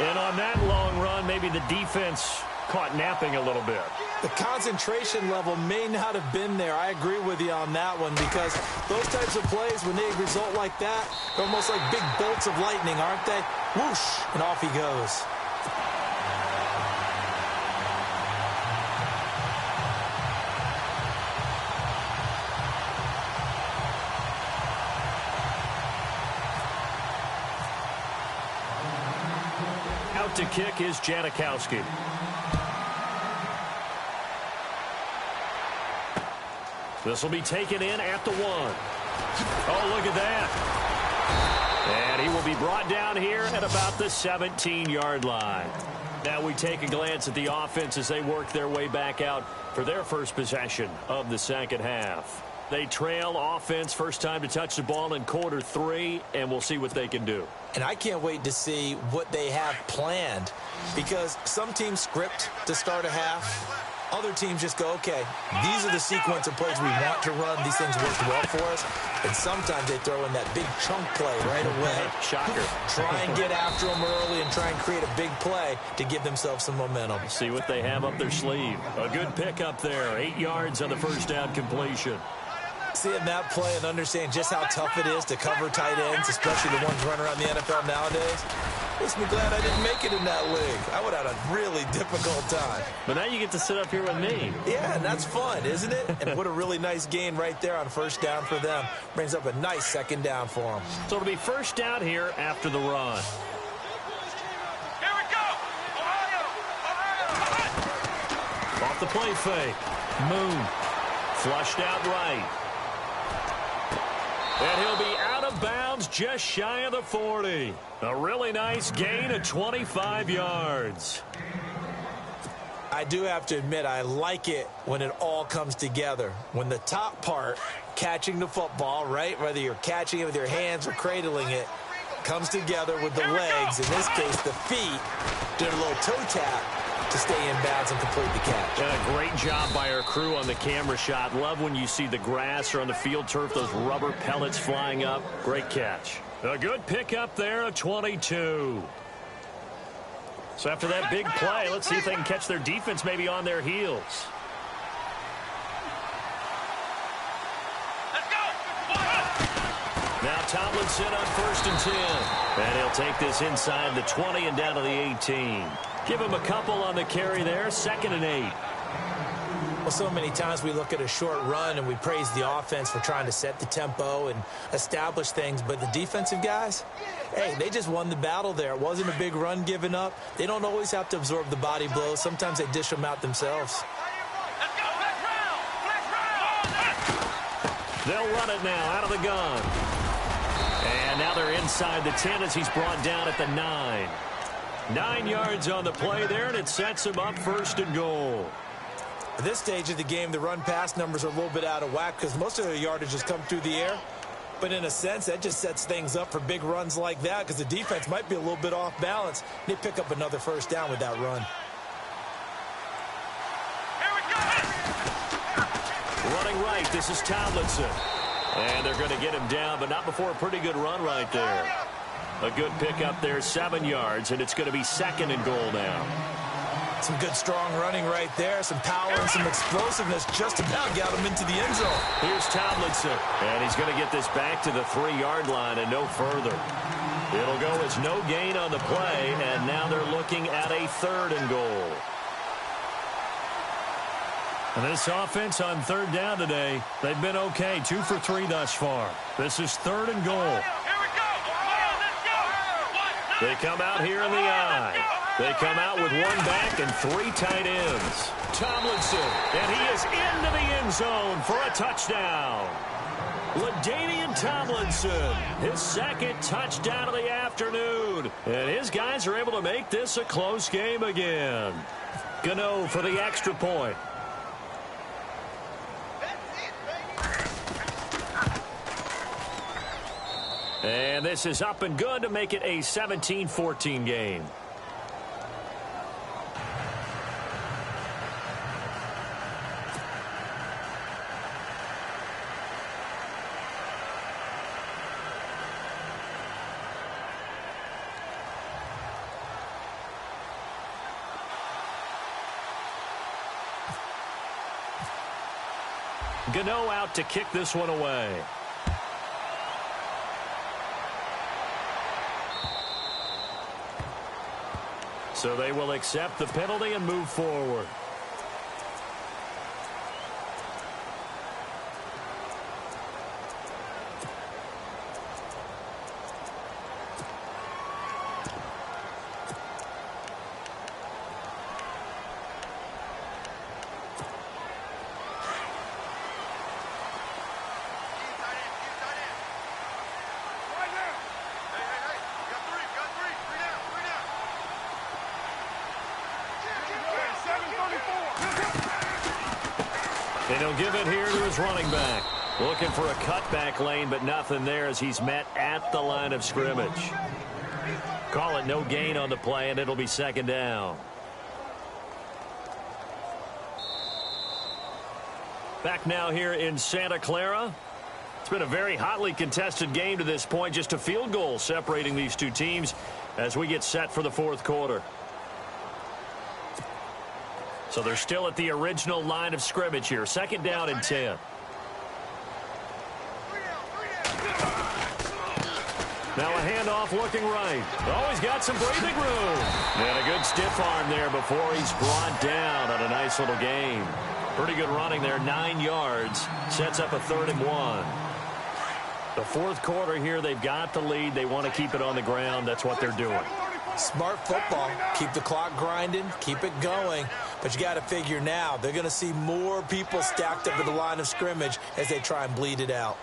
And on that long run, maybe the defense caught napping a little bit. The concentration level may not have been there. I agree with you on that one because those types of plays, when they result like that, they're almost like big bolts of lightning, aren't they? Whoosh, and off he goes. Out to kick is Janikowski. This will be taken in at the 1. Oh, look at that. And he will be brought down here at about the 17-yard line. Now we take a glance at the offense as they work their way back out for their first possession of the second half. They trail offense, first time to touch the ball in quarter 3, and we'll see what they can do. And I can't wait to see what they have planned, because some teams script to start a half. Other teams just go, okay, these are the sequence of plays we want to run. These things worked well for us. And sometimes they throw in that big chunk play right away. Shocker. Try and get after them early and try and create a big play to give themselves some momentum. See what they have up their sleeve. A good pick up there. 8 yards on the first down completion. Seeing that play and understand just how tough it is to cover tight ends, especially the ones running around the NFL nowadays, makes me glad I didn't make it in that league. I would have had a really difficult time. But now you get to sit up here with me. Yeah, and that's fun, isn't it? And what a really nice gain right there on first down for them. Brings up a nice second down for them. So it'll be first down here after the run. Here we go! Ohio! Off the play fake. Moon. Flushed out right. And he'll be out of bounds just shy of the 40. A really nice gain of 25 yards. I do have to admit, I like it when it all comes together. When the top part, catching the football, right, whether you're catching it with your hands or cradling it, comes together with the legs, in this case the feet, doing a little toe tap to stay in bounds and complete the catch. And a great job by our crew on the camera shot. Love when you see the grass or on the field turf, those rubber pellets flying up. Great catch. A good pick up there of 22. So after that big play, let's see if they can catch their defense maybe on their heels. Let's go! Now Tomlinson on 1st and 10. And he'll take this inside the 20 and down to the 18. Give him a couple on the carry there. 2nd and 8. Well, so many times we look at a short run and we praise the offense for trying to set the tempo and establish things, but the defensive guys, hey, they just won the battle there. It wasn't a big run given up. They don't always have to absorb the body blows. Sometimes they dish them out themselves. Let's go! Flex round! They'll run it now out of the gun. And now they're inside the 10 as he's brought down at the 9. 9 yards on the play there, and it sets him up 1st and goal. At this stage of the game, the run-pass numbers are a little bit out of whack because most of the yardage has come through the air. But in a sense, that just sets things up for big runs like that because the defense might be a little bit off balance. They pick up another first down with that run. Here we go! Running right, this is Tomlinson. And they're going to get him down, but not before a pretty good run right there. A good pick up there, 7 yards, and it's going to be 2nd and goal now. Some good, strong running right there. Some power and some explosiveness just about got him into the end zone. Here's Tomlinson, and he's going to get this back to the 3-yard line and no further. It'll go as no gain on the play, and now they're looking at a 3rd and goal. And this offense on 3rd down today, they've been okay. 2 for 3 thus far. This is 3rd and goal. Here we go! Ohio, let's go! They come out here in the eye. They come out with 1 back and 3 tight ends. Tomlinson, and he is into the end zone for a touchdown. LaDainian Tomlinson, his 2nd touchdown of the afternoon. And his guys are able to make this a close game again. Gano for the extra point. And this is up and good to make it a 17-14 game. Gano out to kick this one away. So they will accept the penalty and move forward. And he'll give it here to his running back. Looking for a cutback lane, but nothing there as he's met at the line of scrimmage. Call it no gain on the play, and it'll be second down. Back now here in Santa Clara. It's been a very hotly contested game to this point. Just a field goal separating these two teams as we get set for the fourth quarter. So they're still at the original line of scrimmage here. Second down and 10. Now a handoff looking right. Oh, he's got some breathing room. And a good stiff arm there before he's brought down on a nice little gain. Pretty good running there, 9 yards. Sets up a 3rd and 1. The fourth quarter here, they've got the lead. They want to keep it on the ground. That's what they're doing. Smart football. Keep the clock grinding. Keep it going. But you got to figure now, they're going to see more people stacked up at the line of scrimmage as they try and bleed it out.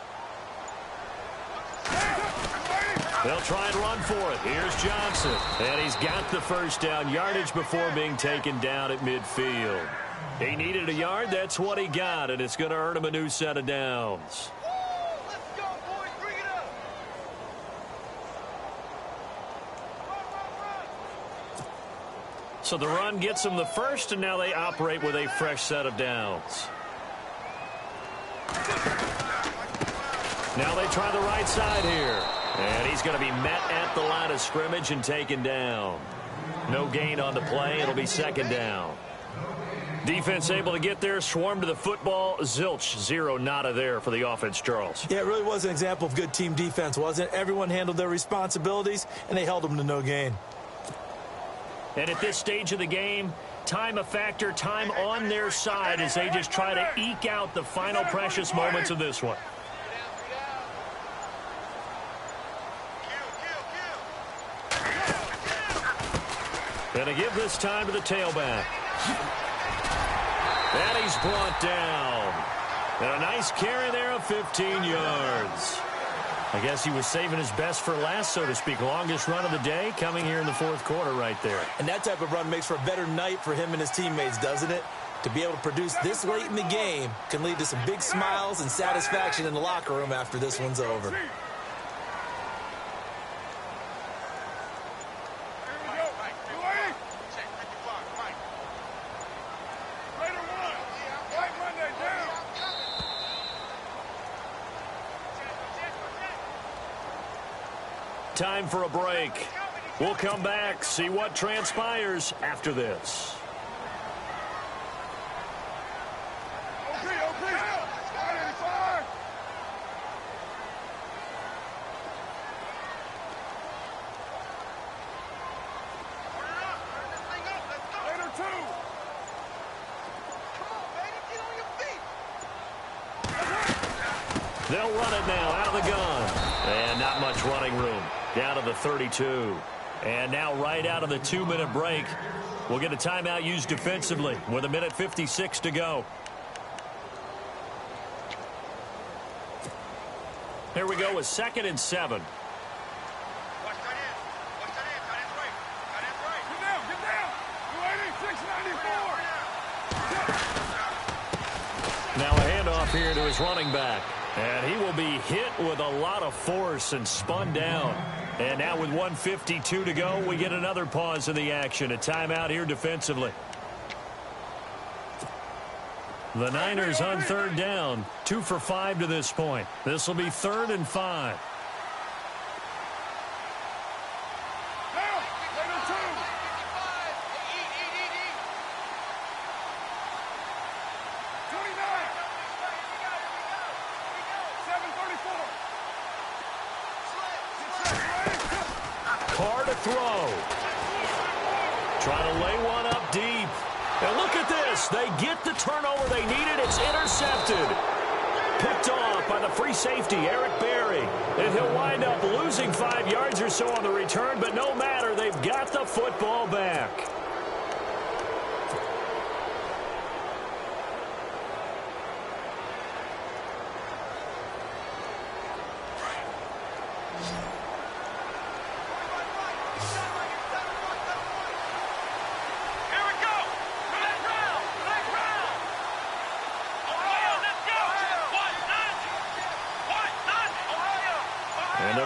They'll try and run for it. Here's Johnson. And he's got the first down yardage before being taken down at midfield. He needed a yard. That's what he got, and it's going to earn him a new set of downs. Let's go, boys. Bring it up. So the run gets them the first, and now they operate with a fresh set of downs. Now they try the right side here. And he's going to be met at the line of scrimmage and taken down. No gain on the play. It'll be second down. Defense able to get there, swarm to the football. Zilch, 0 nada there for the offense, Charles. Yeah, it really was an example of good team defense, wasn't it? Everyone handled their responsibilities, and they held them to no gain. And at this stage of the game, time a factor, time on their side as they just try to eke out the final precious moments of this one. And to give this time to the tailback. And he's brought down. And a nice carry there of 15 yards. I guess he was saving his best for last, so to speak. Longest run of the day coming here in the fourth quarter right there. And that type of run makes for a better night for him and his teammates, doesn't it? To be able to produce this late in the game can lead to some big smiles and satisfaction in the locker room after this one's over. Time for a break. We'll come back, see what transpires after this. They'll run it now out of the gun. And not much running room. Down to the 32. And now right out of the 2-minute break, we'll get a timeout used defensively with 1:56 to go. Here we go with 2nd and 7. Now a handoff here to his running back. And he will be hit with a lot of force and spun down. And now with 1:52 to go, we get another pause in the action. A timeout here defensively. The Niners on 3rd down. 2 for 5 to this point. This will be 3rd and 5. Carr to throw. Trying to lay one up deep. And look at this. They get the turnover they needed. It's intercepted. Picked off by the free safety, Eric Berry. And he'll wind up losing 5 yards or so on the return, but no matter, they've got the football back.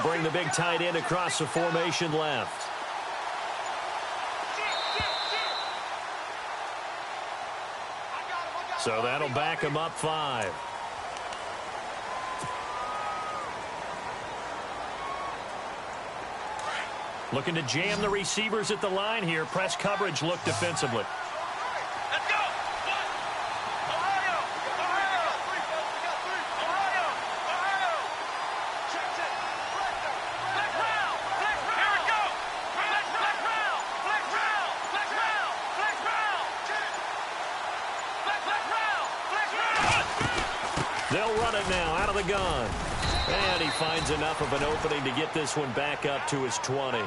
They'll bring the big tight end across the formation left. So that'll back him up 5. Looking to jam the receivers at the line here. Press coverage look defensively. Let's go! Ohio! Ohio! Ohio! Ohio! Check it. Flex round! Flex round! Here we go! Flex round! Flex round! Flex round! Flex round! Flex round! Flex round! They'll run it now out of the gun. And he finds enough of an opening to get this one back up to his 20.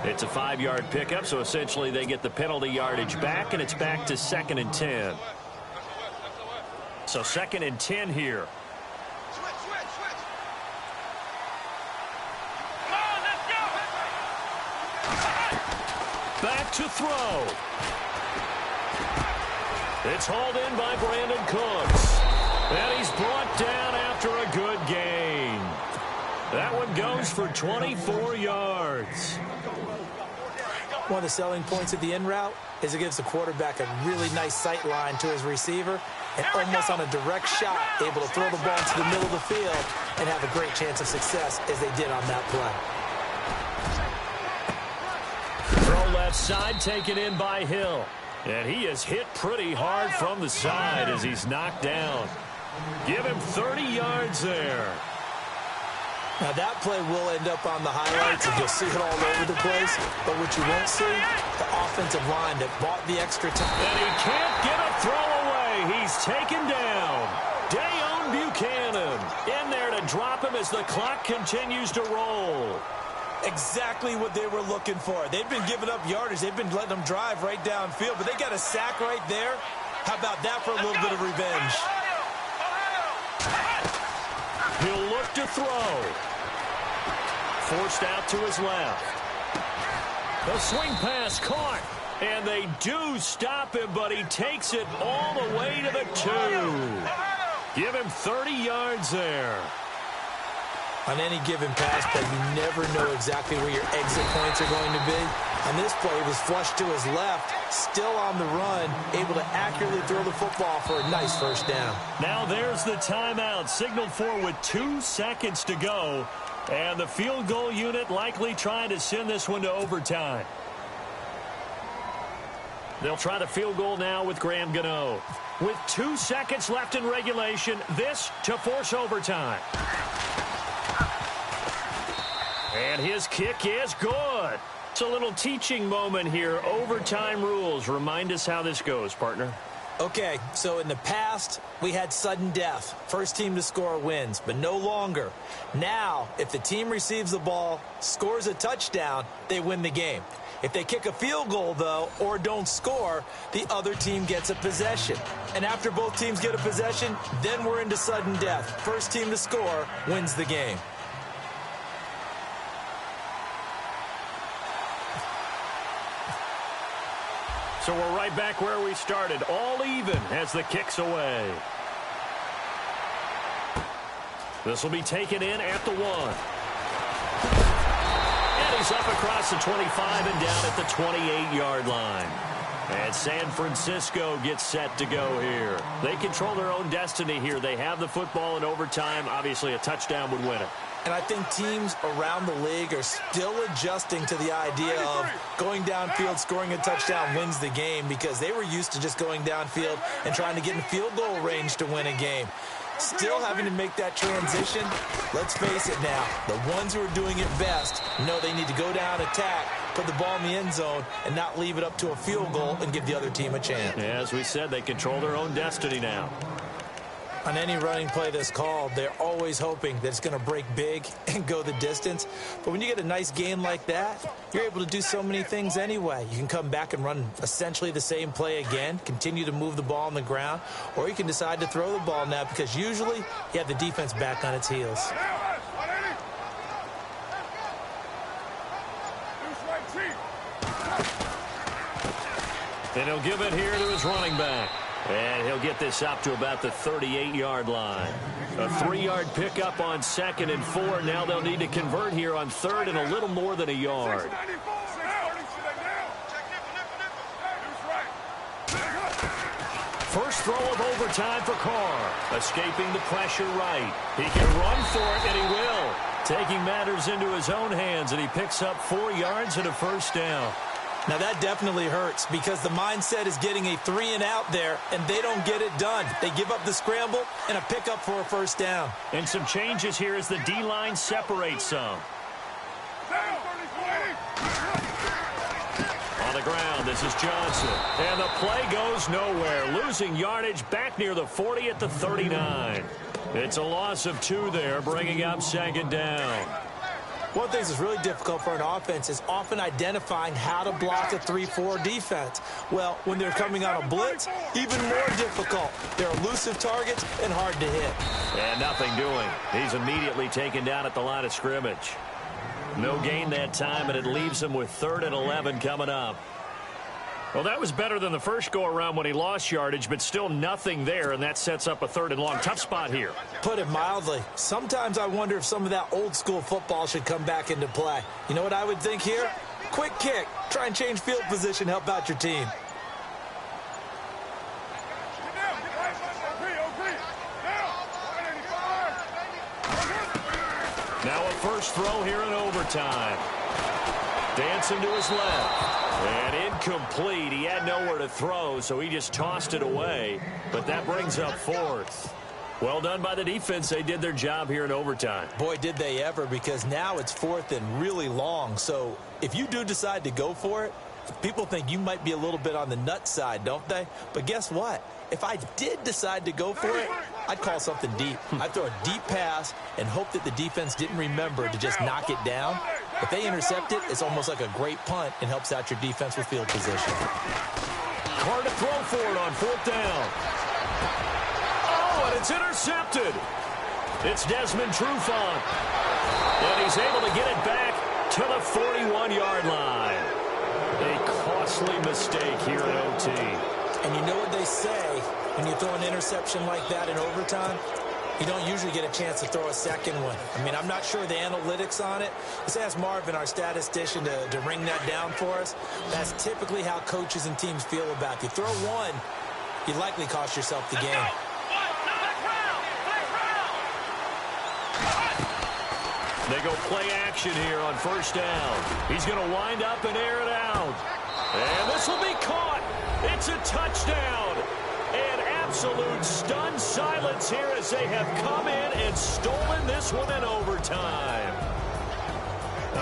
It's a 5-yard pickup, so essentially they get the penalty yardage back, and it's back to 2nd and 10. So 2nd and 10 here. Switch! Come on, let's go! Back to throw. It's hauled in by Brandon Cooks. And he's brought down after a good gain. That one goes for 24 yards. One of the selling points of the in route is it gives the quarterback a really nice sight line to his receiver and almost on a direct shot able to throw the ball into the middle of the field and have a great chance of success as they did on that play. Throw left side taken in by Hill. And he is hit pretty hard from the side as he's knocked down. Give him 30 yards there. Now that play will end up on the highlights and you'll see it all over the place. But what you won't see, the offensive line that bought the extra time. And he can't get a throw away. He's taken down. Dayon Buchanan in there to drop him as the clock continues to roll. Exactly what they were looking for. They've been giving up yardage. They've been letting them drive right downfield, but they got a sack right there. How about that for a little bit of revenge? He'll look to throw. Forced out to his left. The swing pass caught. And they do stop him, but he takes it all the way to the 2. Give him 30 yards there. On any given pass play, you never know exactly where your exit points are going to be. On this play, he was flushed to his left, still on the run, able to accurately throw the football for a nice first down. Now there's the timeout, signaled for with 2 seconds to go. And the field goal unit likely trying to send this one to overtime. They'll try the field goal now with Graham Gano. With 2 seconds left in regulation, this to force overtime. And his kick is good. It's a little teaching moment here. Overtime rules. Remind us how this goes, partner. Okay, so in the past, we had sudden death. First team to score wins, but no longer. Now, if the team receives the ball, scores a touchdown, they win the game. If they kick a field goal, though, or don't score, the other team gets a possession. And after both teams get a possession, then we're into sudden death. First team to score wins the game. So we're right back where we started, all even as the kick's away. This will be taken in at the 1. And he's up across the 25 and down at the 28-yard line. And San Francisco gets set to go here. They control their own destiny here. They have the football in overtime. Obviously, a touchdown would win it. And I think teams around the league are still adjusting to the idea of going downfield, scoring a touchdown wins the game because they were used to just going downfield and trying to get in field goal range to win a game. Still having to make that transition. Let's face it now, the ones who are doing it best know they need to go down, attack, put the ball in the end zone, and not leave it up to a field goal and give the other team a chance. Yeah, as we said, they control their own destiny now. On any running play that's called, they're always hoping that it's going to break big and go the distance. But when you get a nice gain like that, you're able to do so many things anyway. You can come back and run essentially the same play again, continue to move the ball on the ground, or you can decide to throw the ball now because usually you have the defense back on its heels. And he'll give it here to his running back. And he'll get this up to about the 38-yard line. A 3-yard pickup on 2nd and 4. Now they'll need to convert here on 3rd and a little more than a yard. First throw of overtime for Carr. Escaping the pressure right. He can run for it, and he will. Taking matters into his own hands, and he picks up 4 yards and a first down. Now that definitely hurts because the mindset is getting a 3-and-out there, and they don't get it done. They give up the scramble and a pickup for a first down. And some changes here as the D-line separates some. On the ground, this is Johnson. And the play goes nowhere. Losing yardage back near the 40 at the 39. It's a loss of 2 there, bringing up 2nd down. One thing that's really difficult for an offense is often identifying how to block a 3-4 defense. Well, when they're coming on a blitz, even more difficult. They're elusive targets and hard to hit. And nothing doing. He's immediately taken down at the line of scrimmage. No gain that time, and it leaves him with 3rd and 11 coming up. Well, that was better than the first go-around when he lost yardage, but still nothing there, and that sets up a 3rd and long. Tough spot here. Put it mildly. Sometimes I wonder if some of that old-school football should come back into play. You know what I would think here? Quick kick. Try and change field position, help out your team. Now a first throw here in overtime. Dancing to his left. And incomplete. He had nowhere to throw, so he just tossed it away. But that brings up 4th. Well done by the defense. They did their job here in overtime. Boy, did they ever, because now it's 4th and really long. So if you do decide to go for it, people think you might be a little bit on the nut side, don't they? But guess what? If I did decide to go for it, I'd call something deep. I'd throw a deep pass and hope that the defense didn't remember to just knock it down. If they intercept it, it's almost like a great punt and helps out your defense with field position. Carr to throw for it on 4th down. Oh, and it's intercepted. It's Desmond Trufant. And he's able to get it back to the 41-yard line. A costly mistake here in OT. And you know what they say, when you throw an interception like that in overtime, you don't usually get a chance to throw a second one. I mean, I'm not sure the analytics on it. Let's ask Marvin, our statistician, to ring that down for us. That's typically how coaches and teams feel about you. Throw one, you likely cost yourself the game. They go play action here on 1st down. He's going to wind up and air it out. And this will be caught. It's a touchdown. And absolute stunned silence here as they have come in and stolen this one in overtime.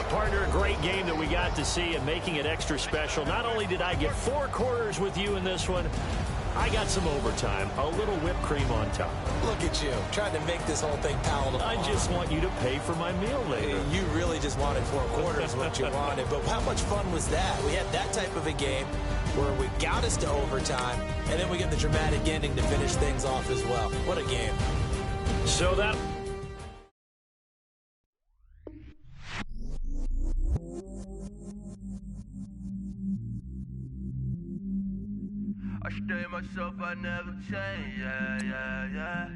Partner, a great game that we got to see and making it extra special. Not only did I get 4 quarters with you in this one, I got some overtime, a little whipped cream on top. Look at you, trying to make this whole thing palatable. I just want you to pay for my meal later. You really just wanted 4 quarters what you wanted, but how much fun was that? We had that type of a game where we got us to overtime, and then we get the dramatic ending to finish things off as well. What a game. So that... I stay myself, I never change, yeah, yeah, yeah.